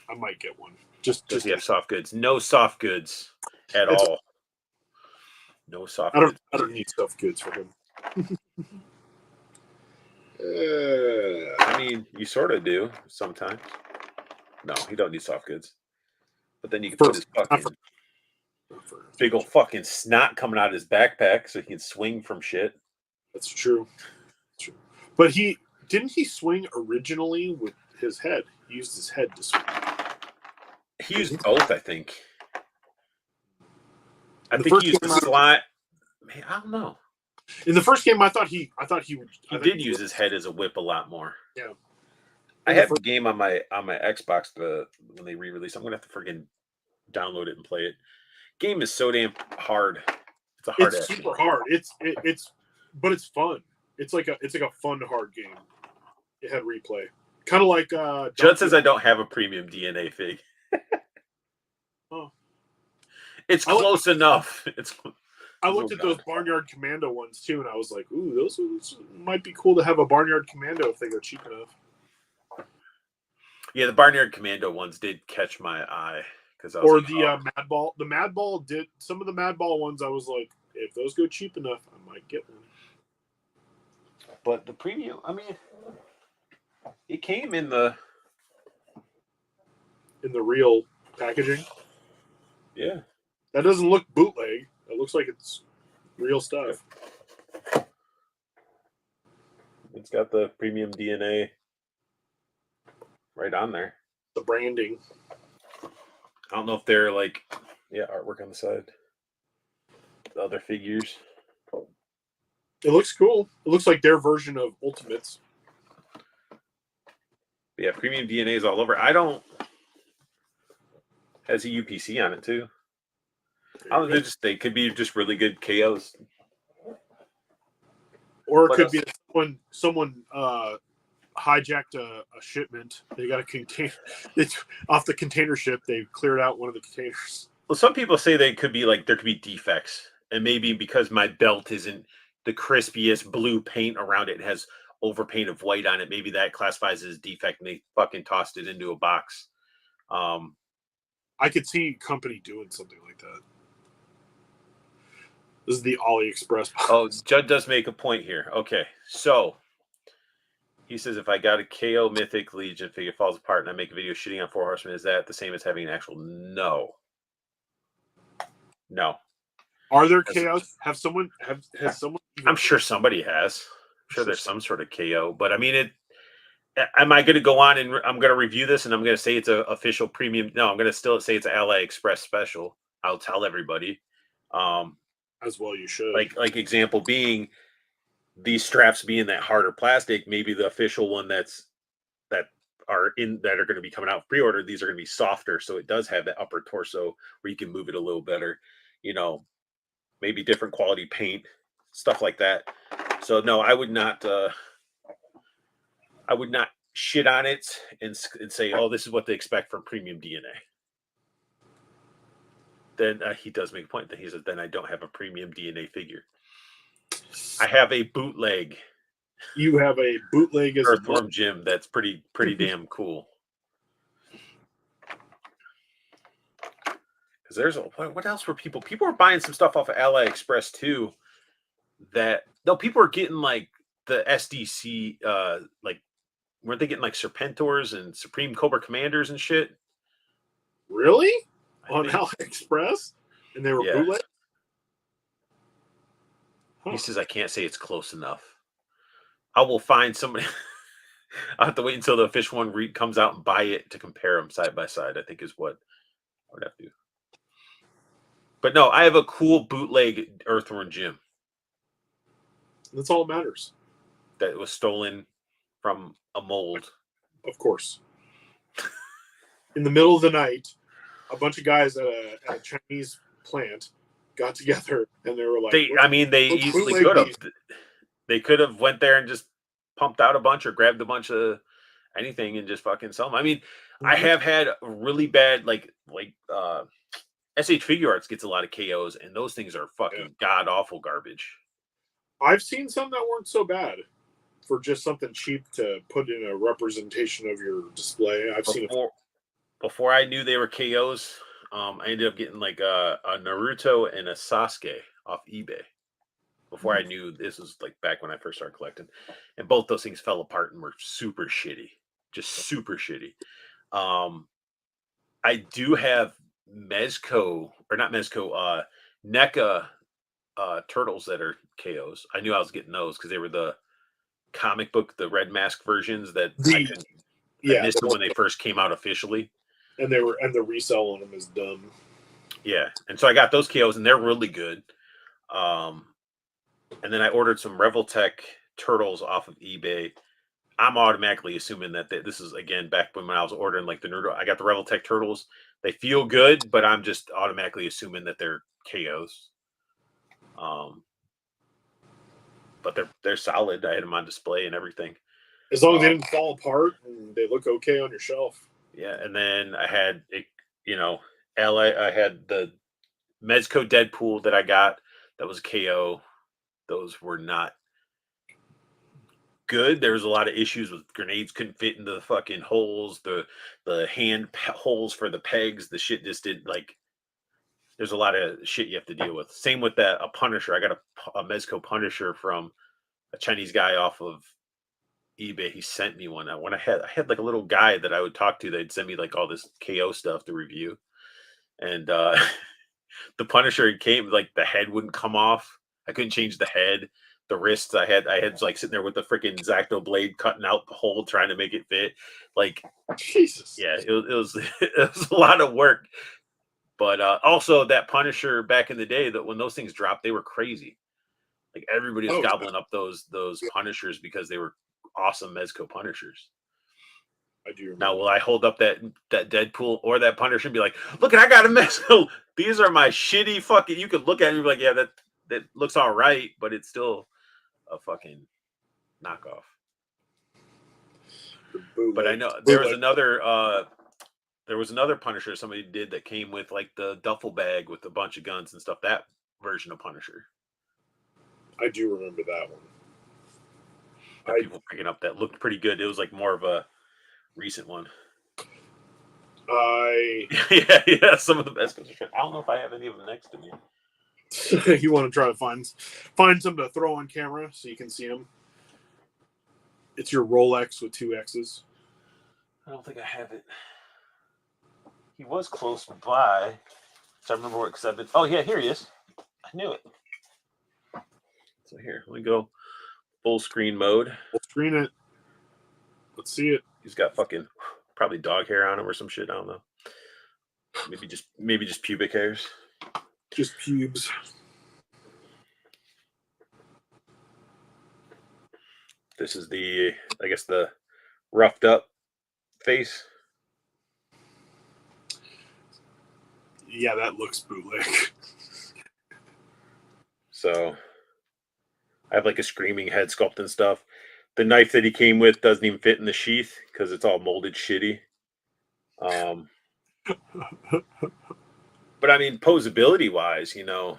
I might get one. Just have soft goods. No soft goods at all. No soft goods. I don't need soft goods for him. I mean, you sort of do sometimes. No, he don't need soft goods. But then you can put his fucking big old fucking snot coming out of his backpack so he can swing from shit. That's true. But didn't he swing originally with his head? He used his head to swing. He used both, I think. I think he used the slot. Man, I don't know. In the first game, I thought he did use his head as a whip a lot more. Yeah. I have the game on my Xbox when they re-released. I'm gonna have to friggin' download it and play it. Game is so damn hard. It's a hard. It's super hard. But it's fun. It's like a fun hard game. It had replay, kind of like. Judd says I don't have a premium DNA fig. Oh, it's close enough. I looked at those Barnyard Commando ones too, and I was like, "Ooh, those might be cool to have a Barnyard Commando if they go cheap enough." Yeah, the Barnyard Commando ones did catch my eye because Madball. The Madball did some of the Madball ones. I was like, if those go cheap enough, I might get one. But the premium, I mean, it came in the real packaging. Yeah, that doesn't look bootleg. It looks like it's real stuff. It's got the premium DNA right on there. The branding. I don't know if they're like, artwork on the side. The other figures. It looks cool. It looks like their version of Ultimates. Yeah, premium DNA is all over. Has a UPC on it too. They could be just really good KOs. Or it could be someone hijacked a shipment. They got a container. It's off the container ship. They cleared out one of the containers. Well, some people say there could be defects, and maybe because my belt isn't the crispiest blue paint around it, has overpaint of white on it. Maybe that classifies as defect, and they fucking tossed it into a box. I could see company doing something like that. This is the AliExpress box. Oh, Judd does make a point here. Okay, so he says if I got a KO Mythic Legion figure falls apart and I make a video shitting on Four Horsemen, is that the same as having an actual? No. Are there KOs? Has someone? I'm sure somebody has. I'm sure there's some sort of KO, but I mean, am I going to go on and I'm going to review this and I'm going to say it's an official premium? No, I'm going to still say it's an Ally Express special. I'll tell everybody. As well, you should. Like example being these straps being that harder plastic. Maybe the official one that are going to be coming out pre-order. These are going to be softer, so it does have that upper torso where you can move it a little better. Maybe different quality paint, stuff like that. So no, I would not shit on it and say, oh, this is what they expect from premium DNA. Then he does make a point that he says, then I don't have a premium DNA figure. I have a bootleg. You have a bootleg as Earthworm Jim. That's pretty damn cool. Because there's what else were people were buying some stuff off of Ally Express too. People are getting like the SDC, like weren't they getting like Serpentors and Supreme Cobra Commanders and shit? Really? On AliExpress? And they were bootleg? Huh. He says, I can't say it's close enough. I will find somebody. I'll have to wait until the official one comes out and buy it to compare them side by side, I think is what I would have to do. But no, I have a cool bootleg Earthworm Jim. That's all that matters. That was stolen from a mold. Of course. In the middle of the night, a bunch of guys at a Chinese plant got together and they were like, they easily could have. They could have went there and just pumped out a bunch or grabbed a bunch of anything and just fucking sell them. I mean, I have had really bad like SH Figure Arts gets a lot of KOs and those things are fucking god awful garbage. I've seen some that weren't so bad for just something cheap to put in a representation of your display. Before I knew they were KOs, I ended up getting like a Naruto and a Sasuke off eBay. Before I knew this was like back when I first started collecting, and both those things fell apart and were super shitty, just super shitty. I do have NECA turtles that are KOs. I knew I was getting those because they were the comic book, the Red Mask versions that I missed when they first came out officially. And the resell on them is dumb. Yeah, and so I got those KOs and they're really good. And then I ordered some Revoltech turtles off of eBay. I'm automatically assuming that this is again back when I was ordering like the Naruto. I got the Revoltech turtles. They feel good, but I'm just automatically assuming that they're KOs. But they're solid. I had them on display and everything. As long as they didn't fall apart and they look okay on your shelf. Yeah, and then I had I had the Mezco Deadpool that I got that was KO. Those were not good. There was a lot of issues with grenades couldn't fit into the fucking holes, the hand holes for the pegs. The shit just did like. There's a lot of shit you have to deal with. Same with a Punisher. I got a Mezco Punisher from a Chinese guy off of eBay. He sent me one. I had like a little guy that I would talk to. They'd send me like all this KO stuff to review, and the Punisher came like the head wouldn't come off. I couldn't change the head. The wrists I had like sitting there with the freaking X-Acto blade cutting out the hole trying to make it fit. Like Jesus. Yeah, it was it was a lot of work. But also that Punisher back in the day, that when those things dropped, they were crazy. Like everybody was gobbling up those Punishers because they were awesome Mezco Punishers. I do remember. Now, will I hold up that Deadpool or that Punisher and be like, look, I got a Mezco. These are my shitty fucking. You could look at it and be like, yeah, that looks all right, but it's still a fucking knockoff. But I know there was another Punisher somebody did that came with like the duffel bag with a bunch of guns and stuff. That version of Punisher. I do remember that one. People picking up that looked pretty good. It was like more of a recent one. Yeah, some of the best. I don't know if I have any of them next to me. You want to try to find some to throw on camera so you can see them. It's your Rolex with 2 X's. I don't think I have it. He was close by. So I remember where, oh yeah, here he is. I knew it. So here, let me go full screen mode. We'll screen it. Let's see it. He's got fucking probably dog hair on him or some shit. I don't know. Maybe just pubic hairs. Just pubes. This is I guess the roughed up face. Yeah, that looks bootleg. So I have like a screaming head sculpt and stuff. The knife that he came with doesn't even fit in the sheath because it's all molded shitty. But I mean, posability wise, The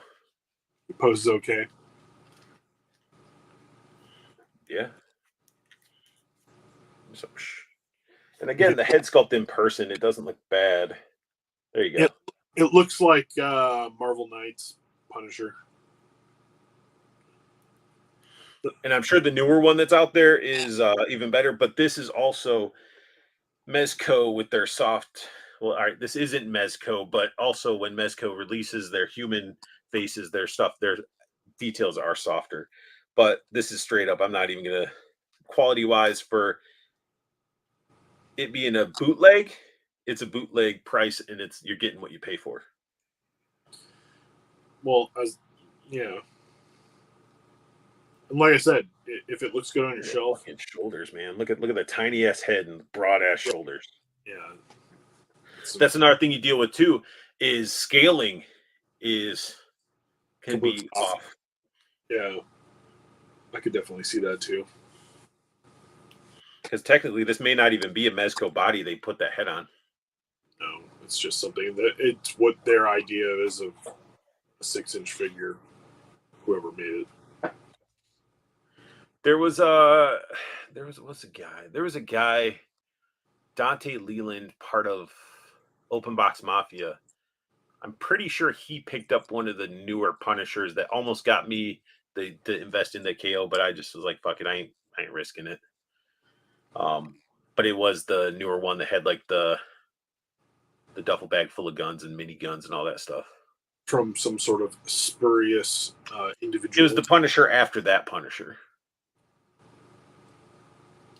pose is okay. Yeah. So, and again, the head sculpt in person, it doesn't look bad. There you go. It looks like Marvel Knights Punisher. And I'm sure the newer one that's out there is even better, but this is also Mezco with their soft. Well, all right, this isn't Mezco, but also when Mezco releases their human faces, their stuff, their details are softer. But this is straight up. I'm not even gonna quality wise for it being a bootleg. It's a bootleg price, and you're getting what you pay for. Well, yeah. And like I said, if it looks good on your shelf, shoulders, man. Look at the tiny ass head and broad ass shoulders. Yeah, that's another thing you deal with too. Is scaling can be off. Yeah, I could definitely see that too. Because technically, this may not even be a Mezco body they put that head on. No, it's just something that it's what their idea is of a 6-inch figure. Whoever made it. There was a guy, Dante Leland, part of Open Box Mafia. I'm pretty sure he picked up one of the newer Punishers that almost got me to invest in the KO, but I just was like, fuck it, I ain't risking it. But it was the newer one that had like the duffel bag full of guns and mini guns and all that stuff. From some sort of spurious individual. It was the Punisher after that Punisher.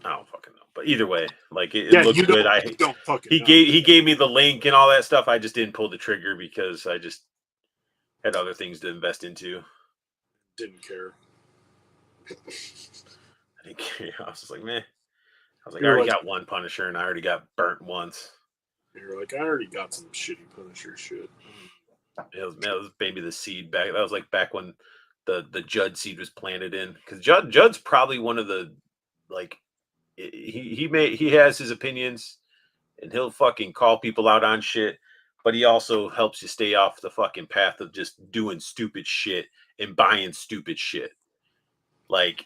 I don't fucking know, but either way, like it looked good. He gave me the link and all that stuff. I just didn't pull the trigger because I just had other things to invest into. Didn't care. I didn't care. I was just like, meh. I was like, I already got one Punisher and I already got burnt once. You're like, I already got some shitty Punisher shit. It was maybe the seed back. That was like back when the Judd seed was planted in, because Judd's probably one of the like. He has his opinions and he'll fucking call people out on shit, but he also helps you stay off the fucking path of just doing stupid shit and buying stupid shit. Like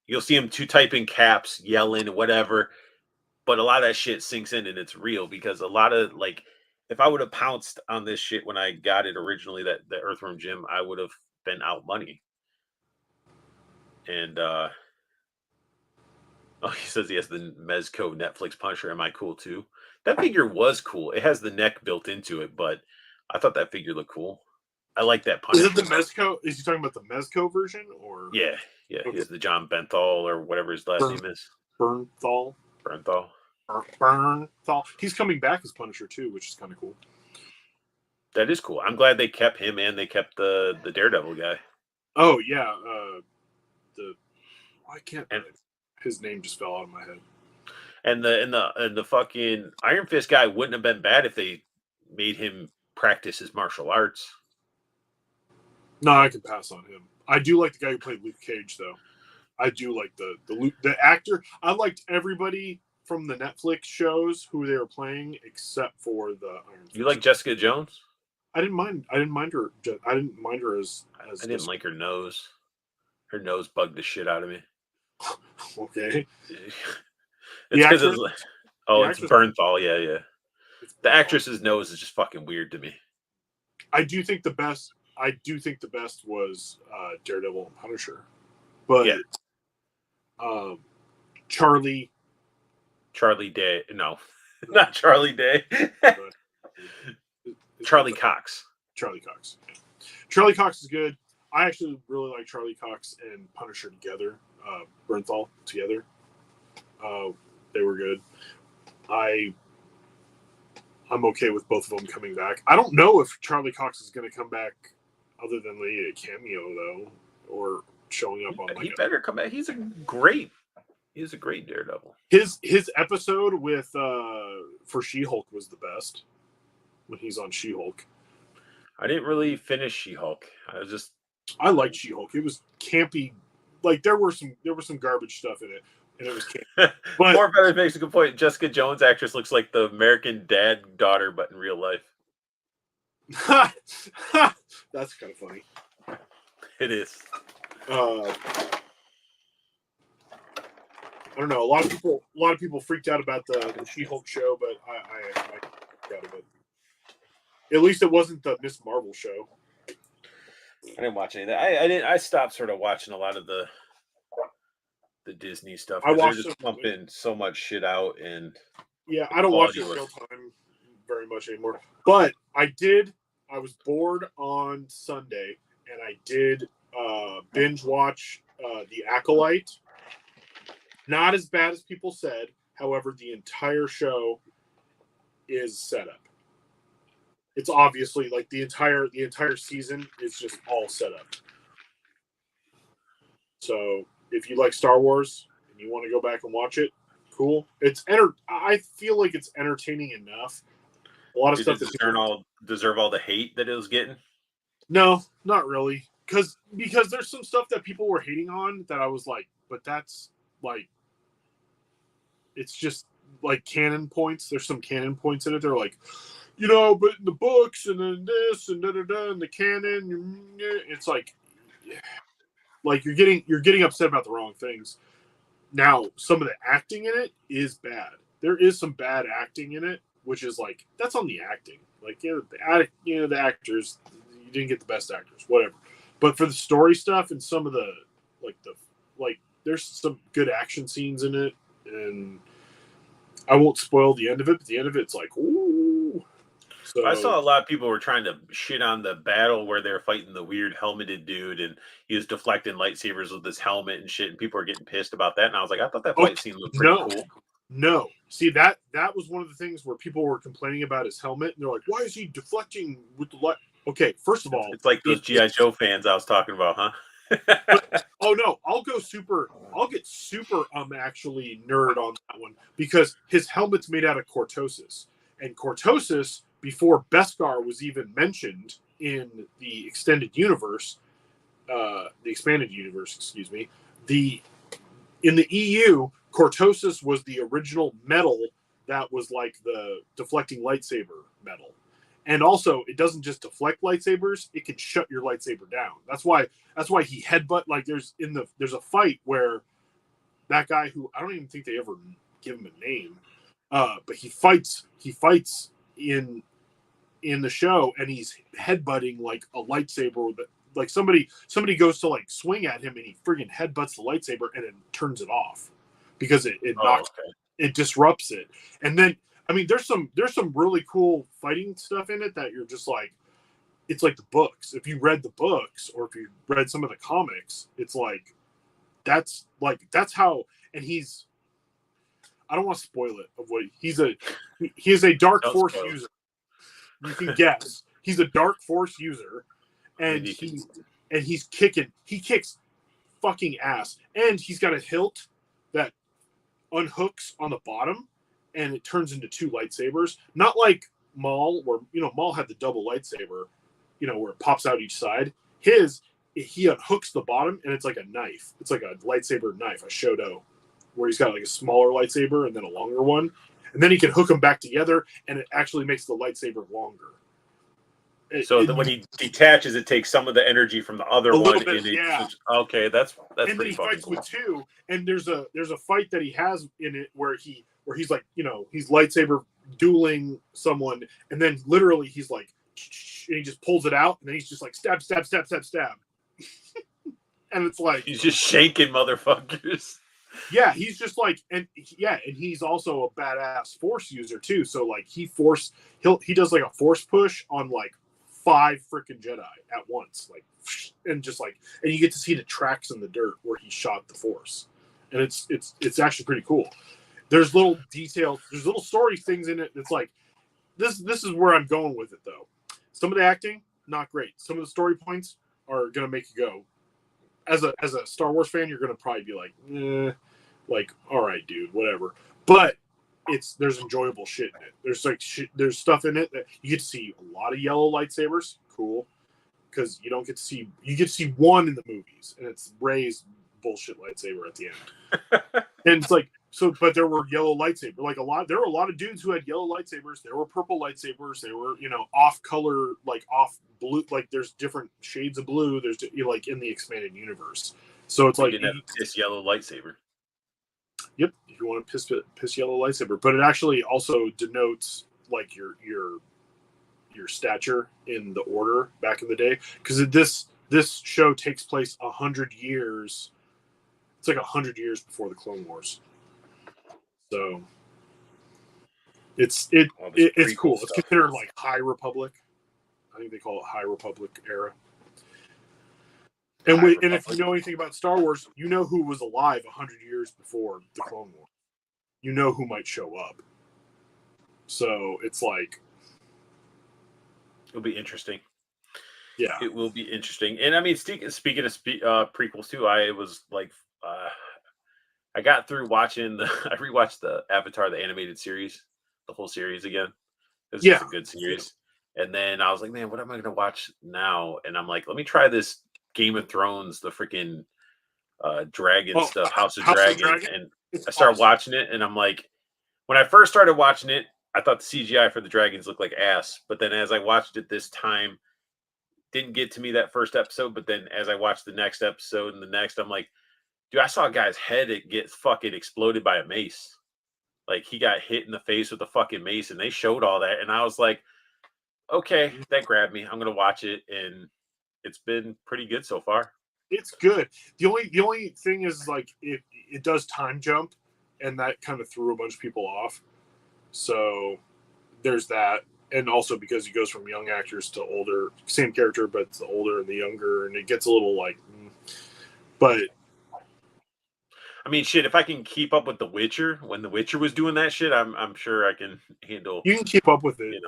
you'll see him type in caps, yelling, whatever, but a lot of that shit sinks in and it's real, because a lot of like, if I would have pounced on this shit when I got it originally, the Earthworm Jim, I would have been out money. And oh, he says he has the Mezco Netflix Punisher. Am I cool too? That figure was cool. It has the neck built into it, but I thought that figure looked cool. I like that Punisher. Is it the Mezco? Is he talking about the Mezco version, or yeah? Okay. He's the John Bernthal or whatever his last name is. Bernthal. He's coming back as Punisher too, which is kind of cool. That is cool. I'm glad they kept him and they kept the Daredevil guy. Oh yeah, his name just fell out of my head. And the fucking Iron Fist guy wouldn't have been bad if they made him practice his martial arts. No, I can pass on him. I do like the guy who played Luke Cage, though. I do like the actor. I liked everybody from the Netflix shows who they were playing, except for the Iron Fist. You like Jessica Jones? I didn't mind her. I didn't mind her as. I didn't like her nose. Her nose bugged the shit out of me. Okay. It's because it's Bernthal. Yeah. The actress's nose is just fucking weird to me. I do think the best was Daredevil and Punisher, but Charlie Day. No, not Charlie Day. Charlie Cox. Charlie Cox is good. I actually really like Charlie Cox and Punisher together. Bernthal together. They were good. I'm okay with both of them coming back. I don't know if Charlie Cox is going to come back other than a cameo though, or showing up on he better come back. He's a great Daredevil. His episode with for She-Hulk was the best when he's on She-Hulk. I didn't really finish She-Hulk. I liked She-Hulk. It was campy. Like there was some garbage stuff in it, and it was campy. But More Feathers makes a good point. Jessica Jones actress looks like the American Dad daughter, but in real life. That's kind of funny. It is. I don't know. A lot of people freaked out about the She-Hulk show, but I got out of it. At least it wasn't the Miss Marvel show. I didn't watch any of that. I stopped sort of watching a lot of the Disney stuff. I watched just pumping so much shit out, and I don't watch it real time very much anymore. But I was bored on Sunday, and I did binge watch The Acolyte. Not as bad as people said. However, the entire show is set up. It's obviously like the entire season is just all set up. So if you like Star Wars and you want to go back and watch it, cool. I feel like it's entertaining enough. A lot of stuff that deserve all the hate that it was getting. No, not really. Because there's some stuff that people were hating on that I was like, but that's like, it's just like canon points. There's some canon points in it. They're like, but in the books and then this and da-da-da and the canon, it's like you're getting upset about the wrong things. Now, some of the acting in it is bad. There is some bad acting in it, which is like, that's on the acting. Like, the actors, you didn't get the best actors, whatever. But for the story stuff and some of the there's some good action scenes in it, and I won't spoil the end of it, but the end of it's like, ooh. So, I saw a lot of people were trying to shit on the battle where they're fighting the weird helmeted dude, and he was deflecting lightsabers with his helmet and shit, and people were getting pissed about that. And I was like, I thought that fight scene looked pretty cool. No. See, that was one of the things where people were complaining about his helmet, and they're like, why is he deflecting with the light? Okay, first of all, it's like those G.I. Joe fans I was talking about, huh? Oh no, I'll get super actually nerd on that one, because his helmet's made out of cortosis, and cortosis, before Beskar was even mentioned in the expanded universe, excuse me, in the EU, cortosis was the original metal that was like the deflecting lightsaber metal. And also, it doesn't just deflect lightsabers; it can shut your lightsaber down. That's why he headbutt. Like there's a fight where that guy, who I don't even think they ever give him a name, but he fights in the show, and he's headbutting like a lightsaber that, like, somebody goes to like swing at him, and he friggin' headbutts the lightsaber and it turns it off because it knocks it disrupts it. And then, I mean, there's some really cool fighting stuff in it that you're just like, it's like the books. If you read the books, or if you read some of the comics, it's like that's how. And I don't want to spoil it of what he is a dark force user. You can guess. He's a dark force user, and he's kicking. He kicks fucking ass, and he's got a hilt that unhooks on the bottom, and it turns into two lightsabers. Not like Maul, where Maul had the double lightsaber, where it pops out each side. He unhooks the bottom, and it's like a knife. It's like a lightsaber knife, a Shodo, where he's got like a smaller lightsaber and then a longer one. And then he can hook them back together, and it actually makes the lightsaber longer. When he detaches, it takes some of the energy from the other one. Okay, that's and pretty then he fights with two. And there's a fight that he has in it where he's like, he's lightsaber dueling someone, and then literally he's like, and he just pulls it out, and then he's just like stab, stab, stab, stab, stab. And it's like he's just shaking motherfuckers. Yeah, he's just like, and he's also a badass force user too. So like he does like a force push on like 5 freaking Jedi at once, like, and you get to see the tracks in the dirt where he shot the Force, and it's actually pretty cool. There's little details, there's little story things in it. It's like this is where I'm going with it though. Some of the acting, not great. Some of the story points are gonna make you go. As a Star Wars fan, you're gonna probably be like, like, all right, dude, whatever. But there's enjoyable shit in it. There's stuff in it that you get to see a lot of yellow lightsabers. Cool, because you get to see one in the movies, and it's Rey's bullshit lightsaber at the end. And it's like, so, but there were yellow lightsabers. There were a lot of dudes who had yellow lightsabers. There were purple lightsabers. There were off color, like off blue. Like there's different shades of blue. There's like in the expanded universe. So it's like this yellow lightsaber. Yep, if you want to piss yellow lightsaber, but it actually also denotes like your stature in the Order back in the day, because this show takes place 100 years. It's like 100 years before the Clone Wars, so it's cool. It's considered like High Republic. I think they call it High Republic era. And if you know anything about Star Wars, you know who was alive 100 years before the Clone Wars. You know who might show up. So it's like, it'll be interesting. Yeah, it will be interesting. And I mean, speaking of prequels too, I was like, I got through watching I rewatched the Avatar, the animated series, the whole series again. It's a good series. And then I was like, man, what am I going to watch now? And I'm like, let me try this Game of Thrones, the freaking dragon stuff, House of Dragon. And I started watching it, and I'm like, when I first started watching it, I thought the CGI for the dragons looked like ass. But then as I watched it this time, didn't get to me that first episode. But then as I watched the next episode and the next, I'm like, dude, I saw a guy's head get fucking exploded by a mace. Like he got hit in the face with a fucking mace, and they showed all that. And I was like, okay, that grabbed me. I'm going to watch it. And it's been pretty good so far. It's good. The only thing is like it does time jump, and that kind of threw a bunch of people off. So there's that, and also because he goes from young actors to older, same character, but it's the older and the younger, and it gets a little like. But I mean, shit, if I can keep up with The Witcher, when The Witcher was doing that shit, I'm sure I can handle. You can keep up with it.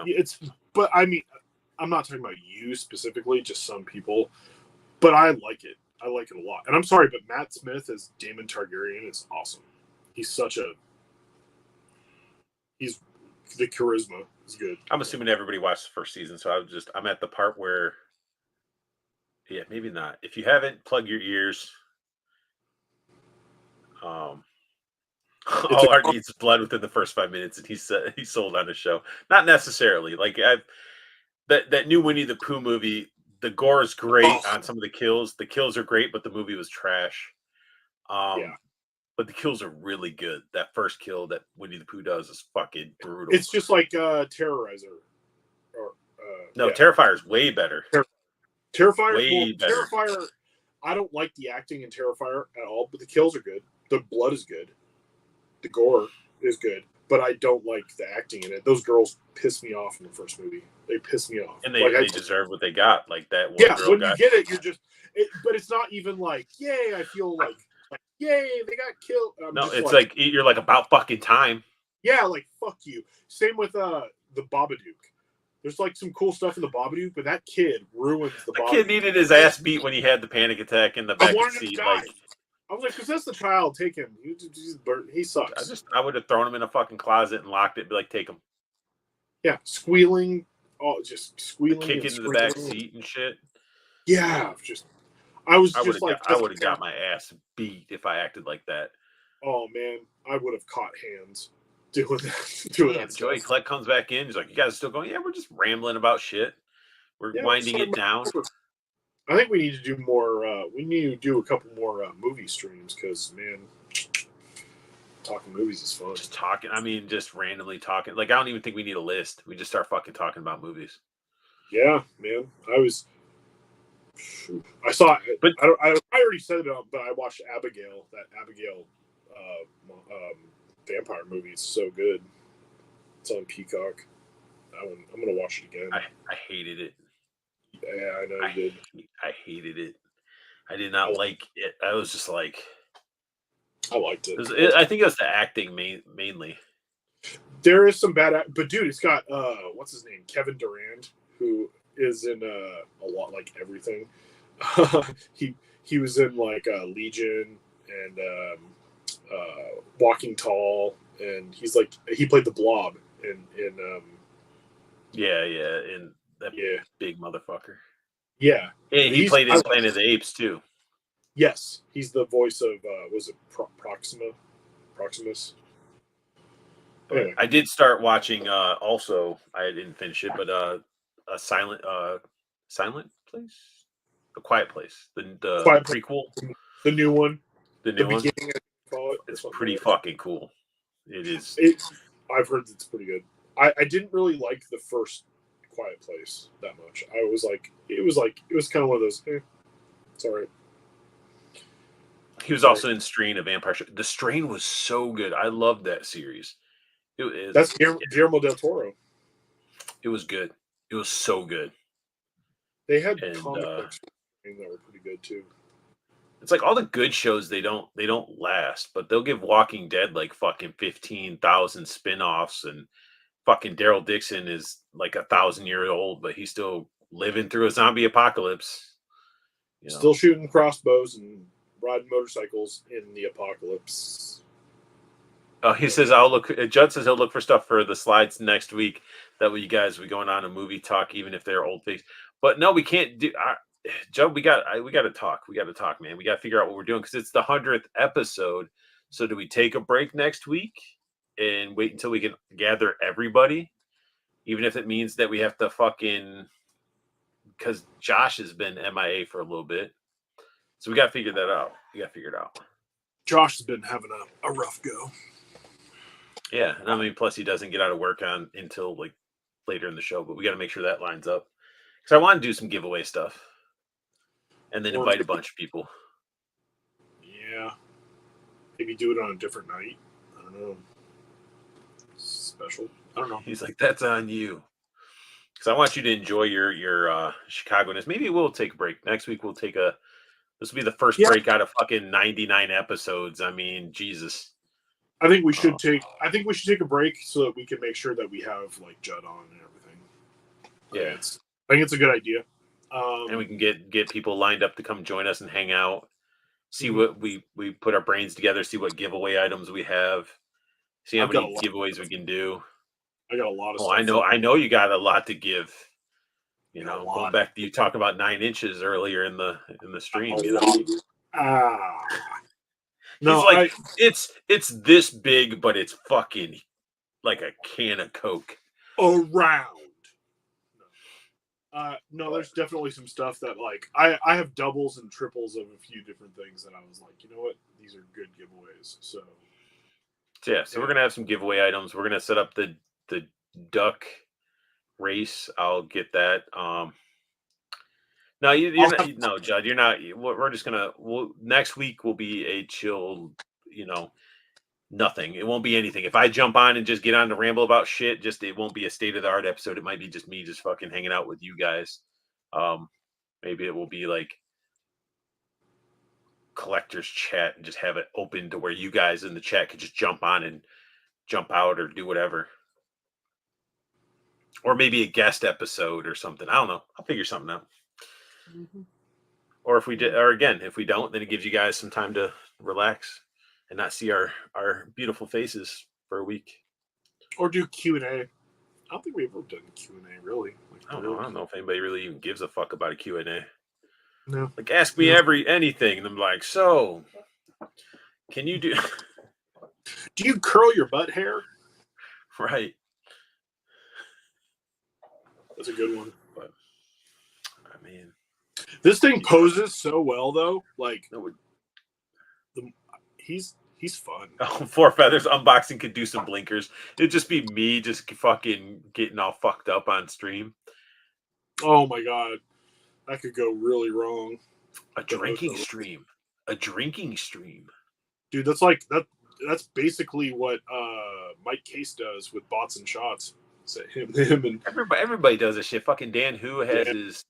But I mean, I'm not talking about you specifically, just some people. But I like it. I like it a lot. And I'm sorry, but Matt Smith as Daemon Targaryen is awesome. He's the charisma is good. I'm assuming everybody watched the first season, so I'm at the part where, yeah, maybe not. If you haven't, plug your ears. All Art needs is blood within the first 5 minutes, and he's sold on the show. Not necessarily. Like that new Winnie the Pooh movie. The gore is great on some of the kills. The kills are great, but the movie was trash. But the kills are really good. That first kill that Winnie the Pooh does is fucking brutal. It's just like Terrorizer. Terrifier is way better. Terrifier, Terrifier. I don't like the acting in Terrifier at all, but the kills are good. The blood is good. The gore is good, but I don't like the acting in it. Those girls piss me off in the first movie. They piss me off, and they deserve what they got. Like that one. Yeah, when you get it, you're just. But it's not even like, yay! I feel like yay! They got killed. It's like you're like about fucking time. Yeah, like fuck you. Same with the Babadook. There's like some cool stuff in the Babadook, but that kid ruins the Babadook. The kid needed his ass beat when he had the panic attack in the back seat. I was like, because that's the child. Take him. He sucks. I would have thrown him in a fucking closet and locked it. And be like, take him. Yeah, squealing. Oh, just squealing. Kick into the back seat and shit. Yeah, I would have got my ass beat if I acted like that. Oh man, I would have caught hands doing that. Joey Kleck comes back in. He's like, "You guys are still going? Yeah, we're just rambling about shit. We're winding it down." I think we need to do more. We need to do a couple more movie streams because, man, talking movies is fun. Just talking. I mean, just randomly talking. Like, I don't even think we need a list. We just start fucking talking about movies. Yeah, man. I saw it, but I already said it, but I watched Abigail. That Abigail vampire movie is so good. It's on Peacock. That one, I'm gonna watch it again. I hated it. Yeah, I know you did. I hated it. I did I, not like it. I was just like, I liked it it. was, I think it was the acting mainly. There is some bad, but dude, it's got what's his name, Kevin Durant, who is in a lot like everything. He was in like Legion and Walking Tall, and he played the Blob in Yeah, and that yeah, big motherfucker. yeah. Yeah, he He's played in Planet of the Apes too. yes, he's the voice of was it Proximus? Anyway, I did start watching. Also, I didn't finish it, but a silent place, a quiet place, the Quiet prequel, the new one, the the new one. beginning, I call it or It's something pretty like that. fucking cool. It is. I've heard it's pretty good. I didn't really like the first Quiet Place that much. I was like, it was kind of one of those. It's all right. He was also in Strain, a vampire show. The Strain was so good. I loved that series. It is. That's Guillermo del Toro. It was good. It was so good. They had And comic books that were pretty good too. it's like all the good shows they don't last, but they'll give Walking Dead like fucking 15,000 spin-offs, and fucking Daryl Dixon is like 1,000 years old, but he's still living through a zombie apocalypse. Still shooting crossbows and riding motorcycles in the apocalypse. He says I'll look. Judd says he'll look for stuff for the slides next week. That way, you guys will be going on a movie talk, even if they're old things. But no, we can't do. Judd, we got to talk. We got to talk, man. We got to figure out what we're doing because it's the 100th episode. So, do we take a break next week and wait until we can gather everybody, even if it means that we have to fucking, because Josh has been MIA for a little bit. So we got to figure that out. We got to figure it out. Josh has been having a rough go. Yeah, and I mean, plus he doesn't get out of work on until like later in the show, but we got to make sure that lines up because I want to do some giveaway stuff and then invite a bunch of people. Yeah, maybe do it on a different night. I don't know. Special. I don't know. He's like, that's on you. Because I want you to enjoy your Chicago-ness. Maybe we'll take a break next week. This will be the first break out of fucking 99 episodes. I mean, Jesus. I think we should take a break so that we can make sure that we have like Judd on and everything. Yeah, I think it's a good idea. And we can get people lined up to come join us and hang out. See what we put our brains together. See what giveaway items we have. See how many giveaways we can do. I got a lot of stuff. I know you got a lot to give. You know, going back to you talking about 9 inches earlier in the stream. You know? No, like, it's this big, but it's fucking like a can of Coke. Around. No, there's definitely some stuff that like I have doubles and triples of a few different things that I was like, you know what, these are good giveaways. So we're gonna have some giveaway items. We're gonna set up the duck race. I'll get that. No, no, Judd, you're not. We're just gonna. Next week will be a chill. Nothing. It won't be anything. If I jump on and just get on to ramble about shit, it won't be a state of the art episode. It might be just me just fucking hanging out with you guys. Maybe it will be like collectors chat and just have it open to where you guys in the chat could just jump on and jump out or do whatever. Or maybe a guest episode or something. I don't know. I'll figure something out. Mm-hmm. Or if we did, or again, if we don't, then it gives you guys some time to relax and not see our beautiful faces for a week. Or do Q&A. I don't think we've ever done Q&A really. I don't know if anybody really even gives a fuck about a Q&A. No. Like, ask me anything. And I'm like, so can you do you curl your butt hair? Right. That's a good one. But I mean, this thing poses so well though. Like he's fun. Oh, Four Feathers unboxing could do some blinkers. It'd just be me just fucking getting all fucked up on stream. Oh my god. That could go really wrong. A drinking stream. Dude, that's like that's basically what Mike Case does with bots and shots. Say him, and Everybody does this shit. Fucking Dan Who has his,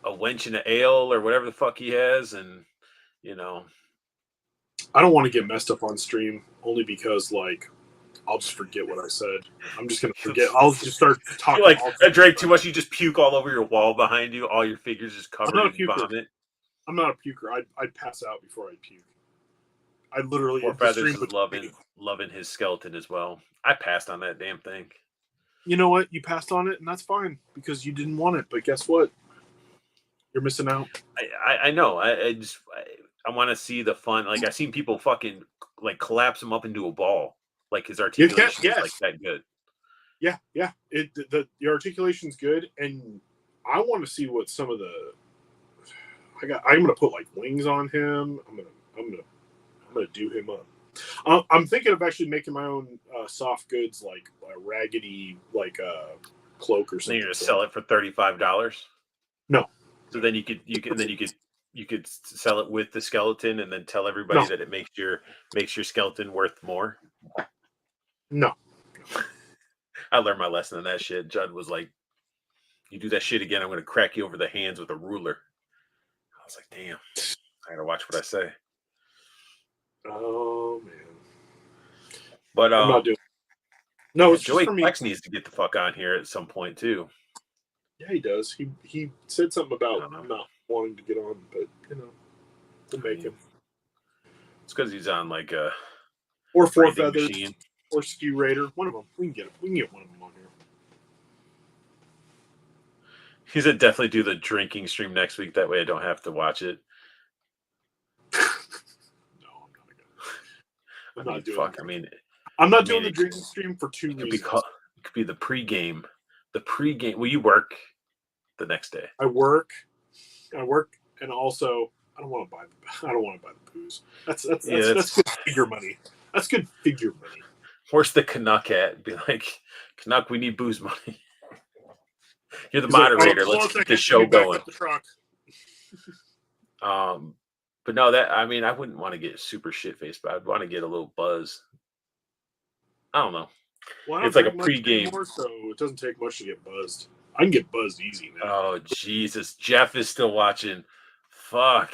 a wench in the ale or whatever the fuck he has, and I don't want to get messed up on stream only because I'll just forget what I said. I'm just gonna forget. I'll just start talking. I drank too much. You just puke all over your wall behind you. All your figures just covered in vomit. I'm not a puker. I'd pass out before I puke. I literally. Poor Feathers is loving his skeleton as well. I passed on that damn thing. You know what? You passed on it, and that's fine because you didn't want it. But guess what? You're missing out. I know. I want to see the fun. Like I've seen people fucking collapse him up into a ball. Like his articulation is that good. Yeah. The articulation's good, and I want to see what some of the. I'm gonna put wings on him. I'm gonna do him up. I'm thinking of actually making my own soft goods, like a raggedy cloak or something. You're gonna sell it for $35? No. So then you could sell it with the skeleton and then tell everybody that it makes your skeleton worth more. No. I learned my lesson on that shit. Judd was like, "You do that shit again, I'm gonna crack you over the hands with a ruler." I was like, "Damn, I gotta watch what I say." Oh man. But I'm not doing. No, it's Joey just for me. Flex needs to get the fuck on here at some point too. Yeah, he does. He said something about not wanting to get on, but we'll make him. It's because he's on or Four Feathers machine. Or Skew Raider. One of them. We can get one of them on here. He said definitely do the drinking stream next week. That way I don't have to watch it. No, I'm not doing it. I'm not doing the drinking stream for 2 reasons. It could be the pregame. The pregame. Will you work the next day? I work, and also I don't want to buy the booze. That's good figure money. That's good figure money. Where's the Canuck at? Be like, Canuck, we need booze money. You're the moderator. Let's keep the show going. But no, I wouldn't want to get super shit faced, but I'd want to get a little buzz. I don't know. Well, it's like a pregame. Anymore, so it doesn't take much to get buzzed. I can get buzzed easy now. Oh Jesus, Jeff is still watching. Fuck.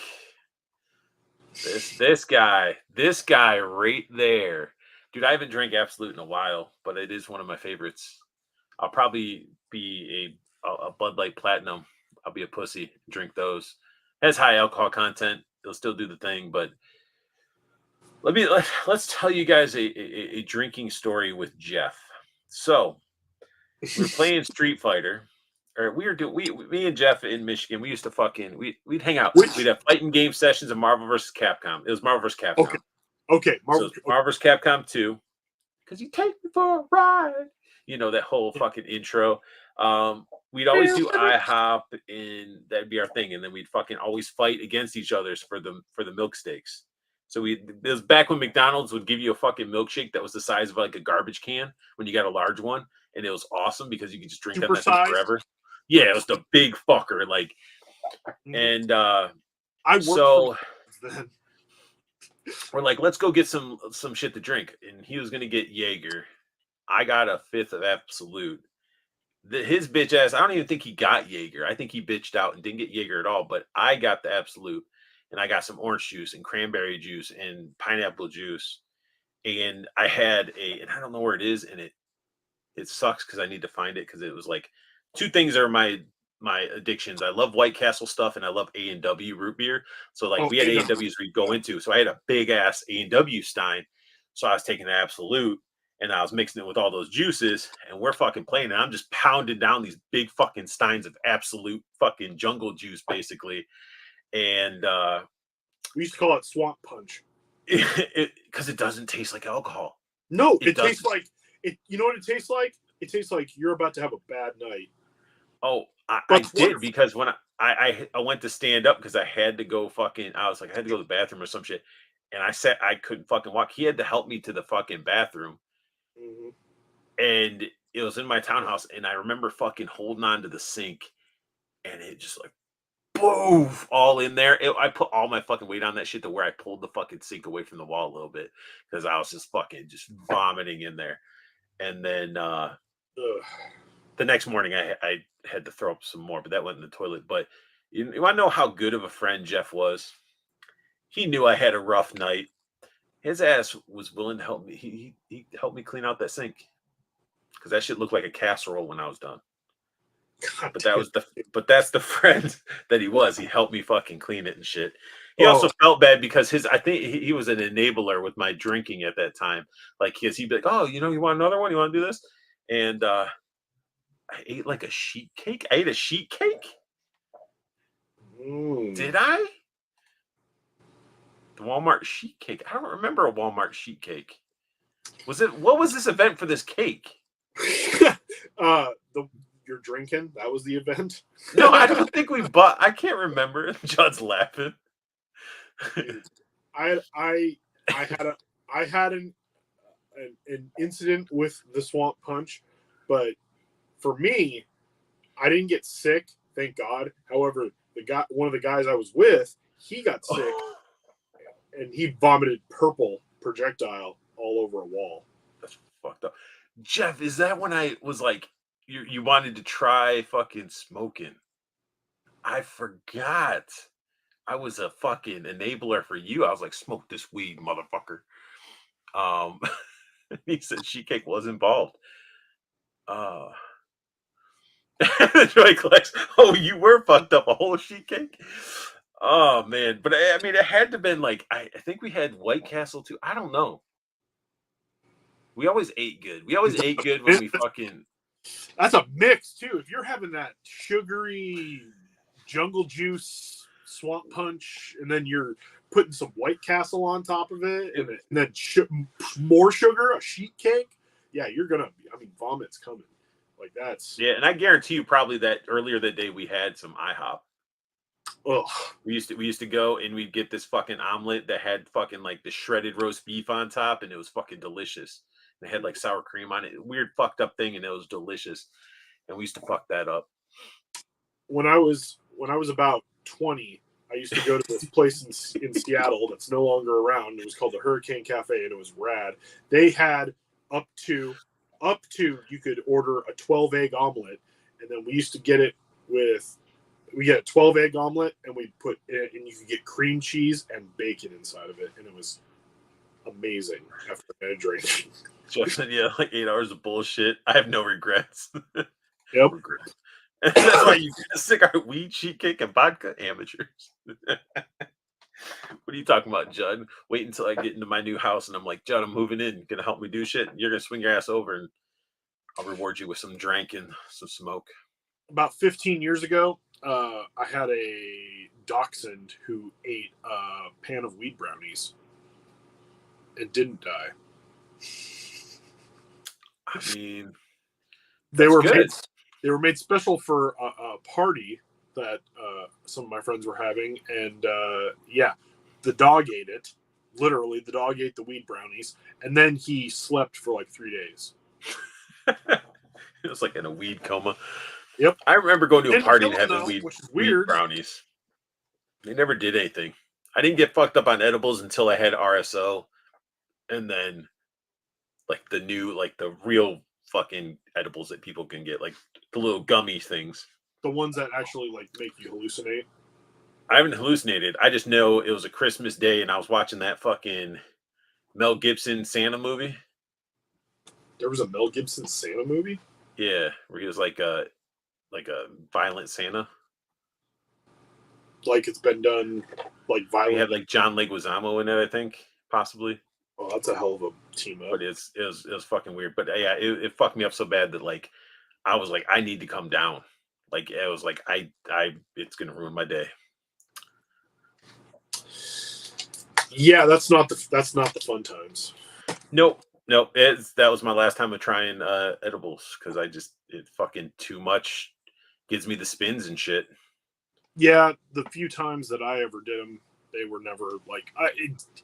This guy right there. Dude, I haven't drank Absolute in a while, but it is one of my favorites. I'll probably be a Bud Light Platinum. I'll be a pussy, drink those. It has high alcohol content. It'll still do the thing, but let's tell you guys a drinking story with Jeff. So we were playing Street Fighter. Or me and Jeff in Michigan, we used to we'd hang out. We'd have fighting game sessions of Marvel vs. Capcom. It was Marvel vs. Capcom. Okay. Marvel vs. Capcom 2. Because you take me for a ride. That whole fucking intro. We'd always do IHOP, and that'd be our thing. And then we'd fucking always fight against each other for the milk steaks. So it was back when McDonald's would give you a fucking milkshake that was the size of a garbage can when you got a large one. And it was awesome because you could just drink that thing forever. Yeah, it was the big fucker. And I worked then. We're like, let's go get some shit to drink. And he was gonna get Jaeger. I got a 5th of Absolute. His bitch ass, I don't even think he got Jaeger. I think he bitched out and didn't get Jaeger at all. But I got the Absolute, and I got some orange juice and cranberry juice and pineapple juice. And I had and I don't know where it is, and it sucks because I need to find it because it was 2 things are my addictions. I love White Castle stuff, and I love A&W root beer. So we had A&Ws we'd go into. So I had a big ass A&W Stein. So I was taking the Absolute, and I was mixing it with all those juices, and we're fucking playing. And I'm just pounding down these big fucking steins of Absolute fucking jungle juice, basically. And we used to call it swamp punch. Because it doesn't taste like alcohol. No, it tastes like it. You know what it tastes like? It tastes like you're about to have a bad night. Oh, I did, because when I went to stand up because I had to go I was like, I had to go to the bathroom or some shit. And I couldn't fucking walk. He had to help me to the fucking bathroom. Mm-hmm. And it was in my townhouse. And I remember fucking holding on to the sink, and it just boom, all in there. I put all my fucking weight on that shit to where I pulled the fucking sink away from the wall a little bit because I was just fucking vomiting in there. and then Ugh. the next morning I had to throw up some more, but that went in the toilet. But you want to know how good of a friend Jeff was? He knew I had a rough night. His ass was willing to help me. He helped me clean out that sink because that shit looked like a casserole when I was done. God But damn. that's the friend that he was. He helped me fucking clean it and shit. He Oh. also felt bad because I think he was an enabler with my drinking at that time. Like he'd be like, "Oh, you want another one? You want to do this?" And I ate like a sheet cake. I ate a sheet cake. Did I? The Walmart sheet cake. I don't remember a Walmart sheet cake. What was this event for this cake? You're drinking. That was the event. No, I don't think we bought. I can't remember. Judd's laughing. Dude, I had an incident with the swamp punch, but for me, I didn't get sick, thank God. However, one of the guys I was with, he got sick and he vomited purple projectile all over a wall. That's fucked up. Jeff, is that when I was like, you wanted to try fucking smoking? I forgot. I was a fucking enabler for you. I was like, smoke this weed, motherfucker. Um, he said sheet cake was involved. Joy collects. Oh, you were fucked up a whole sheet cake. Oh man, but I mean, it had to been like I think we had White Castle too. I don't know. We always ate good. We always ate good when we fucking. That's a mix too. If you're having that sugary jungle juice swamp punch, and then you're putting some White Castle on top of it, and then more sugar, a sheet cake. Yeah, you're gonna. I mean, vomit's coming. Like that's. Yeah, and I guarantee you, probably that earlier that day we had some IHOP. Ugh. We used to go and we'd get this fucking omelet that had fucking like the shredded roast beef on top, and it was fucking delicious. It had like sour cream on it, weird fucked up thing, and it was delicious. And we used to fuck that up. When I was about 20, I used to go to this place in Seattle that's no longer around. It was called the Hurricane Cafe, and it was rad. They had up to you could order a 12-egg omelet, and then we used to get it with. We get a 12-egg omelet, and we put it, and you could get cream cheese and bacon inside of it, and it was amazing after I had drink. Just yeah, like 8 hours of bullshit. I have no regrets. Yep. Regrets. That's why you cigarette, weed, sheet cake, and vodka amateurs. What are you talking about, Judd? Wait until I get into my new house, and I'm like, Judd, I'm moving in. Gonna help me do shit. You're gonna swing your ass over, and I'll reward you with some drink and some smoke. About 15 years ago, I had a dachshund who ate a pan of weed brownies and didn't die. I mean, they were good. Made special for a party that some of my friends were having, and yeah, the dog ate it. Literally, the dog ate the weed brownies, and then he slept for like 3 days. It was like in a weed coma. Yep. I remember going to a party and having weed weird brownies. They never did anything. I didn't get fucked up on edibles until I had RSO, and then like the new, like the real fucking edibles that people can get, like the little gummy things. The ones that actually like make you hallucinate. I haven't hallucinated. I just know it was a Christmas day and I was watching that fucking Mel Gibson Santa movie. There was a Mel Gibson Santa movie? Yeah, where he was like a violent Santa. Like it's been done like violent. He had like John Leguizamo in it, I think, possibly. Oh, that's a hell of a team up. But it was fucking weird. But yeah, it fucked me up so bad that like I was like, I need to come down. Like it was like it's gonna ruin my day. Yeah, that's not the fun times. Nope. That was my last time of trying edibles because it fucking too much gives me the spins and shit. Yeah, the few times that I ever did them, they were never like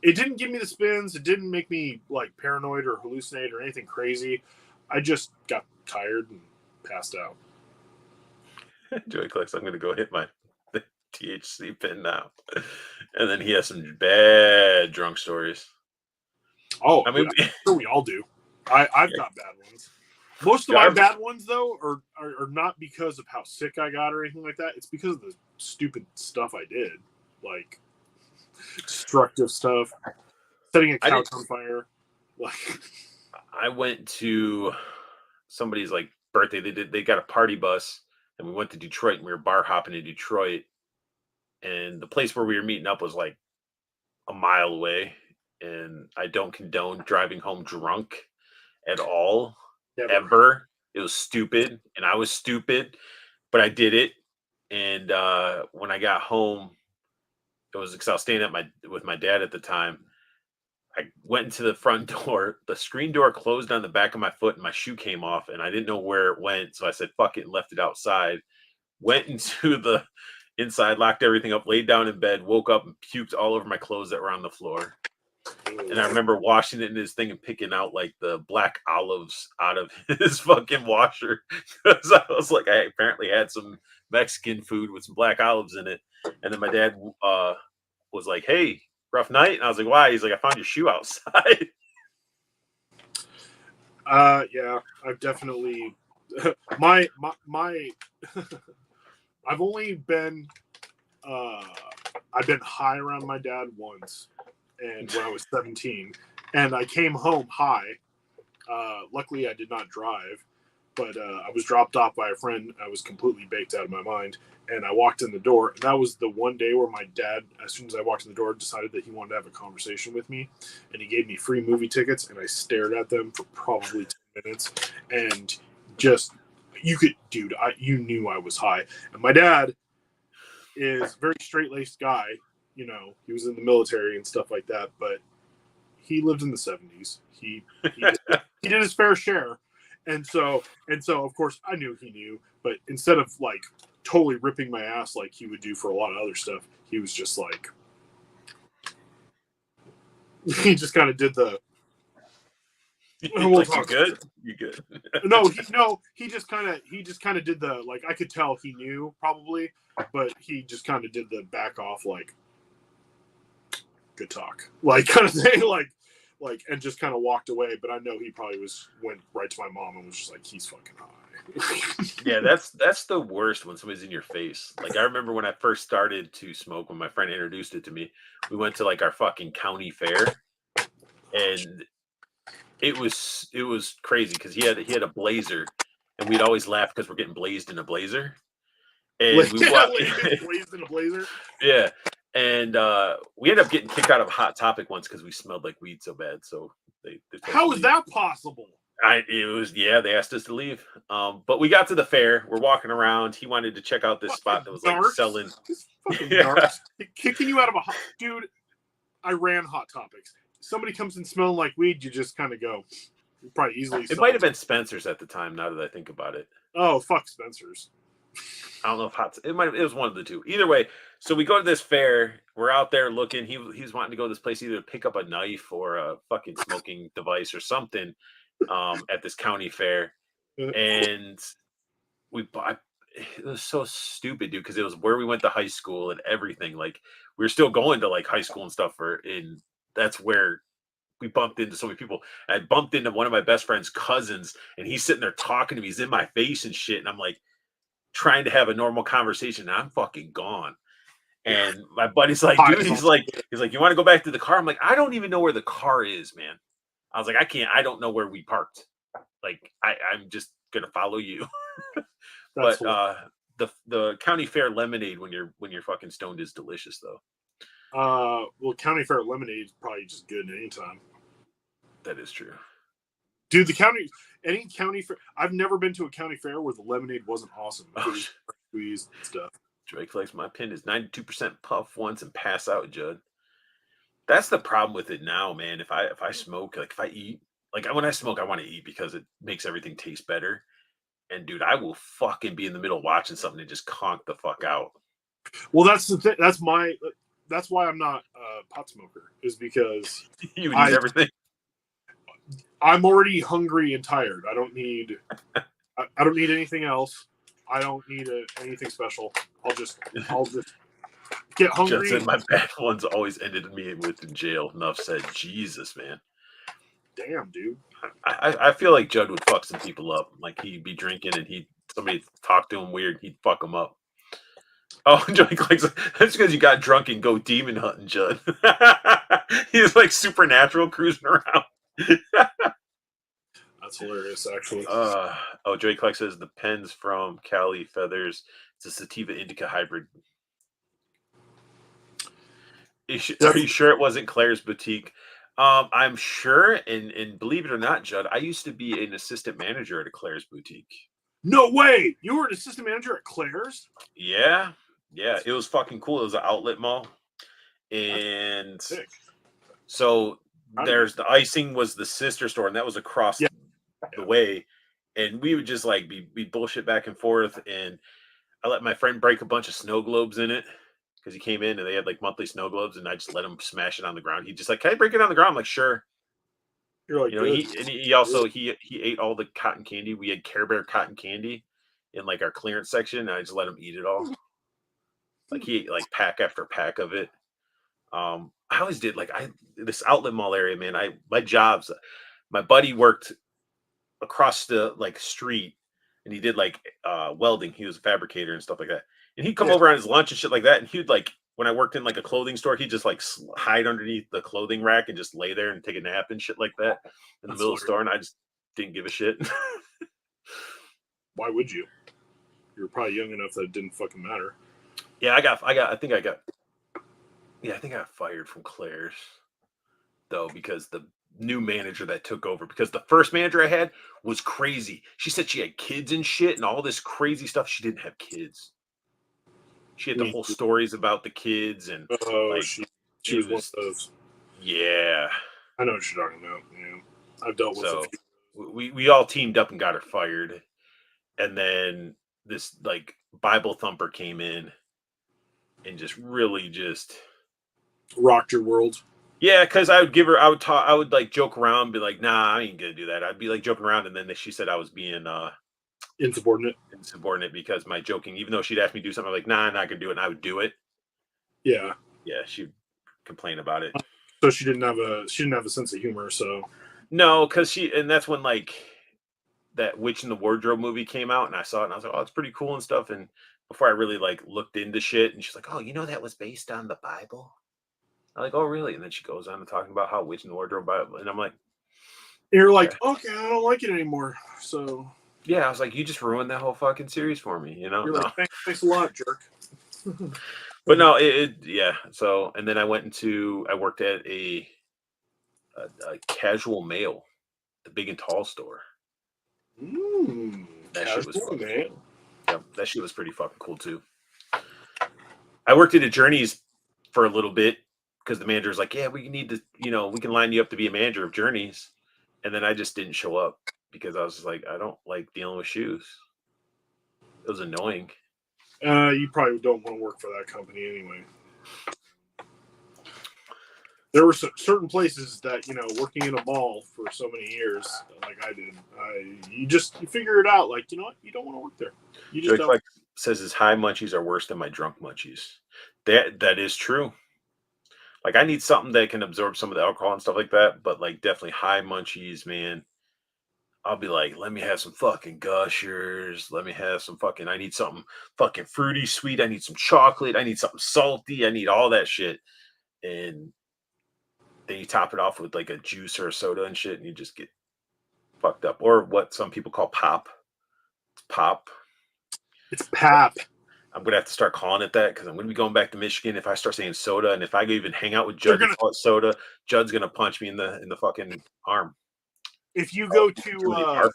it didn't give me the spins. It didn't make me like paranoid or hallucinate or anything crazy. I just got tired and passed out. Joey clicks. I'm gonna go hit my THC pin now, and then he has some bad drunk stories. Oh, I mean, I'm sure we all do. I've got bad ones. Most of Yeah, my bad ones, though, are not because of how sick I got or anything like that. It's because of the stupid stuff I did, like destructive stuff, setting a couch on fire. Like, I went to somebody's like birthday. They got a party bus, and we went to Detroit, and we were bar hopping in Detroit, and the place where we were meeting up was like a mile away. And I don't condone driving home drunk at all, never. ever. It was stupid, and I was stupid, but I did it. And when I got home, it was because I was staying with my dad at the time. I went into the front door. The screen door closed on the back of my foot, and my shoe came off, and I didn't know where it went. So I said, "Fuck it," and left it outside. Went into the inside, locked everything up, laid down in bed, woke up, and puked all over my clothes that were on the floor. And I remember washing it in his thing and picking out like the black olives out of his fucking washer because I was like, I apparently had some Mexican food with some black olives in it. And then my dad was like, "Hey, rough night." And I was like, "Why?" He's like, "I found your shoe outside." Yeah, I've definitely my I've only been I've been high around my dad once, and when I was 17, and I came home high. Luckily, I did not drive, but I was dropped off by a friend. I was completely baked out of my mind, and I walked in the door. And that was the one day where my dad, as soon as I walked in the door, decided that he wanted to have a conversation with me, and he gave me free movie tickets, and I stared at them for probably 10 minutes, and just you knew I was high. And my dad is a very straight-laced guy. You know, he was in the military and stuff like that, but he lived in the 70s. He did his fair share. And so of course I knew he knew, but instead of like totally ripping my ass like he would do for a lot of other stuff, he was just like he just kind of did the Like, you good? You good? he just kind of did the, like, I could tell he knew probably, but he just kind of did the back off, like, good talk, like, kind of thing, like, and just kind of walked away. But I know he probably went right to my mom and was just like, he's fucking high. Yeah, that's the worst when somebody's in your face. Like, I remember when I first started to smoke, when my friend introduced it to me, we went to like our fucking county fair, and it was crazy because he had a blazer, and we'd always laugh because we're getting blazed in a blazer. And we walked blazed in a blazer. Yeah. And we ended up getting kicked out of Hot Topic once because we smelled like weed so bad. So they how is that possible? They asked us to leave. But we got to the fair. We're walking around. He wanted to check out this spot that was like selling. Kicking you out of dude. I ran Hot Topics. Somebody comes in smelling like weed, you just kind of go. You probably easily. It might have been Spencer's at the time. Now that I think about it. Oh, fuck Spencer's. I don't know if it was one of the two. Either way, so we go to this fair. We're out there looking. He's wanting to go to this place either to pick up a knife or a fucking smoking device or something at this county fair. And it was so stupid, dude, because it was where we went to high school and everything. Like, we were still going to like high school and stuff, and that's where we bumped into so many people. And I bumped into one of my best friend's cousins, and he's sitting there talking to me. He's in my face and shit, and I'm like, trying to have a normal conversation, and I'm fucking gone. And my buddy's like, dude, he's like, you want to go back to the car? I'm like, I don't even know where the car is, man. I was like, I don't know where we parked. Like, I'm just gonna follow you. But the county fair lemonade when you're fucking stoned is delicious, though. Well, county fair lemonade is probably just good anytime. That is true, dude. Any county fair. I've never been to a county fair where the lemonade wasn't awesome. Squeezed stuff. Drake likes my pin is 92% puff once and pass out, Judd. That's the problem with it now, man. If I smoke, like if I eat, like when I smoke, I want to eat because it makes everything taste better. And dude, I will fucking be in the middle watching something and just conk the fuck out. Well, that's the thing. That's why I'm not a pot smoker, is because you eat everything. I'm already hungry and tired. I don't need anything else. I don't need anything special. I'll just get hungry. Just my bad ones always ended me with in jail. Enough said. Jesus, man. damn, dude. I feel like Judd would fuck some people up. Like he'd be drinking and somebody talk to him weird, he'd fuck them up. Oh, Joey Clicks, that's because you got drunk and go demon hunting, Judd. He's like supernatural cruising around. That's hilarious, actually. Joey Clark says the pen's from Cali Feathers. It's a sativa indica hybrid. Are you sure it wasn't Claire's Boutique? I'm sure, and believe it or not, Judd, I used to be an assistant manager at a Claire's Boutique. No way! You were an assistant manager at Claire's? Yeah. It was fucking cool. It was an outlet mall, and so there's the icing was the sister store, and that was across the way, and we would just like be bullshit back and forth, and I let my friend break a bunch of snow globes in it because he came in and they had like monthly snow globes, and I just let him smash it on the ground. He just like, can I break it on the ground? I'm like, sure. You're like, he also he ate all the cotton candy. We had Care Bear cotton candy in like our clearance section, and I just let him eat it all. Like he ate like pack after pack of it. I always did like this outlet mall area, man. My buddy worked across the like street, and he did like welding. He was a fabricator and stuff like that. And he'd come over on his lunch and shit like that. And he'd like, when I worked in like a clothing store, he'd just like hide underneath the clothing rack and just lay there and take a nap and shit like that in the middle of the store. And I just didn't give a shit. Why would you? You were probably young enough that it didn't fucking matter. Yeah, I think I got fired from Claire's though, because the new manager that took over, because the first manager I had was crazy. She said she had kids and shit and all this crazy stuff. She didn't have kids. She had the whole stories about the kids, and like she was one of those. Yeah, I know what you're talking about. Yeah, I've dealt with so we all teamed up and got her fired, and then this like Bible thumper came in and just really just rocked your world. Yeah, because I would like joke around, be like, nah, I ain't gonna do that. I'd be like joking around, and then she said I was being insubordinate because my joking, even though she'd ask me to do something, I'm like, nah, I'm not gonna do it, and I would do it. Yeah, she'd complain about it. So she didn't have a sense of humor. So no, because and that's when like that Witch in the Wardrobe movie came out, and I saw it, and I was like, oh, it's pretty cool and stuff. And before I really like looked into shit, and she's like, oh, that was based on the Bible. I'm like, oh, really? And then she goes on to talking about how Witch in the Wardrobe Bible, and I'm like, you're like, okay, I don't like it anymore. So yeah, I was like, you just ruined that whole fucking series for me, You're like, thanks a lot, jerk. But no, yeah. So, and then I worked at a Casual Male, the big and tall store. That shit was fucking cool. Yeah, that shit was pretty fucking cool too. I worked at a Journeys for a little bit because the manager was like, yeah, we need to, we can line you up to be a manager of Journeys. And then I just didn't show up because I was just like, I don't like dealing with shoes. It was annoying. You probably don't want to work for that company anyway. There were certain places that, working in a mall for so many years, like I did, you figure it out. Like, you know what? You don't want to work there. You just don't. Says his high munchies are worse than my drunk munchies. That is true. Like, I need something that can absorb some of the alcohol and stuff like that. But like, definitely high munchies, man. I'll be like, let me have some fucking Gushers. Let me have some fucking, I need something fucking fruity sweet. I need some chocolate. I need something salty. I need all that shit. And then you top it off with like a juice or a soda and shit, and you just get fucked up. Or what some people call pop. It's pop. It's pap. I'm going to have to start calling it that because I'm going to be going back to Michigan if I start saying soda. And if I even hang out with Judd and call it soda, Judd's going to punch me in the fucking arm. If you go to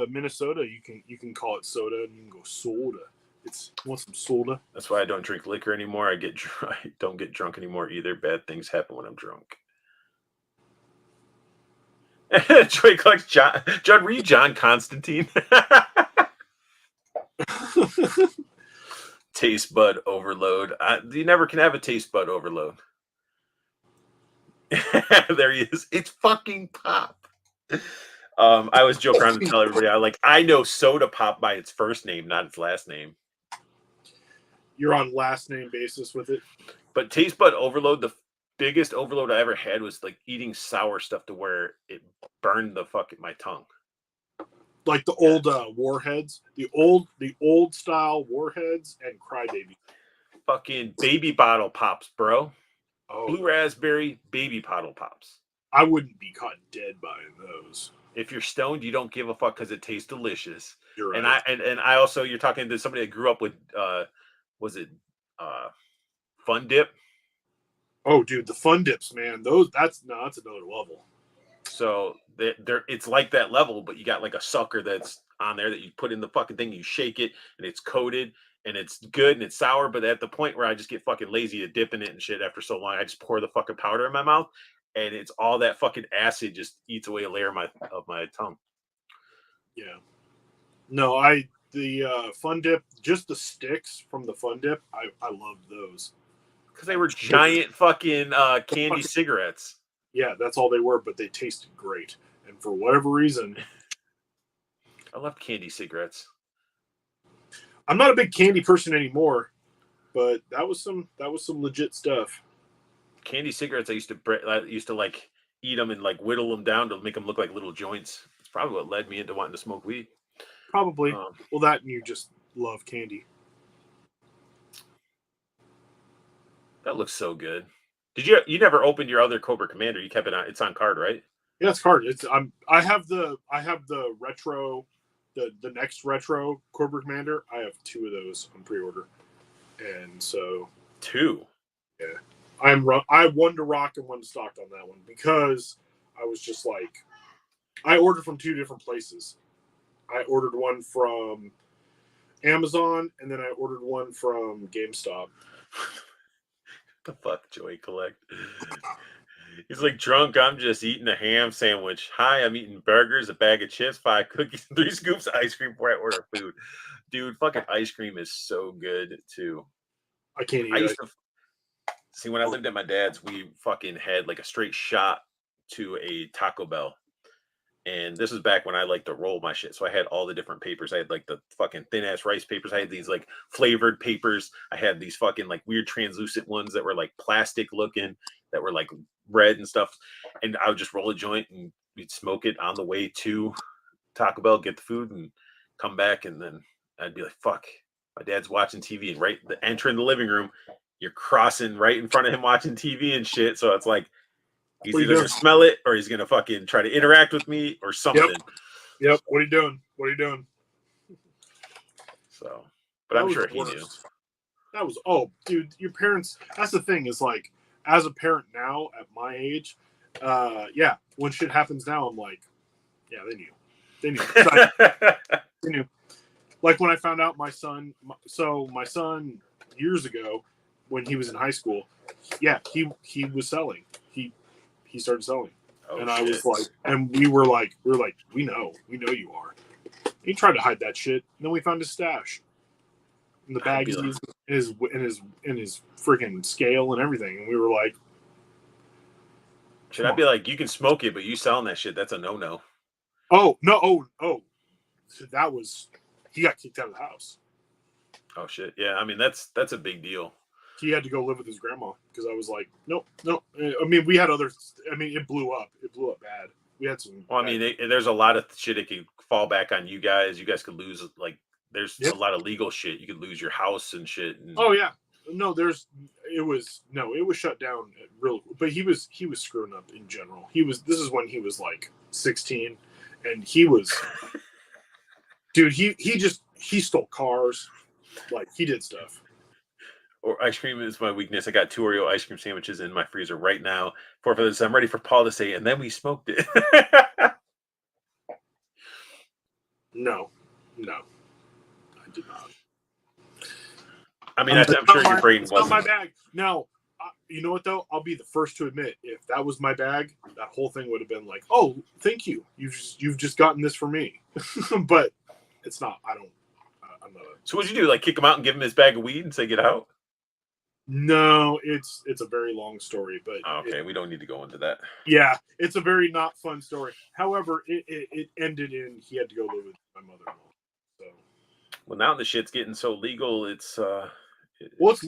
Minnesota, you can call it soda, and you can go soda. You want some soda? That's why I don't drink liquor anymore. I don't get drunk anymore either. Bad things happen when I'm drunk. Joy collects John. Judd, were you John Constantine? Taste bud overload. You never can have a taste bud overload. There he is. It's fucking pop. I always joke around and tell everybody I know soda pop by its first name, not its last name. You're on last name basis with it. But taste bud overload, biggest overload I ever had was like eating sour stuff to where it burned the fucking my tongue. Like the old Warheads, the old style Warheads and Crybaby. Fucking baby bottle pops, bro. Oh, Blue raspberry baby bottle pops. I wouldn't be caught dead buying those. If you're stoned, you don't give a fuck because it tastes delicious. You're right. And I also, you're talking to somebody that grew up with was it Fun Dip? Oh, dude, the Fun Dips, man. That's another level. So they're it's like that level, but you got like a sucker that's on there that you put in the fucking thing, you shake it, and it's coated, and it's good and it's sour. But at the point where I just get fucking lazy to dip in it and shit after so long, I just pour the fucking powder in my mouth, and it's all that fucking acid just eats away a layer of my tongue. Yeah. No, the Fun Dip, just the sticks from the Fun Dip, I loved those. Because they were giant fucking candy cigarettes. Yeah, that's all they were, but they tasted great. And for whatever reason, I love candy cigarettes. I'm not a big candy person anymore, but that was some legit stuff. Candy cigarettes, I used to like eat them and like whittle them down to make them look like little joints. It's probably what led me into wanting to smoke weed. Probably. Well, that and you just love candy. That looks so good. You never opened your other Cobra Commander? You kept it on. It's on card, right? Yeah, it's card. I have the retro, the next retro Cobra Commander. I have 2 of those on pre-order, and so 2. Yeah, I have one to rock and one stocked on that one because I was just like, I ordered from 2 different places. I ordered one from Amazon, and then I ordered one from GameStop. The fuck, Joey Collect. He's like, drunk, I'm just eating a ham sandwich. Hi, I'm eating burgers, a bag of chips, 5 cookies, 3 scoops of ice cream before I order food. Dude, fucking ice cream is so good too. I can't eat it. See, when I lived at my dad's, we fucking had like a straight shot to a Taco Bell. And this was back when I liked to roll my shit. So I had all the different papers. I had like the fucking thin ass rice papers. I had these like flavored papers. I had these fucking like weird translucent ones that were like plastic looking, that were like red and stuff. And I would just roll a joint and we'd smoke it on the way to Taco Bell, get the food, and come back. And then I'd be like, fuck, my dad's watching TV. And right entering the living room, you're crossing right in front of him watching TV and shit. So it's like, he's either going to smell it or he's going to fucking try to interact with me or something. Yep. What are you doing? What are you doing? So, but I'm sure he knew. That was, oh, dude, your parents, that's the thing is like, as a parent now at my age, yeah, when shit happens now, I'm like, yeah, they knew. They knew. They knew. Like when I found out my son years ago, when he was in high school, yeah, he was selling. He started selling. Oh, and I was like, and we were like, we know you are. He tried to hide that shit, and then we found his stash in the bag, in his freaking scale and everything, and we were like, should I be like, you can smoke it, but you selling that shit? That's a no. Oh no! So that was, he got kicked out of the house. Oh shit! Yeah, I mean that's a big deal. He had to go live with his grandma because I was like, nope. I mean, we had other. I mean, it blew up. It blew up bad. We had some. Well, I mean, there's a lot of shit that could fall back on you guys. You guys could lose, like, there's a lot of legal shit. You could lose your house and shit. And... Oh yeah, no, it was shut down real. But he was screwing up in general. This is when he was like 16, and he was, dude. He stole cars, like he did stuff. Or ice cream is my weakness. I got 2 Oreo ice cream sandwiches in my freezer right now. For this, I'm ready for Paul to say, and then we smoked it. No, I did not. I mean, I'm sure your brain wasn't. Not my bag. Now, you know what though? I'll be the first to admit, if that was my bag, that whole thing would have been like, "Oh, thank you. You've just gotten this for me." But it's not. I'm not. So what'd you do? Like kick him out and give him his bag of weed and say, "Get out"? No, it's a very long story, but okay, we don't need to go into that. Yeah, it's a very not fun story. However, it ended in he had to go live with my mother-in-law. So, well, now the shit's getting so legal, it's Well, it's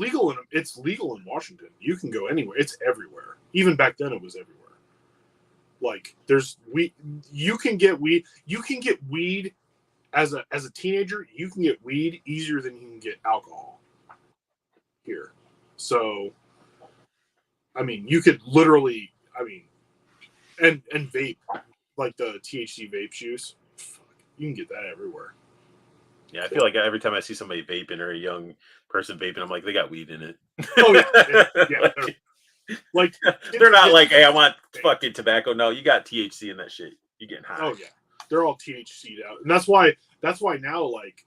legal in Washington. You can go anywhere. It's everywhere. Even back then, it was everywhere. Like there's weed. You can get weed. You can get weed as a teenager. You can get weed easier than you can get alcohol here. So, I mean, you could literally. I mean, and vape, like the THC vape juice. You can get that everywhere. Yeah, I feel like every time I see somebody vaping or a young person vaping, I'm like, they got weed in it. Oh yeah. Like they're not like, hey, I want fucking tobacco. No, you got THC in that shit. You're getting high. Oh yeah, they're all THC'd out, and that's why now like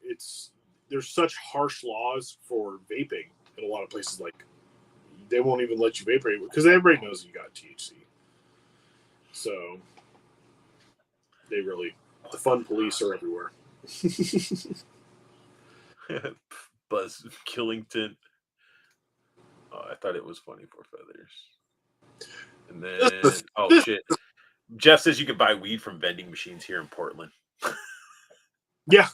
there's such harsh laws for vaping in a lot of places. Like they won't even let you vape because everybody knows you got THC. So the fun police are everywhere. Buzz Killington. Oh, I thought it was funny for feathers. And then, shit. Jeff says you could buy weed from vending machines here in Portland. Yeah,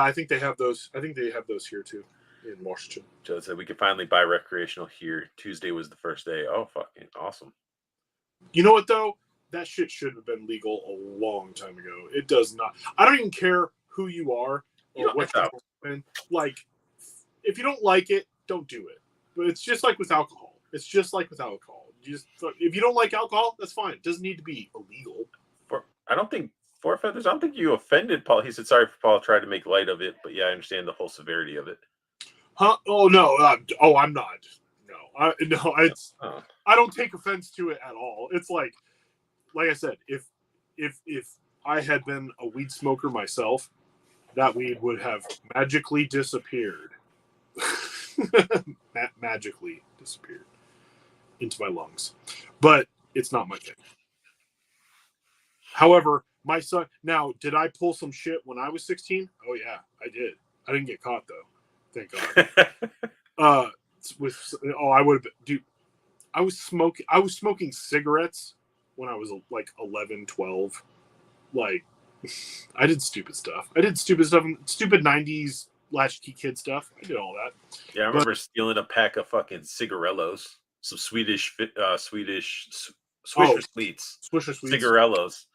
I think they have those. I think they have those here too in Washington. Joe said we could finally buy recreational here. Tuesday was the first day. Oh, fucking awesome. You know what though? That shit should have been legal a long time ago. It does not. I don't even care who you are or what you're doing. Like, if you don't like it, don't do it. But it's just like with alcohol. If you don't like alcohol, that's fine. It doesn't need to be illegal. I don't think Four Feathers. I don't think you offended Paul. He said sorry for Paul tried to make light of it, but yeah, I understand the whole severity of it. Huh? Oh no. I'm not. No. I don't take offense to it at all. It's like I said, if I had been a weed smoker myself, that weed would have magically disappeared. Magically disappeared into my lungs. But it's not my thing. However, my son, now, did I pull some shit when I was 16? Oh yeah, I did. I didn't get caught though. Thank God. I would have, dude, I was smoking cigarettes when I was like 11, 12. Like, I did stupid stuff. Stupid 90s latchkey kid stuff. I did all that. Yeah, I remember stealing a pack of fucking cigarellos, some Swedish Swisher Sweets. Swisher Sweets. Cigarellos.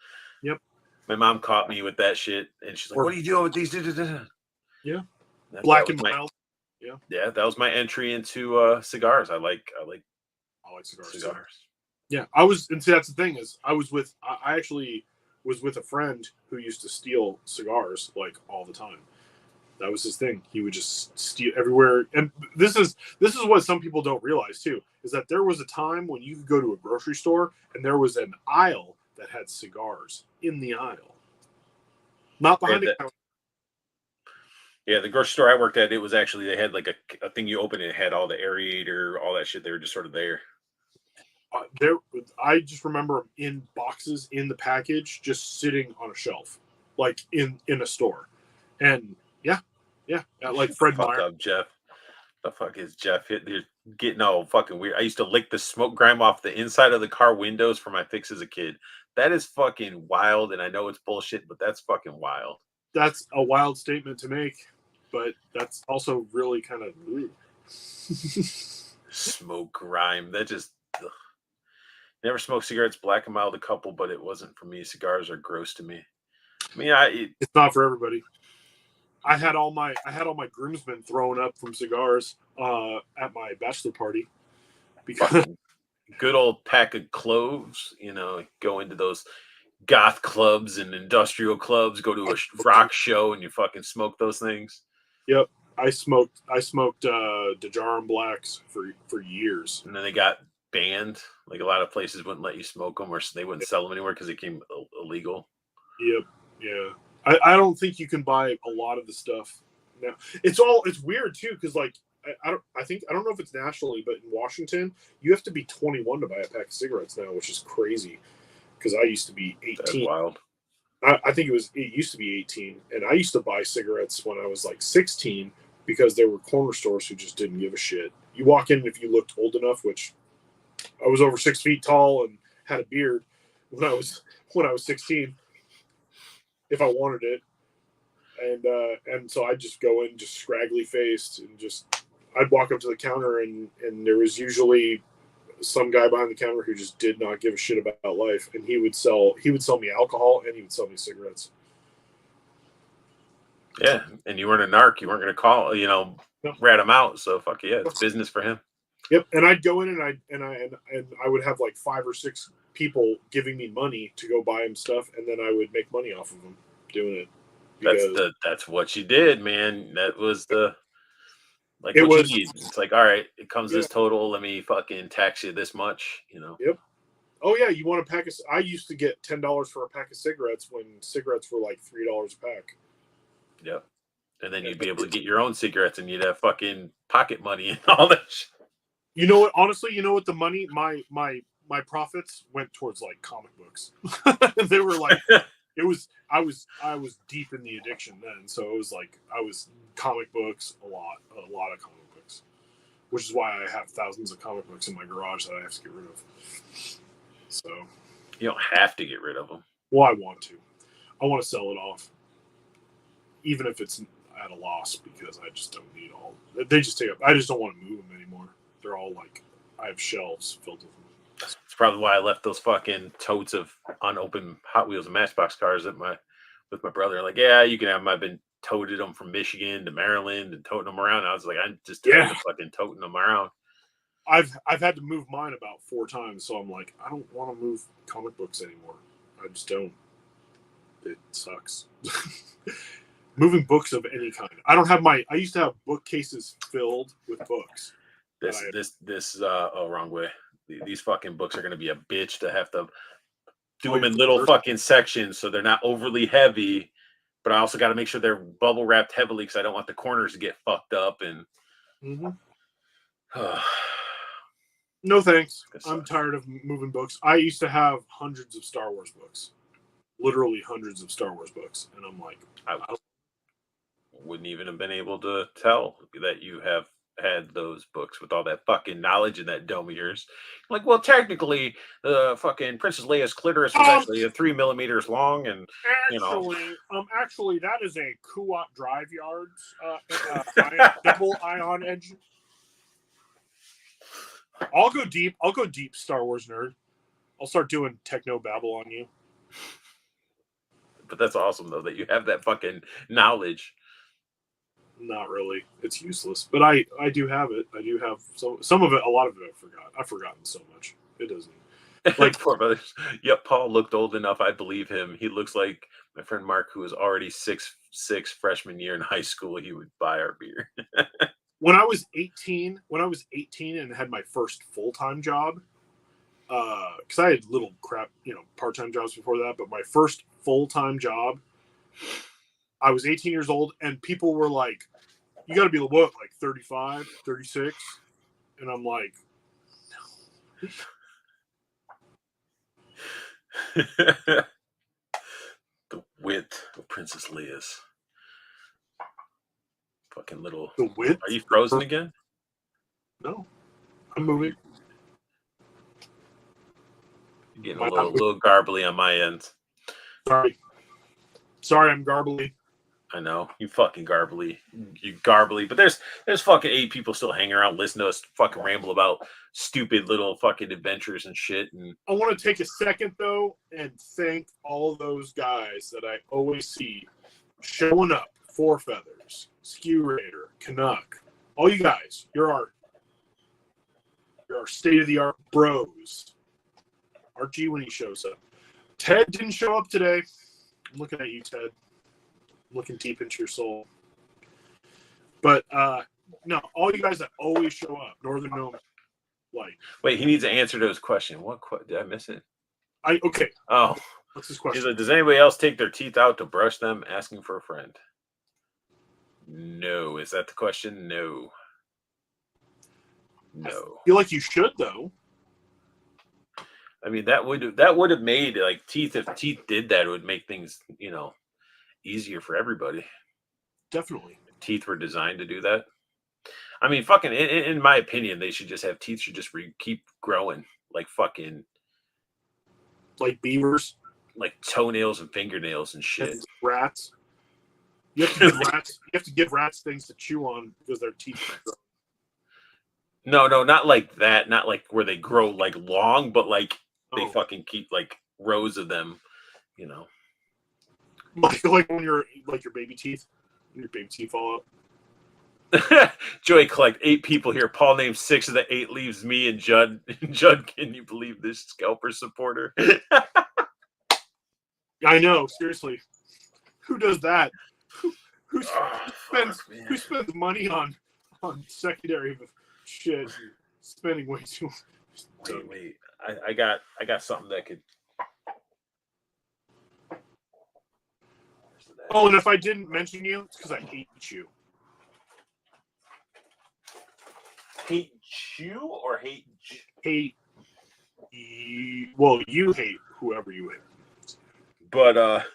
Yep. My mom caught me with that shit, and she's like, "What are you doing with these?" Yeah. Black and mild. Yeah. Yeah, that was my entry into cigars. I like cigars. Yeah, and see, that's the thing is, I actually was with a friend who used to steal cigars like all the time. That was his thing. He would just steal everywhere. And this is what some people don't realize too, is that there was a time when you could go to a grocery store and there was an aisle that had cigars in the aisle. Not behind the counter. Yeah, the grocery store I worked at, it was actually, they had like a thing you open, it had all the aerator, all that shit. They were just sort of there. I just remember them in boxes in the package, just sitting on a shelf, like in a store. And yeah, like Fred Meyer. Up, Jeff. The fuck is Jeff? They're getting all fucking weird. I used to lick the smoke grime off the inside of the car windows for my fix as a kid. That is fucking wild, and I know it's bullshit, but that's fucking wild. That's a wild statement to make, but that's also really kind of weird. Smoke grime. That just never smoked cigarettes. Black and mild a couple, but it wasn't for me. Cigars are gross to me. I mean, it's not for everybody. I had all my groomsmen thrown up from cigars at my bachelor party because good old pack of cloves. Go into those goth clubs and industrial clubs. Go to a rock show and you fucking smoke those things. Yep, I smoked Dejarum Blacks for years, and then they got banned. Like a lot of places wouldn't let you smoke them, or they wouldn't sell them anywhere because they became illegal. Yep, yeah. I don't think you can buy a lot of the stuff now. It's weird too, because like I don't know if it's nationally, but in Washington you have to be 21 to buy a pack of cigarettes now, which is crazy. Because I used to be 18. That's wild. I think it used to be 18, and I used to buy cigarettes when I was like 16 because there were corner stores who just didn't give a shit. You walk in if you looked old enough, which I was over 6 feet tall and had a beard when I was 16. If I wanted it, and so I'd just go in just scraggly faced and just I'd walk up to the counter and there was usually some guy behind the counter who just did not give a shit about life, and he would sell me alcohol and he would sell me cigarettes. Yeah, and you weren't a narc. You weren't going to call, No. rat him out. So fuck yeah, it's business for him. Yep, and I'd go in and I would have like 5 or 6 people giving me money to go buy him stuff, and then I would make money off of them doing it. That's what you did, man. That was what you need. It's like, all right, it comes this total. Let me fucking tax you this much, Yep. Oh yeah, you want a pack of? I used to get $10 for a pack of cigarettes when cigarettes were like $3 a pack. Yep. And then you'd be able to get your own cigarettes, and you'd have fucking pocket money and all that shit. You know what? Honestly, you know what? The money, my profits went towards like comic books. They were like, it was. I was deep in the addiction then, so it was like I was comic books a lot of comic books, which is why I have thousands of comic books in my garage that I have to get rid of. So you don't have to get rid of them. Well, I want to. I want to sell it off, even if it's at a loss, because I just don't need all. They just take up. I just don't want to move them anymore. They're all like, I have shelves filled with them. That's probably why I left those fucking totes of unopened Hot Wheels and Matchbox cars with my brother. Like, yeah, you can have them. I've been toted them from Michigan to Maryland and toting them around. I was like, I'm just fucking toting them around. I've had to move mine about 4 times, so I'm like, I don't want to move comic books anymore. I just don't. It sucks. Moving books of any kind. I don't have I used to have bookcases filled with books. Wrong way. These fucking books are going to be a bitch to have to do them in little fucking sections so they're not overly heavy, but I also got to make sure they're bubble wrapped heavily because I don't want the corners to get fucked up. And no thanks. I'm tired of moving books. I used to have hundreds of Star Wars books, literally hundreds of Star Wars books, and I'm like, I wouldn't even have been able to tell that you have had those books with all that fucking knowledge in that dome of yours. Like, well, technically, the fucking Princess Leia's clitoris was actually 3 millimeters long, and actually, that is a Kuat drive yards double ion engine. I'll go deep, Star Wars nerd. I'll start doing techno babble on you. But that's awesome, though, that you have that fucking knowledge. Not really. It's useless. But I do have it. I do have some of it. A lot of it I forgot. I've forgotten so much. It doesn't. Like, poor brothers. Yep, Paul looked old enough. I believe him. He looks like my friend Mark, who was already 6'6" freshman year in high school. He would buy our beer. When I was 18 and had my first full-time job, because I had little crap, part-time jobs before that, but my first full-time job, I was 18 years old, and people were like, you got to be what, like 35, 36? And I'm like, no. The width of Princess Leia's. Fucking little. The width? Are you frozen again? No. I'm moving. You're getting a little garbly on my end. Sorry, I'm garbly. I know, you fucking garbly. You garbly. But there's fucking 8 people still hanging around listening to us fucking ramble about stupid little fucking adventures and shit. And I want to take a second, though, and thank all those guys that I always see showing up. Four Feathers, Skew Raider, Canuck. All you guys, you're our state-of-the-art bros. Archie when he shows up. Ted didn't show up today. I'm looking at you, Ted. Looking deep into your soul. But no, all you guys that always show up, Northern Gnome Light. Wait, he needs to answer to his question. What did I miss it? Okay. Oh, what's his question? Like, does anybody else take their teeth out to brush them? Asking for a friend. No. Is that the question? No. I feel like you should, though. I mean, that would have made like teeth. If teeth did that, it would make things easier for everybody. Definitely. Teeth were designed to do that. I mean, fucking, in my opinion, they should just have teeth should just keep growing like fucking, like beavers, like toenails and fingernails and shit. Rats. You have to give rats. You have to give rats things to chew on because their teeth are growing. No, no, not like that. Not like where they grow like long, but like they Oh, fucking keep like rows of them. You know. like when you're like your baby teeth fall out. Joey collect 8 people here. Paul named 6 of the 8. Leaves me and Judd. Judd, can you believe this scalper supporter? I know, seriously. Who does that? Who Oh, spends fuck, man. who spends money on secondary shit? Spending way too. Wait. I got something that could. Oh, and if I didn't mention you, it's because I hate you. Hate you or hate? Hate. Well, you hate whoever you hate. But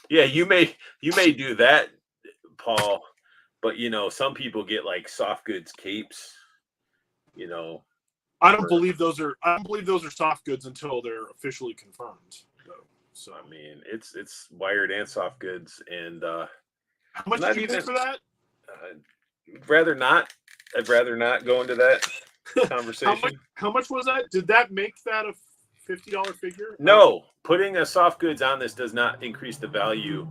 yeah, you may do that, Paul. But some people get like soft goods capes. I don't believe those are soft goods until they're officially confirmed. Though. So I mean, it's wired and soft goods, and how much did you pay for that? Rather not. I'd rather not go into that conversation. How much was that? Did that make that a $50 figure? No, putting a soft goods on this does not increase the value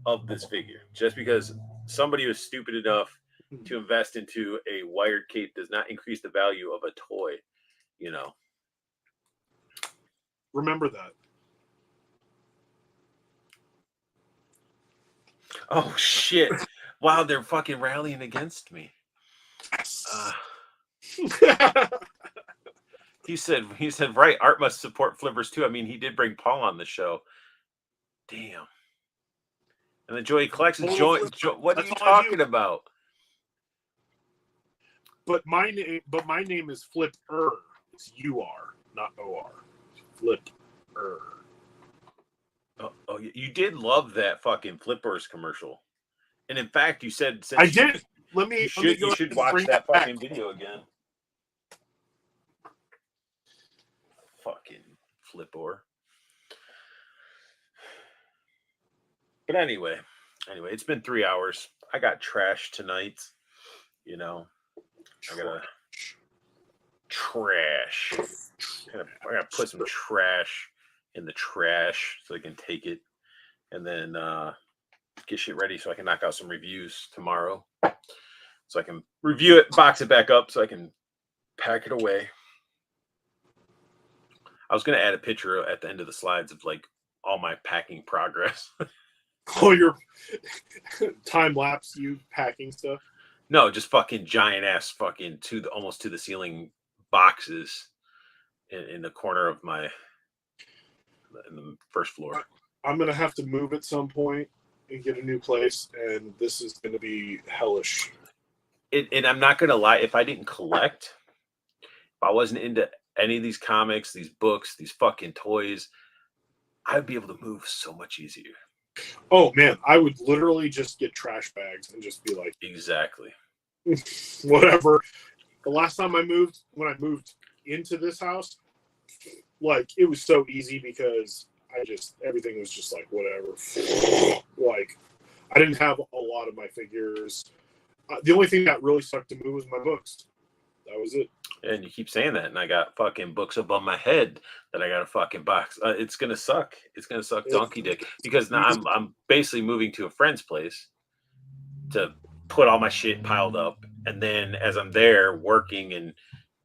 of this figure. Just because somebody was stupid enough to invest into a wired cape does not increase the value of a toy. Remember that. Oh shit! Wow, they're fucking rallying against me. He said, right, Art must support flippers too. I mean, he did bring Paul on the show. Damn. And then Joey collects. What are you talking about? But my name is Flipper. It's UR, not OR. Flipper. Oh, you did love that fucking Flippers commercial. And in fact, you said I did. You should watch that fucking video again. Fucking Flipper. But anyway, it's been 3 hours. I got trash tonight. I gotta trash. I gotta put some trash in the trash so I can take it, and then get shit ready so I can knock out some reviews tomorrow. So I can review it, box it back up, so I can pack it away. I was gonna add a picture at the end of the slides of like all my packing progress. All your time lapse, you packing stuff. No, just fucking giant ass fucking almost to the ceiling boxes in the corner of in the first floor. I'm gonna have to move at some point and get a new place, and this is gonna be hellish. And I'm not gonna lie, if I didn't collect, if I wasn't into any of these comics, these books, these fucking toys, I'd be able to move so much easier. Oh man, I would literally just get trash bags and just be like, exactly, whatever. The last time when I moved into this house, like it was so easy because everything was just like whatever. Like I didn't have a lot of my figures. The only thing that really sucked to move was my books. That was it. And you keep saying that, and I got fucking books above my head that I got a fucking box. It's gonna suck. It's gonna suck donkey dick because now I'm basically moving to a friend's place to put all my shit piled up, and then as I'm there working and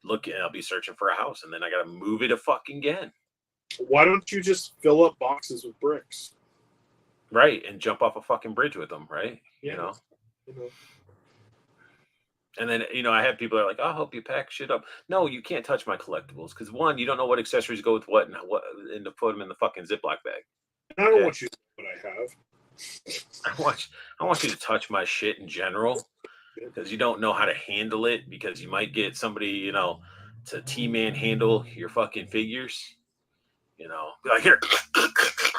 looking, I'll be searching for a house, and then I gotta move it a fucking again. Why don't you just fill up boxes with bricks? Right, and jump off a fucking bridge with them, right? Yeah. And then, I have people that are like, I'll help you pack shit up. No, you can't touch my collectibles because one, you don't know what accessories go with what and to put them in the fucking Ziploc bag. I don't want you to know what I have. I want you to touch my shit in general because you don't know how to handle it because you might get somebody, to T-man handle your fucking figures. Be like, here,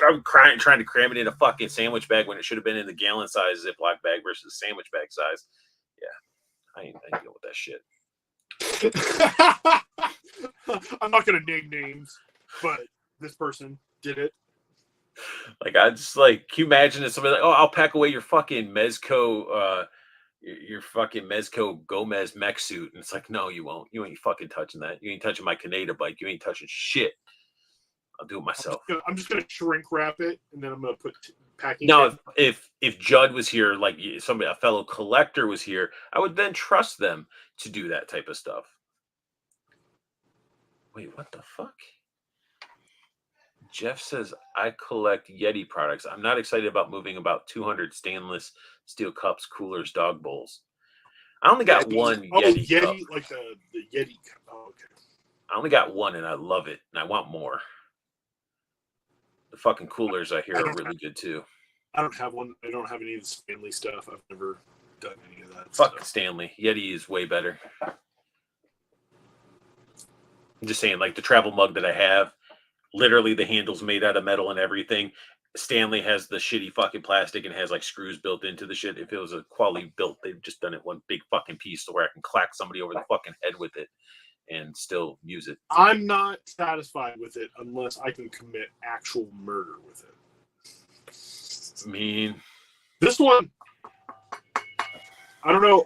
I'm trying to cram it in a fucking sandwich bag when it should have been in the gallon size Ziploc bag versus sandwich bag size. Yeah. I ain't dealing with that shit. I'm not gonna name names, but this person did it. Like I just like, can you imagine if somebody like, oh, I'll pack away your fucking Mezco your fucking Mezco Gomez mech suit. And it's like, no, you won't. You ain't fucking touching that. You ain't touching my Canada bike. You ain't touching shit. I'll do it myself. I'm just gonna shrink wrap it, and then I'm gonna put packing. Now, if Judd was here, like somebody, a fellow collector was here, I would then trust them to do that type of stuff. Wait, what the fuck? Jeff says, I collect Yeti products. I'm not excited about moving about 200 stainless steel cups, coolers, dog bowls. I only got one Yeti cup. Like the Yeti cup. Oh, okay. I only got one, and I love it, and I want more. The fucking coolers, I hear, are really good, too. I don't have one. I don't have any of the Stanley stuff. I've never done any of that Fuck stuff. Stanley. Yeti is way better. I'm just saying, like, the travel mug that I have, literally the handle's made out of metal and everything. Stanley has the shitty fucking plastic and has like screws built into the shit. If it was a quality built, they've just done it one big fucking piece to where I can clack somebody over the fucking head with it and still use it. I'm not satisfied with it unless I can commit actual murder with it. I mean, this one, I don't know.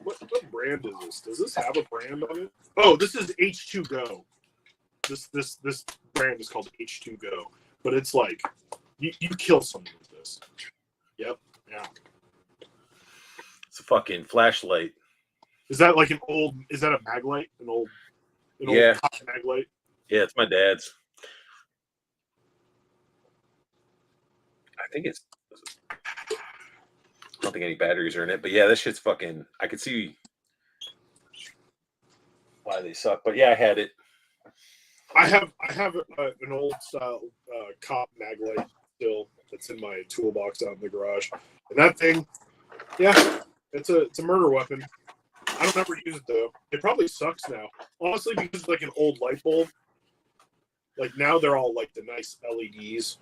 What brand is this? Does this have a brand on it? Oh, this is H2Go. This brand is called H2Go, but it's like you kill someone with this. Yep. Yeah. It's a fucking flashlight. Is that like an old? Is that a Maglite? An old Maglite? Yeah, it's my dad's. I think it's. I don't think any batteries are in it, but yeah, this shit's fucking. I could see why they suck, but yeah, I had it. I have an old style Cop Maglite still that's in my toolbox out in the garage, and that thing, yeah, it's a murder weapon. I don't ever use it though. It probably sucks now, honestly, because it's like an old light bulb. Like now they're all like the nice LEDs.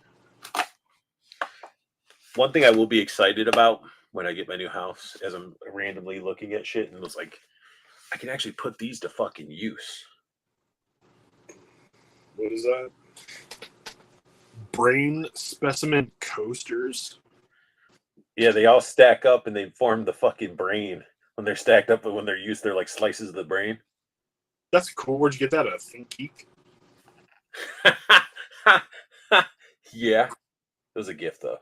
One thing I will be excited about when I get my new house, as I'm randomly looking at shit, and it's like, I can actually put these to fucking use. What is that? Brain specimen coasters? Yeah, they all stack up and they form the fucking brain. When they're stacked up, but when they're used, they're like slices of the brain. That's cool. Where'd you get that at? ThinkGeek? Yeah. It was a gift, though.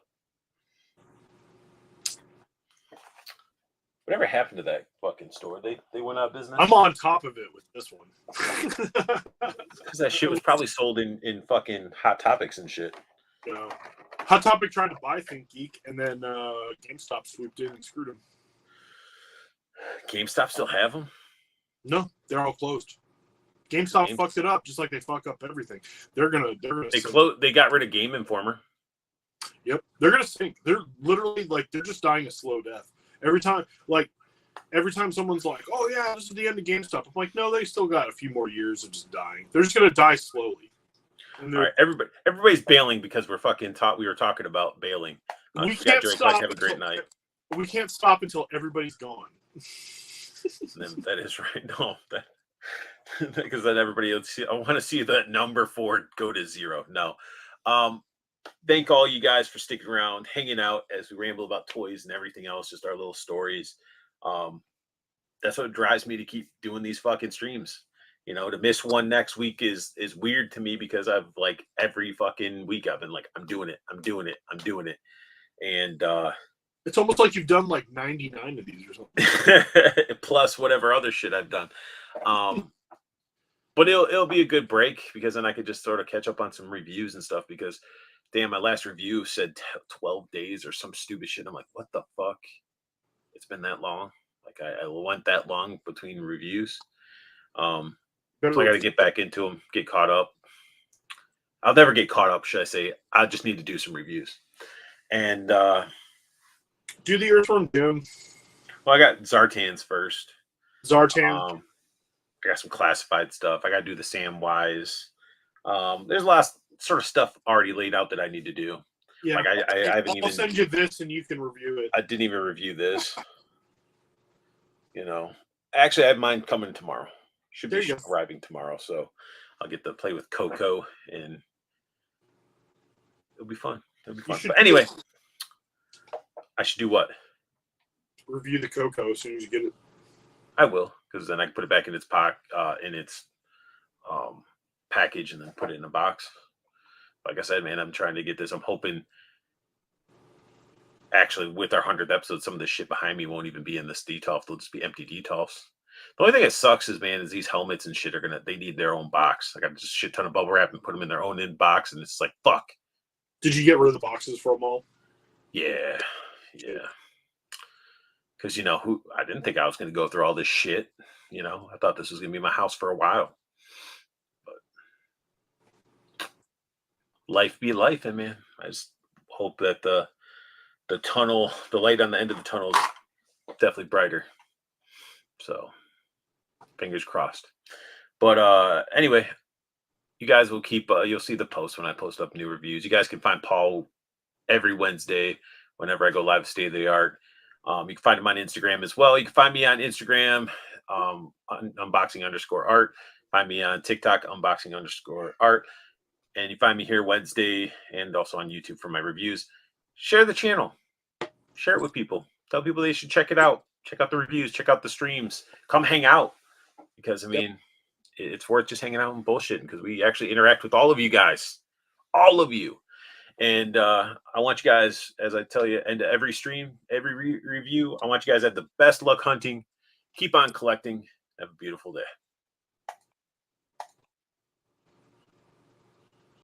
Whatever happened to that fucking store? They went out of business? I'm on top of it with this one. Because that shit was probably sold in fucking Hot Topics and shit. Yeah. Hot Topic tried to buy ThinkGeek, and then GameStop swooped in and screwed him. GameStop still have them? No, they're all closed. GameStop fucked it up just like they fuck up everything. They're gonna They got rid of Game Informer. Yep, they're gonna sink. They're literally like they're just dying a slow death. Every time someone's like, "Oh yeah, this is the end of GameStop," I'm like, "No, they still got a few more years of just dying. They're just gonna die slowly." All right, everybody's bailing because we were talking about bailing. We can't stop. Have a great night. We can't stop until everybody's gone. That is right. No, because then everybody will see. I want to see that number 4 go to 0. No. Thank all you guys for sticking around, hanging out as we ramble about toys and everything else, just our little stories. That's what drives me to keep doing these fucking streams. You know, to miss one next week is weird to me because I've like every fucking week I've been like, I'm doing it. And it's almost like you've done like 99 of these or something. Plus whatever other shit I've done. But it'll be a good break because then I could just sort of catch up on some reviews and stuff because damn, my last review said 12 days or some stupid shit. I'm like, what the fuck? It's been that long. Like I went that long between reviews. So I got to get back into them, get caught up. I'll never get caught up, should I say. I just need to do some reviews. And do the Earthworm Jim. Well, I got Zartan's first. Zartan. I got some classified stuff. I got to do the Samwise. There's a lot of sort of stuff already laid out that I need to do. Yeah, like I haven't I'll send you this and you can review it. I didn't even review this. You know, actually, I have mine coming tomorrow. Should be arriving tomorrow, so I'll get to play with Coco and it'll be fun. But anyway, I should do what? review the Coco as soon as you get it. I will, because then I can put it back in its package and then put it in a box. Like I said, man, I'm trying to get this. I'm hoping, actually, with our 100th episode, some of this shit behind me won't even be in this detolf. They'll just be empty detolfs. The only thing that sucks is, man, is these helmets and shit they need their own box. I got just a shit ton of bubble wrap and put them in their own in box, and it's like, fuck. Did you get rid of the boxes for them all? Yeah. Because, I didn't think I was going to go through all this shit. I thought this was going to be my house for a while. But life be life, and man, I just hope that the tunnel, the light on the end of the tunnel is definitely brighter. So, fingers crossed. But anyway, you guys will keep, you'll see the post when I post up new reviews. You guys can find Paul every Wednesday whenever I go live with State of the Art. You can find him on Instagram as well. You can find me on Instagram, unboxing_art. Find me on TikTok, unboxing_art. And you find me here Wednesday and also on YouTube for my reviews. Share the channel. Share it with people. Tell people they should check it out. Check out the reviews. Check out the streams. Come hang out. Because, I mean, it's worth just hanging out and bullshitting because we actually interact with all of you guys. All of you. And I want you guys, as I tell you, end of every stream, every review, I want you guys to have the best luck hunting. Keep on collecting. Have a beautiful day.